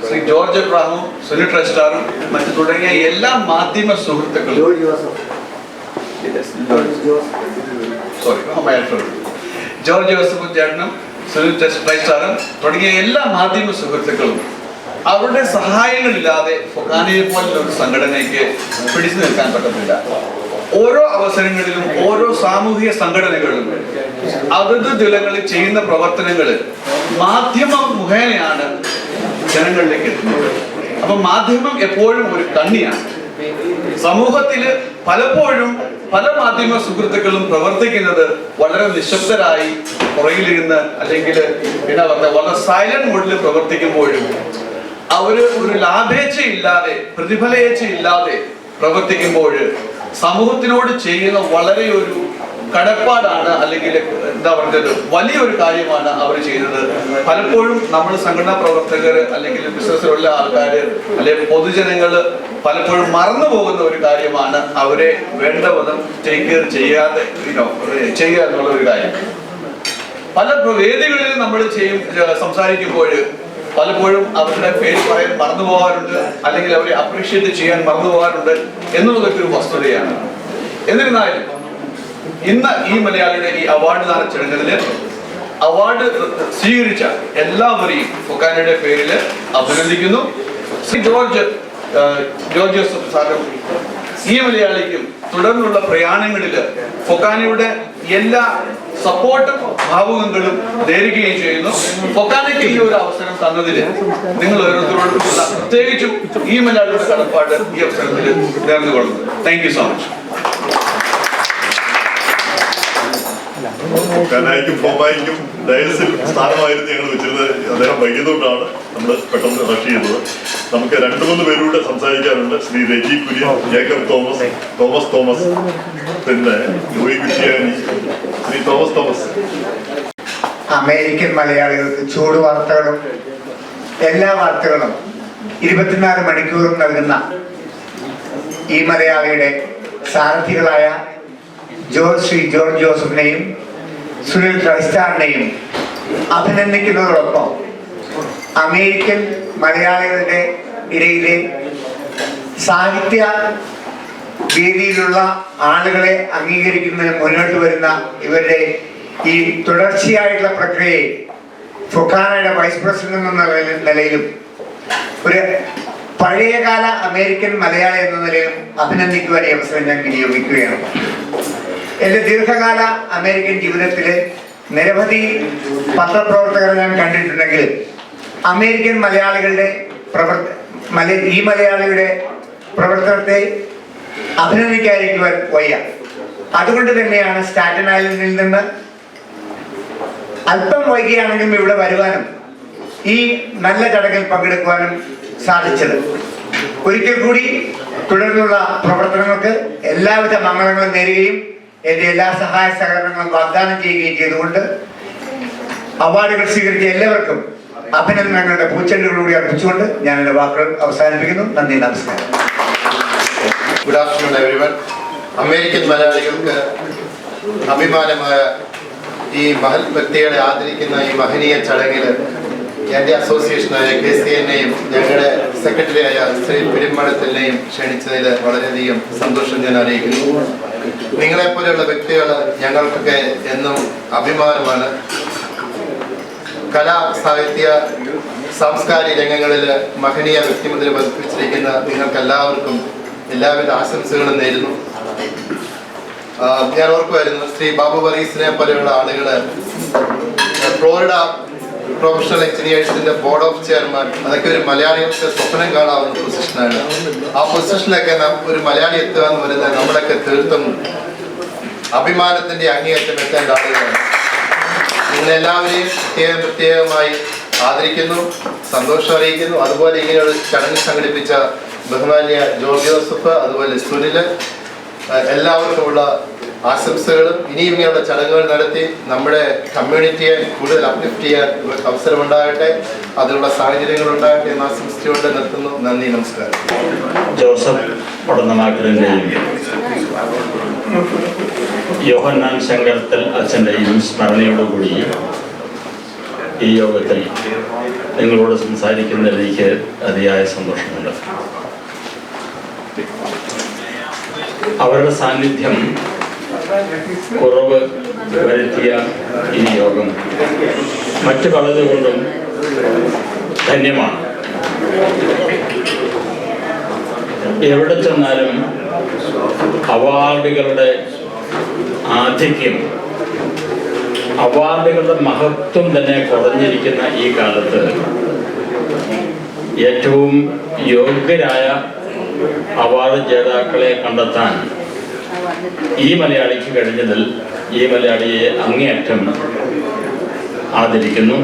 ശ്രീ ജോർജ് എബ്രാഹും, സുനിൽ ട്രസ്റ്റാറും മറ്റു തുടങ്ങിയ എല്ലാ മാധ്യമ സുഹൃത്തുക്കളും, ജോർജ് ജോസഫ് ചേട്ടനും സുനിൽ ട്രസ്റ്റാറും തുടങ്ങിയ എല്ലാ മാധ്യമ സുഹൃത്തുക്കളും അവരുടെ സഹായങ്ങളില്ലാതെ ഫൊക്കാനയെ പോലുള്ള ഒരു സംഘടനയ്ക്ക് പിടിച്ചു നിൽക്കാൻ പറ്റത്തില്ല. ഓരോ അവസരങ്ങളിലും ഓരോ സാമൂഹിക സംഘടനകളും അതത് ജില്ലകളിൽ ചെയ്യുന്ന പ്രവർത്തനങ്ങൾ മാധ്യമം മുഖേനയാണ് ജനങ്ങളിലേക്ക് എത്തുന്നത്. അപ്പൊ മാധ്യമം എപ്പോഴും ഒരു കണ്ണിയാണ്. സമൂഹത്തില് പലപ്പോഴും പല മാധ്യമ സുഹൃത്തുക്കളും പ്രവർത്തിക്കുന്നത് വളരെ നിശബ്ദരായി പുറകിലിരുന്ന്, അല്ലെങ്കിൽ എന്താ പറയുക, വളരെ സൈലന്റ് മോഡിൽ പ്രവർത്തിക്കുമ്പോഴും അവര് ഒരു ലാഭേച്ഛയില്ലാതെ, പ്രതിഫലേച്ഛയില്ലാതെ പ്രവർത്തിക്കുമ്പോൾ സമൂഹത്തിനോട് ചെയ്യുന്ന വളരെ ഒരു കടപ്പാടാണ്, അല്ലെങ്കിൽ എന്താ പറയുന്നത്, വലിയൊരു കാര്യമാണ് അവർ ചെയ്യുന്നത്. പലപ്പോഴും നമ്മൾ സംഘടനാ പ്രവർത്തകർ, അല്ലെങ്കിൽ ബിസിനസ്സിലുള്ള ആൾക്കാർ, അല്ലെങ്കിൽ പൊതുജനങ്ങൾ പലപ്പോഴും മറന്നു പോകുന്ന ഒരു കാര്യമാണ് അവരെ വേണ്ട വിധം ടേക്ക് കെയർ ചെയ്യാതെ ചെയ്യുക എന്നുള്ള ഒരു കാര്യം. പല വേദികളിൽ നമ്മൾ സംസാരിക്കുമ്പോൾ പലപ്പോഴും അവരുടെ പേര് പറയാൻ മറന്നു പോകാറുണ്ട്, അല്ലെങ്കിൽ അവരെ അപ്രീഷിയേറ്റ് ചെയ്യാൻ മറന്നു പോകാറുണ്ട് എന്നുള്ളതൊക്കെ ഒരു വസ്തുതയാണ്. എന്നിരുന്നാലും ഇന്ന് ഈ മലയാളിയുടെ ഈ അവാർഡ് ദാന ചടങ്ങുകളിൽ അവാർഡ് സ്വീകരിച്ച എല്ലാവരെയും ഫൊക്കാനയുടെ പേരിൽ അഭിനന്ദിക്കുന്നു. ശ്രീ ജോർജ് ജോസഫ് സാറും ഈ മലയാളിക്കും തുടർന്നുള്ള പ്രയാണങ്ങളിൽ ഫൊക്കാനയുടെ എല്ലാ സപ്പോർട്ടും ഭാവുകങ്ങളും നേരുകയും ചെയ്യുന്നു. ഫൊക്കാനയ്ക്ക് ഈ ഒരു അവസരം തന്നതിൽ നിങ്ങൾ ഓരോരുത്തരോടും പ്രത്യേകിച്ചും ഈ മലയാളിയുടെ കടപ്പാട് ഈ അവസരത്തിൽ നേർന്നുകൊള്ളുന്നു. Thank you so much. ഫൊക്കാനയ്ക്കും ഫോമായിക്കും ഡയസിൽ സ്ഥാനമായിരുന്നു ഞങ്ങൾ വെച്ചിരുന്നത്. അദ്ദേഹം വൈകിയതുകൊണ്ടാണ് നമ്മൾ പെട്ടെന്ന് റഷ് ചെയ്തത്. നമുക്ക് 2-3 പേരൂടെ സംസാരിക്കാറുണ്ട്. ശ്രീ രജി കുര്യൻ, ജേക്കബ് തോമസ്, പിന്നെ ലൂയി കുറ്റിയാനി, ശ്രീ തോമസ്. അമേരിക്കൻ മലയാളികൾക്ക് ചൂട് വാർത്തകളും എല്ലാ വാർത്തകളും 24 മണിക്കൂറും നൽകുന്ന ഈ മലയാളിയുടെ സാരഥികളായ ശ്രീ ജോർജ് ജോസഫിനെയും സുനിൽ ട്രൈസ്റ്റാറിനെയും അഭിനന്ദിക്കുന്നതോടൊപ്പം അമേരിക്കൻ മലയാളികളുടെ ഇടയിലെ സാഹിത്യ വേദിയിലുള്ള ആളുകളെ അംഗീകരിക്കുന്നതിന് മുന്നോട്ട് വരുന്ന ഇവരുടെ ഈ തുടർച്ചയായിട്ടുള്ള പ്രക്രിയയെ ഫൊക്കാനയുടെ വൈസ് പ്രസിഡന്റ് എന്ന നിലയിലും ഒരു പഴയകാല അമേരിക്കൻ മലയാളി എന്ന നിലയിലും അഭിനന്ദിക്കുവാൻ ഈ അവസരം ഞാൻ വിനിയോഗിക്കുകയാണ്. എൻ്റെ ദീർഘകാല അമേരിക്കൻ ജീവിതത്തിൽ നിരവധി പത്രപ്രവർത്തകരെ ഞാൻ കണ്ടിട്ടുണ്ടെങ്കിൽ അമേരിക്കൻ മലയാളികളുടെ ഈ മലയാളിയുടെ പ്രവർത്തനത്തെ അഭിനന്ദിക്കാതിരിക്കുവാൻ വയ്യ. അതുകൊണ്ട് തന്നെയാണ് സ്റ്റാറ്റൻ ഐലൻഡിൽ നിന്ന് അല്പം വൈകിയാണെങ്കിലും ഇവിടെ വരുവാനും ഈ നല്ല ചടങ്ങിൽ പങ്കെടുക്കുവാനും സാധിച്ചത്. ഒരിക്കൽ കൂടി തുടർന്നുള്ള പ്രവർത്തനങ്ങൾക്ക് എല്ലാവിധ മംഗളങ്ങളും നേരുകയും എൻ്റെ എല്ലാ സഹായ സഹകരണങ്ങളും വാഗ്ദാനം ചെയ്യുകയും ചെയ്തുകൊണ്ട് അവാർഡുകൾ സ്വീകരിച്ച എല്ലാവർക്കും അഭിനന്ദനങ്ങളുടെ പൂച്ചെണ്ടുകളൂടി അർപ്പിച്ചുകൊണ്ട് ഞാൻ എൻ്റെ വാക്കുകൾ അവസാനിപ്പിക്കുന്നു. നന്ദി, നമസ്കാരം. Good afternoon everyone. അമേരിക്കൻ മലയാളികൾക്ക് അഭിമാനമായ ഈ മഹൽ വ്യക്തികളെ ആദരിക്കുന്ന ഈ മഹനീയ ചടങ്ങിൽ എൻ്റെ അസോസിയേഷനായ KCNയെയും ഞങ്ങളുടെ സെക്രട്ടറിയായ ശ്രീ പെരുമ്പടത്തിനെയും ക്ഷണിച്ചതിൽ വളരെയധികം സന്തോഷം ഞാൻ അറിയിക്കുന്നു. നിങ്ങളെപ്പോലെയുള്ള വ്യക്തികൾ ഞങ്ങൾക്കൊക്കെ എന്നും അഭിമാനമാണ്. കലാ, സാഹിത്യ, സാംസ്കാരിക രംഗങ്ങളിൽ മഹനീയ വ്യക്തിമുദ്ര പതിപ്പിച്ചിരിക്കുന്ന നിങ്ങൾക്കെല്ലാവർക്കും എല്ലാവിധ ആശംസകളും നേരുന്നു. ഞാൻ ഓർക്കുമായിരുന്നു ശ്രീ ബാബു വർഗീസിനെ പോലെയുള്ള ആളുകൾ ഫ്ലോറിഡ പ്രൊഫഷണൽ എഞ്ചിനീയേഴ്സിന്റെ ബോർഡ് ഓഫ് ചെയർമാൻ, അതൊക്കെ ഒരു മലയാളികൾക്ക് സ്വപ്നം കാണാവുന്ന പൊസിഷനാണ്. ആ പൊസിഷനിലൊക്കെ ഒരു മലയാളി എത്തുക എന്ന് പറയുന്നത് നമ്മളൊക്കെ തീർത്തും അഭിമാനത്തിന്റെ അങ്ങേയറ്റം എത്തേണ്ട ആളുകളാണ്. നിങ്ങളെല്ലാവരെയും പ്രത്യേകമായി ആദരിക്കുന്നു, സന്തോഷം അറിയിക്കുന്നു. അതുപോലെ ഇങ്ങനെയുള്ള ചടങ്ങ് സംഘടിപ്പിച്ച ബഹുമാന്യ ജോർജ് ജോസഫ്, അതുപോലെ സുനിൽ, എല്ലാവർക്കുമുള്ള ആശംസകളും. ഇനിയും ഇങ്ങനെയുള്ള ചടങ്ങുകൾ നടത്തി നമ്മുടെ കമ്മ്യൂണിറ്റിയെ കൂടുതൽ അപ്ലിഫ്റ്റ് ചെയ്യാൻ അവസരമുണ്ടാകട്ടെ, അതിനുള്ള സാഹചര്യങ്ങൾ ഉണ്ടാകട്ടെ എന്ന് ആശംസിച്ചുകൊണ്ട് നിർത്തുന്നു. നന്ദി, നമസ്കാരം. ജോസഫ് പടന്നമാക്കലിൻ്റെയും യോഹന്നാൻ ശങ്കരത്തൽ അച്ഛൻ്റെയും സ്മരണയോടുകൂടി ഈ യോഗത്തിൽ നിങ്ങളോട് സംസാരിക്കുന്നതിൽ എനിക്ക് അതിയായ സന്തോഷമുണ്ട്. അവരുടെ സാന്നിധ്യം കുറവ് വരുത്തിയ ഈ യോഗം മറ്റു പലതുകൊണ്ടും ധന്യമാണ്. എവിടെ ചെന്നാലും അവാർഡുകളുടെ ആധിക്യം, അവാർഡുകളുടെ മഹത്വം തന്നെ കുറഞ്ഞിരിക്കുന്ന ഈ കാലത്ത് ഏറ്റവും യോഗ്യരായ അവാർഡ് ജേതാക്കളെ കണ്ടെത്താൻ ഈ മലയാളിക്ക് കഴിഞ്ഞതിൽ ഈ മലയാളിയെ അങ്ങേയറ്റം ആദരിക്കുന്നു.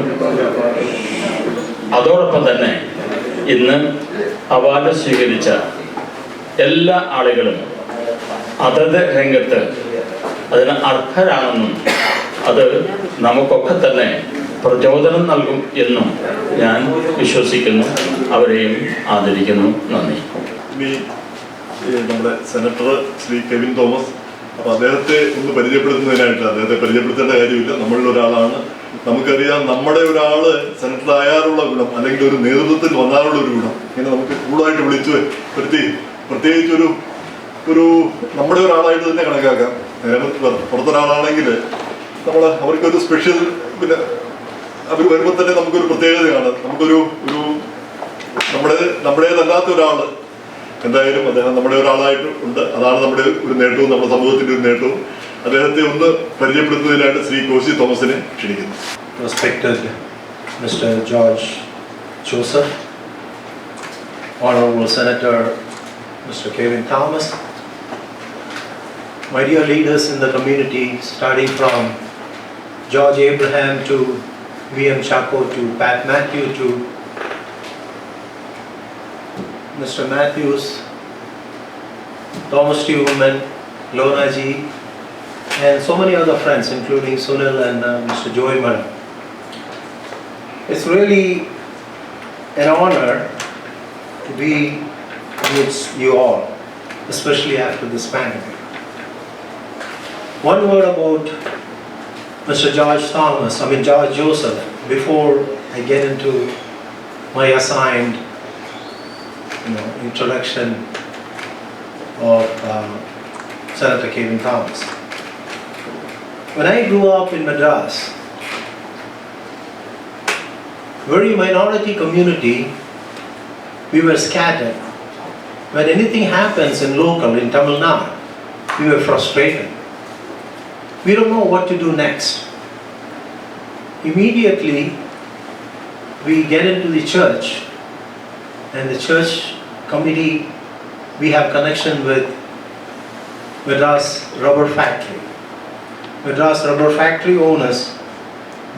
അതോടൊപ്പം തന്നെ ഇന്ന് അവാർഡ് സ്വീകരിച്ച എല്ലാ ആളുകളും അതത് രംഗത്ത് അതിന് അർഹരാണെന്നും അത് നമുക്കൊക്കെ തന്നെ പ്രചോദനം നൽകും എന്നും ഞാൻ വിശ്വസിക്കുന്നു. അവരെയും ആദരിക്കുന്നു. നന്ദി. നമ്മുടെ സെനറ്റർ ശ്രീ കെവിൻ തോമസ്, അപ്പോൾ അദ്ദേഹത്തെ ഒന്ന് പരിചയപ്പെടുത്തുന്നതിനായിട്ട്, അദ്ദേഹത്തെ പരിചയപ്പെടുത്തേണ്ട കാര്യമില്ല, നമ്മളിൽ ഒരാളാണ്. നമുക്കറിയാം നമ്മുടെ ഒരാള് സെനറ്റർ ആയാലുള്ള ഗുണം, അല്ലെങ്കിൽ ഒരു നേതൃത്വത്തിൽ വന്നാലുള്ള ഒരു ഗുണം, ഇങ്ങനെ നമുക്ക് കൂടുതലായിട്ട് വിളിച്ചു വരുത്തി പ്രത്യേകിച്ച് ഒരു നമ്മുടെ ഒരാളായിട്ട് തന്നെ കണക്കാക്കാം. പുറത്തൊരാളാണെങ്കിൽ നമ്മൾ അവർക്കൊരു സ്പെഷ്യൽ, പിന്നെ അവർ വരുമ്പോൾ തന്നെ നമുക്കൊരു പ്രത്യേകതയാണ്. നമുക്കൊരു നമ്മുടേതല്ലാത്ത ഒരാൾ എന്തായാലും അദ്ദേഹം നമ്മുടെ ഒരാളായിട്ട് ഉണ്ട്. അതാണ് നമ്മുടെ ഒരു നേട്ടവും, നമ്മുടെ സമൂഹത്തിന്റെ ഒരു നേട്ടവും. അദ്ദേഹത്തെ ഒന്ന് പരിചയപ്പെടുത്തുന്നതിനായിട്ട് ശ്രീ കോശി തോമസിനെ ക്ഷണിക്കുന്നു. Respected Mr. George Joseph, Honorable Senator Mr. Kevin Thomas, my dear leaders in the community, starting from George Abraham to V.M. Chaco to Pat Matthew to Mr. Matthews, Thomas T. Woman, Lona Ji, and so many other friends, including Sunil and Mr. Joy Mara. It's really an honor to be amidst you all, especially after this pandemic. One word about Mr. George Joseph, before I get into my assigned introduction of Senator Kevin Thomas. When I grew up in Madras, very minority community, we were scattered. When anything happens in local, in Tamil Nadu, we were frustrated. we don't know what to do next. Immediately, we get into the church, and the church committee, we have connection with Madras Rubber Factory. Madras Rubber Factory owners,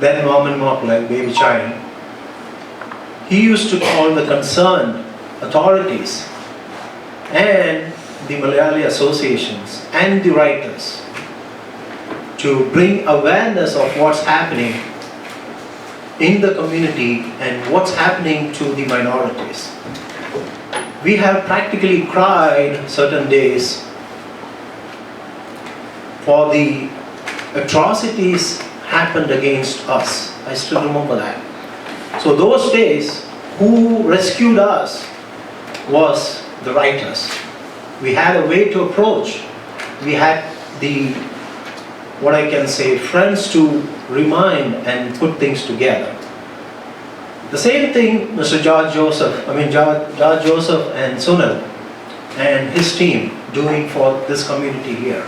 then Norman Markland, baby child, he used to call the concerned authorities and the Malayali associations and the writers to bring awareness of what's happening in the community and what's happening to the minorities. We have practically cried certain days for the atrocities happened against us. I still remember that. So those days, who rescued us was the writers. We had a way to approach. We had the, what I can say, friends to remind and put things together. The same thing Mr. George Joseph and Sunil and his team doing for this community here.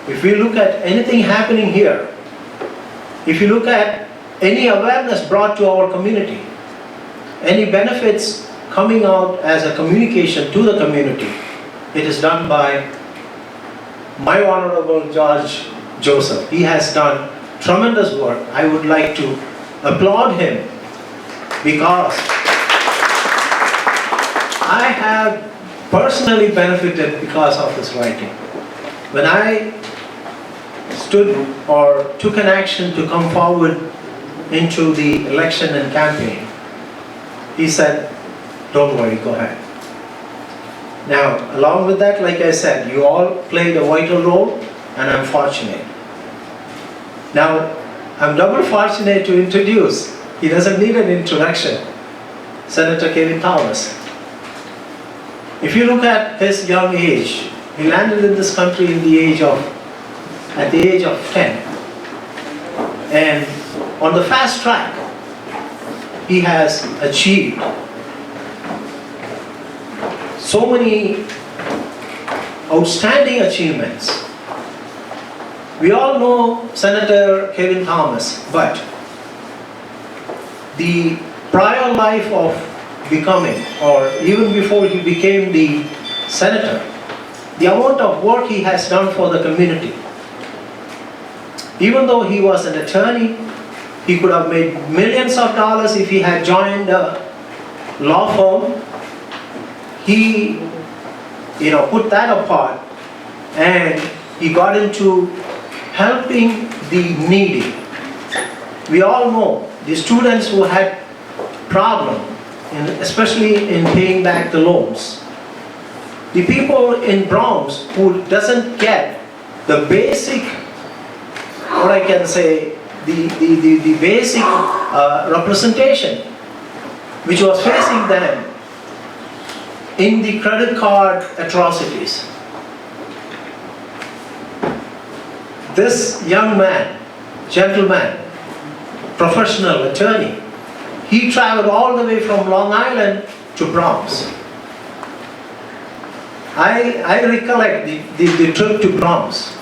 If we look at anything happening here, if you look at any awareness brought to our community, any benefits coming out as a communication to the community, it is done by my Honorable George Joseph. He has done tremendous work. I would like to applaud him because I have personally benefited because of his writing. When I stood or took an action to come forward into the election and campaign, he said, don't worry, go ahead. Now, along with that, like I said, you all played a vital role, and I'm fortunate. Now, I'm double fortunate to introduce, he doesn't need an introduction, Senator Kevin Thomas. If you look at his young age, he landed in this country at the age of 10. And on the fast track, he has achieved so many outstanding achievements. We all know Senator Kevin Thomas, but the prior life of becoming, or even before he became the senator, the amount of work he has done for the community. Even though he was an attorney, he could have made millions of dollars if he had joined a law firm. He, put that apart, and he got into helping the needy. We all know the students who had problem, especially in paying back the loans. The people in Bronx who doesn't get the basic, what I can say, the basic representation which was facing them in the credit card atrocities. This young man, gentleman, professional attorney, he traveled all the way from Long Island to Bronx. I recollect the trip to Bronx.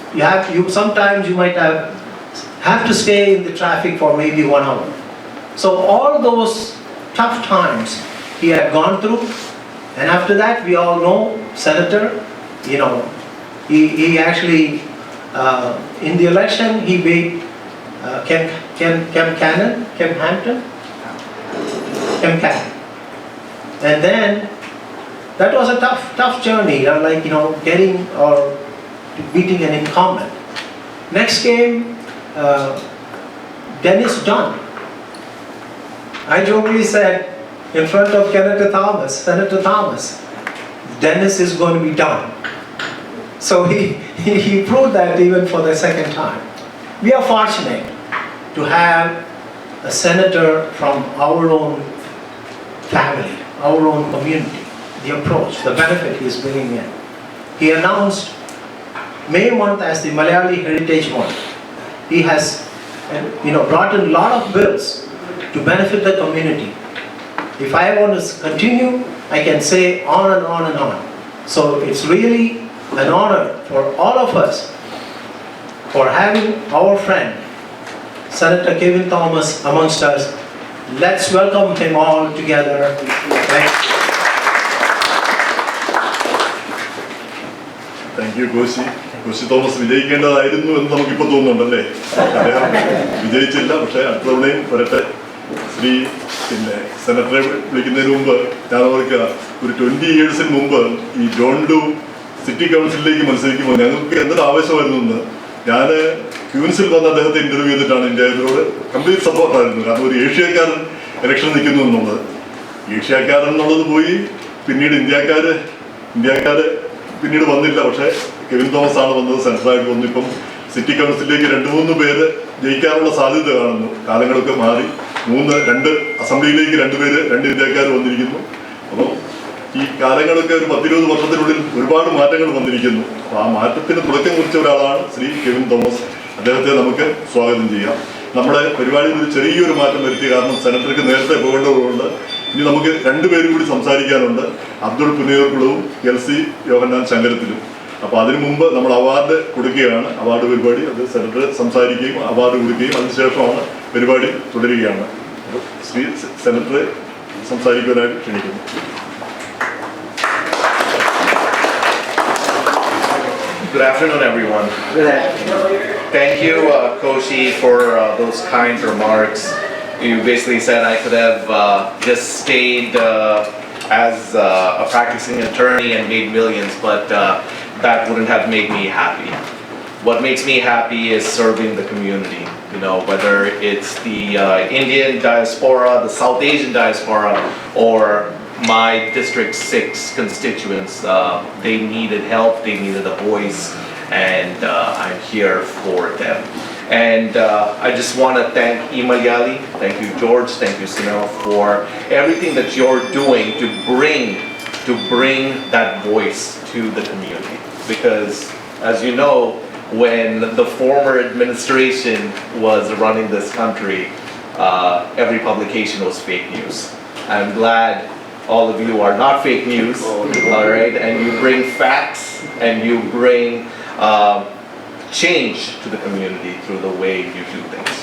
Sometimes you might have to stay in the traffic for maybe 1 hour. So all those tough times he had gone through, and after that we all know Senator, he actually in the election he beat Kemp Cannon, and then that was a tough journey, getting or beating an incumbent. Next came Dennis Dunn. I jokingly said in front of Senator Thomas, Dennis is going to be done. So he proved that even for the second time. We are fortunate to have a senator from our own family, our own community, the approach, the benefit he is bringing in. He announced May month as the Malayali Heritage Month. He has brought in a lot of bills to benefit the community. If I want to continue, I can say on and on and on. So it's really an honor for all of us for having our friend, Senator Kevin Thomas, amongst us. Let's welcome him all together. Thank you Koshy. Koshy Thomas വിജയിക്കേണ്ടതായിരുന്നു എന്ന് നമുക്കിപ്പോൾ തോന്നുന്നുണ്ടല്ലേ? അദ്ദേഹം വിജയിച്ചില്ല, പക്ഷേ അടുത്ത തവണയും വരട്ടെ. പിന്നെ സെനറ്ററെ വിളിക്കുന്നതിന് മുമ്പ് ഞാൻ ഓർക്കുക, ഒരു 20 years മുമ്പ് ഈ ജോൺ ഡു സിറ്റി കൗൺസിലിലേക്ക് മത്സരിക്കുമ്പോൾ ഞങ്ങൾക്ക് എന്തൊരു ആവേശമായിരുന്നു എന്ന്. ഞാൻ ക്യൂൻസിൽ വന്ന് അദ്ദേഹത്തെ ഇന്റർവ്യൂ ചെയ്തിട്ടാണ് ഇന്ത്യയോട് കംപ്ലീറ്റ് സപ്പോർട്ടായിരുന്നു. കാരണം ഒരു ഏഷ്യക്കാരൻ ഇലക്ഷൻ നിൽക്കുന്നു എന്നുള്ളത്, ഏഷ്യക്കാരൻ എന്നുള്ളത് പോയി, പിന്നീട് ഇന്ത്യക്കാര് പിന്നീട് വന്നില്ല. പക്ഷേ കെവിൻ തോമസ് ആണ് വന്നത്, സെൻട്രലായിട്ട് വന്നു. ഇപ്പം സിറ്റി കൗൺസിലേക്ക് 2-3 പേര് ജയിക്കാനുള്ള സാധ്യത കാണുന്നു. കാലങ്ങളൊക്കെ മാറി 2 അസംബ്ലിയിലേക്ക് 2 പേര്, 2 ഇന്ത്യക്കാർ വന്നിരിക്കുന്നു. അപ്പോൾ ഈ കാലങ്ങളൊക്കെ ഒരു 10-20 വർഷത്തിനുള്ളിൽ ഒരുപാട് മാറ്റങ്ങൾ വന്നിരിക്കുന്നു. അപ്പോൾ ആ മാറ്റത്തിന് തുടക്കം കുറിച്ച ഒരാളാണ് ശ്രീ കെവിൻ തോമസ്. അദ്ദേഹത്തെ നമുക്ക് സ്വാഗതം ചെയ്യാം. നമ്മുടെ പരിപാടിയിൽ ഒരു ചെറിയൊരു മാറ്റം വരുത്തി, കാരണം സെനറ്റർക്ക് നേരത്തെ പോകേണ്ടതുകൊണ്ട് ഇനി നമുക്ക് 2 പേരും കൂടി സംസാരിക്കാനുണ്ട്, അബ്ദുൾ പുന്നയൂർക്കുളവും LC യോഹന്നാൻ ശങ്കരത്തിലും. അപ്പോൾ അതിനു മുമ്പ് നമ്മൾ അവാർഡ് കൊടുക്കുകയാണ്. അവാർഡ് പരിപാടി അത് സെനറ്റർ സംസാരിക്കുകയും അവാർഡ് കൊടുക്കുകയും അതിനുശേഷമാണ് പരിപാടി തുടരുകയാണ്. ശ്രീ സെനറ്ററെ സംസാരിക്കുവാനായിട്ട് ക്ഷണിക്കുന്നു. Good afternoon, everyone. Thank you, Koshi, for those kind remarks. You basically said I could have just stayed as a practicing attorney and made millions, but that wouldn't have made me happy. What makes me happy is serving the community. You know, whether it's the Indian diaspora, the South Asian diaspora, or my District 6 constituents. They needed help, they needed a voice, and I'm here for them. And I just want to thank Imalyali, thank you George, thank you Sunil for everything that you're doing to bring that voice to the community. Because as you know, when the former administration was running this country, every publication was fake news. I'm glad all of you are not fake news, all right? And you bring facts and you bring change to the community through the way you do things.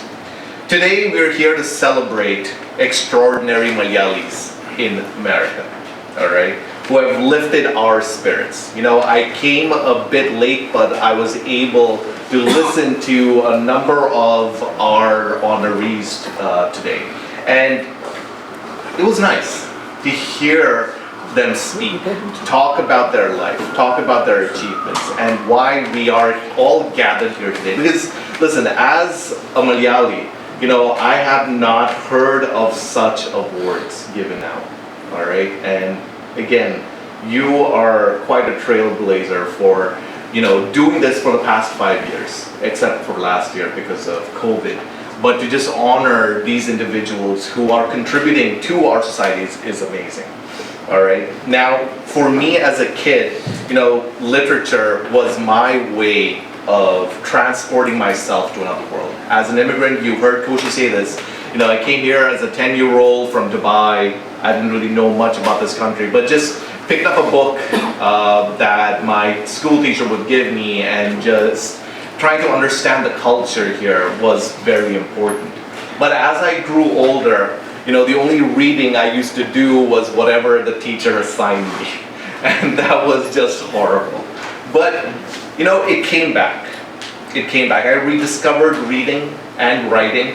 Today we're here to celebrate extraordinary Malayalis in America, all right? Who have lifted our spirits. You know, I came a bit late, but I was able to listen to a number of our honorees today. And it was nice to hear them speak, talk about their life, talk about their achievements, and why we are all gathered here today. Because, listen, as a Malayali, you know, I have not heard of such awards given out, all right? And again, you are quite a trailblazer for, you know, doing this for the past 5 years, except for last year because of COVID. But to just honor these individuals who are contributing to our societies is amazing. All right. Now, for me as a kid, you know, literature was my way of transporting myself to another world. As an immigrant, you heard Koshi say this. You know, I came here as a 10-year-old from Dubai. I didn't really know much about this country, but just picked up a book that my school teacher would give me, and just trying to understand the culture here was very important. But as I grew older, you know, the only reading I used to do was whatever the teacher assigned me. And that was just horrible. But, you know, it came back. It came back. I rediscovered reading and writing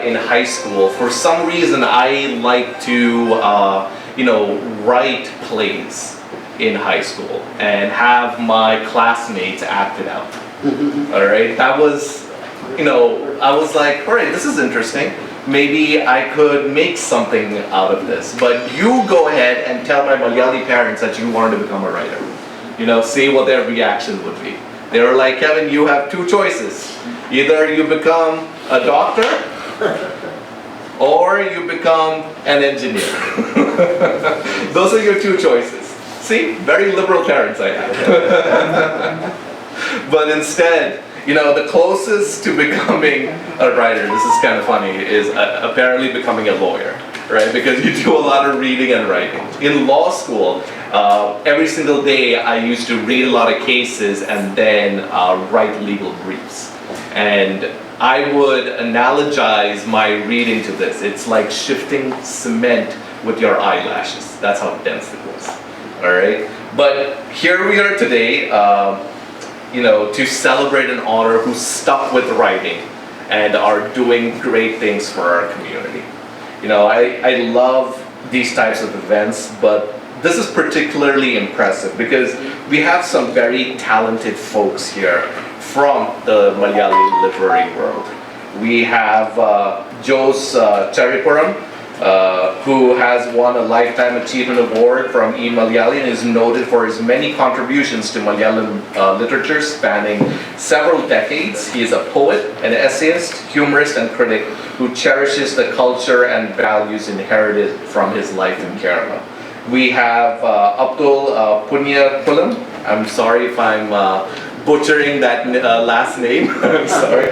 in high school. For some reason, I like to, you know, write plays in high school and have my classmates act it out. All right? That was, you know, I was like, all right, this is interesting. Maybe I could make something out of this. But you go ahead and tell my Malayali parents that you wanted to become a writer. You know, see what their reaction would be. They were like, Kevin, you have 2 choices. Either you become a doctor or you become an engineer. Those are your 2 choices. See, very liberal parents I have. But instead, you know, the closest to becoming a writer, this is kind of funny, is apparently becoming a lawyer, right? Because you do a lot of reading and writing. In law school, Every single day I used to read a lot of cases and then write legal briefs. And I would analogize my reading to this. It's like shifting cement with your eyelashes. That's how dense it was. All right? But here we are today, to celebrate an honor who stuck with writing and are doing great things for our community. I love these types of events, but this is particularly impressive because we have some very talented folks here from the Malayali literary world. We have Jose Charipuram, who has won a Lifetime Achievement Award from eMalayali and is noted for his many contributions to Malayalam literature spanning several decades. He is a poet, an essayist, humorist, and critic who cherishes the culture and values inherited from his life in Kerala. We have Abdul Punya Kulam. I'm sorry if I'm butchering that last name. I'm sorry.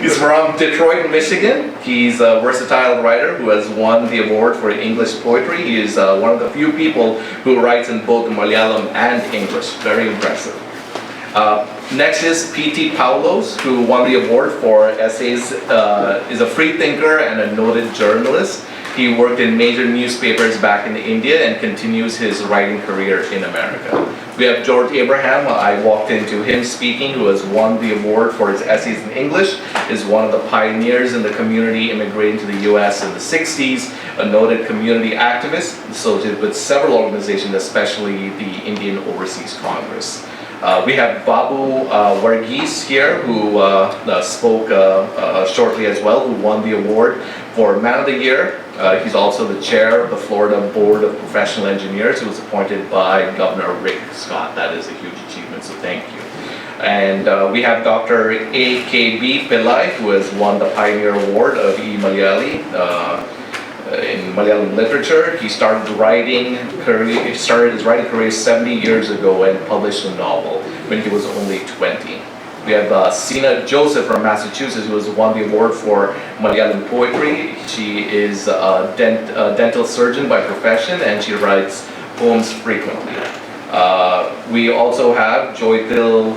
He's from Detroit, Michigan. He's a versatile writer who has won the award for English poetry. He is one of the few people who writes in both Malayalam and English. Very impressive. Next is P.T. Paulos, who won the award for essays, is a free thinker and a noted journalist. He worked in major newspapers back in India and continues his writing career in America. We have George Abraham. I walked into him speaking, who has won the award for his essays in English, is one of the pioneers in the community immigrating to the US in the 60s, a noted community activist associated with several organizations, especially the Indian Overseas Congress. We have Babu Varghese here, who spoke shortly as well, who won the award for Man of the Year. He's also the chair of the Florida Board of Professional Engineers, who was appointed by Governor Rick Scott. That is a huge achievement, so thank you. And we have Dr. A.K.B. Pillai, who has won the Pioneer Award of eMalayali in Malayalam literature. He started his writing career 70 years ago and published a novel when he was only 20. We have Sina Joseph from Massachusetts, who has won the award for Malayalam poetry. She is a dental surgeon by profession, and she writes poems frequently. We also have Joytil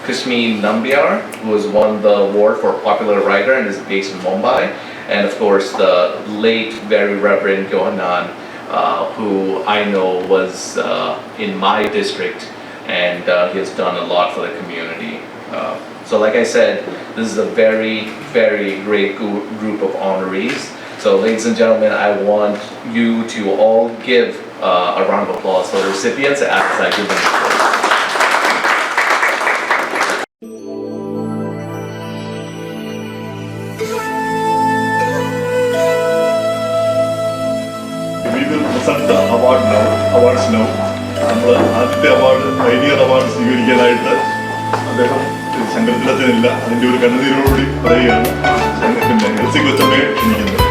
Kashmi Nambiar, who has won the award for popular writer and is based in Mumbai. And of course, the late, very Reverend Yohanan, who I know was in my district, and he has done a lot for the community. So like I said, this is a very, very great group of honorees. So ladies and gentlemen, I want you to all give a round of applause for the recipients as I give them applause. We will present the awards now. നമ്മൾ ആദ്യത്തെ award pioneer award സ്വീകരിക്കാനായിട്ട് അദ്ദേഹം സംഘത്തിലെത്തിനില്ല. അതിൻ്റെ ഒരു കണ്ണുനീരോടുകൂടി പറയുകയാണ്. പിന്നെ LC കൊച്ചമ്മയെ ക്ഷണിക്കുന്നത്.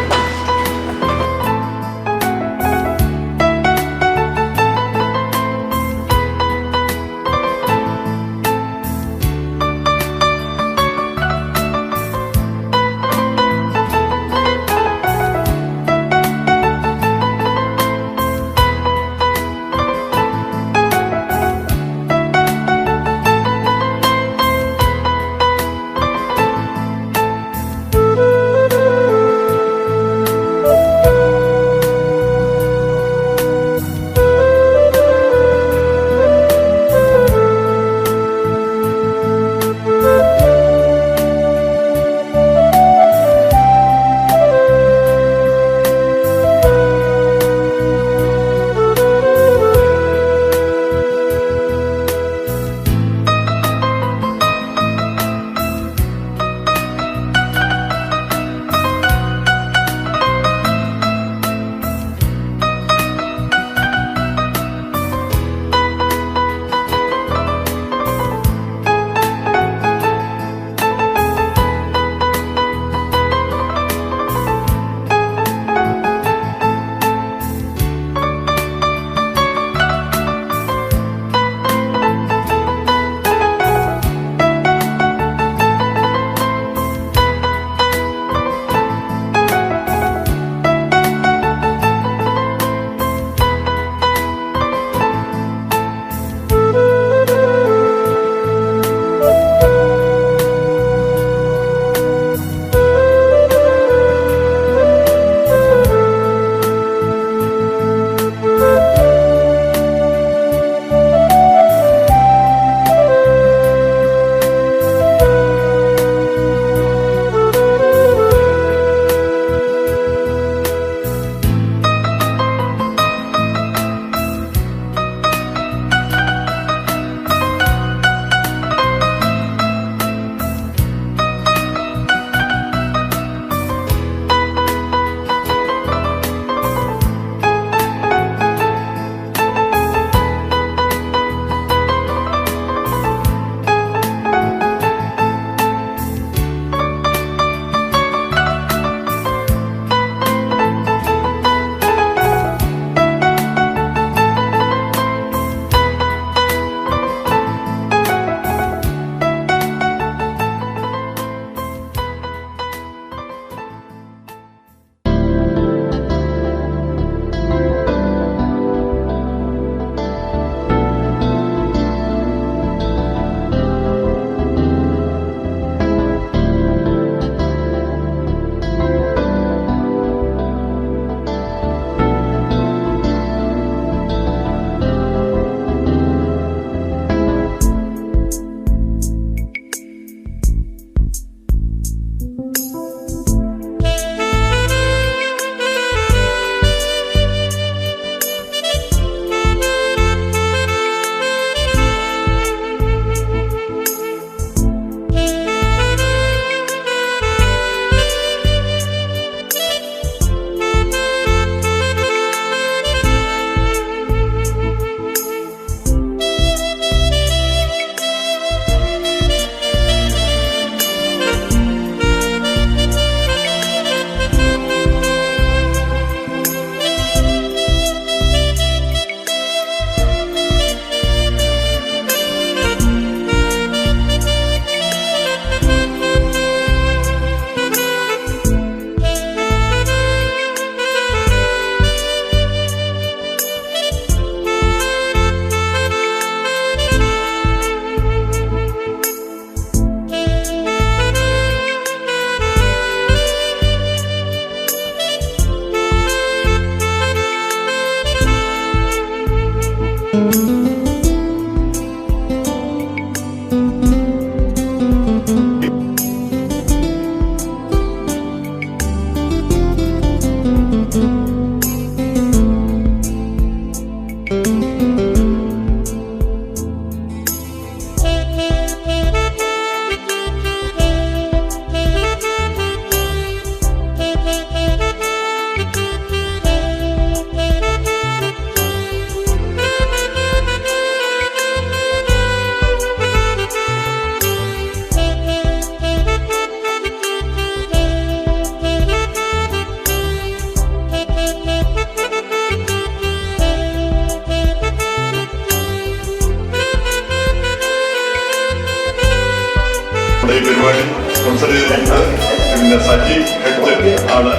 നമ്മുടെ ഈ പരിപാടി സ്പോൺസർ ചെയ്തിരിക്കുന്നത് പിന്നെ സജി ഹെഡ് ആണ്.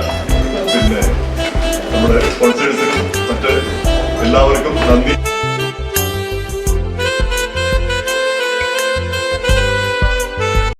പിന്നെ നമ്മുടെ സ്പോൺസേഴ്സിനും മറ്റ് എല്ലാവർക്കും നന്ദി.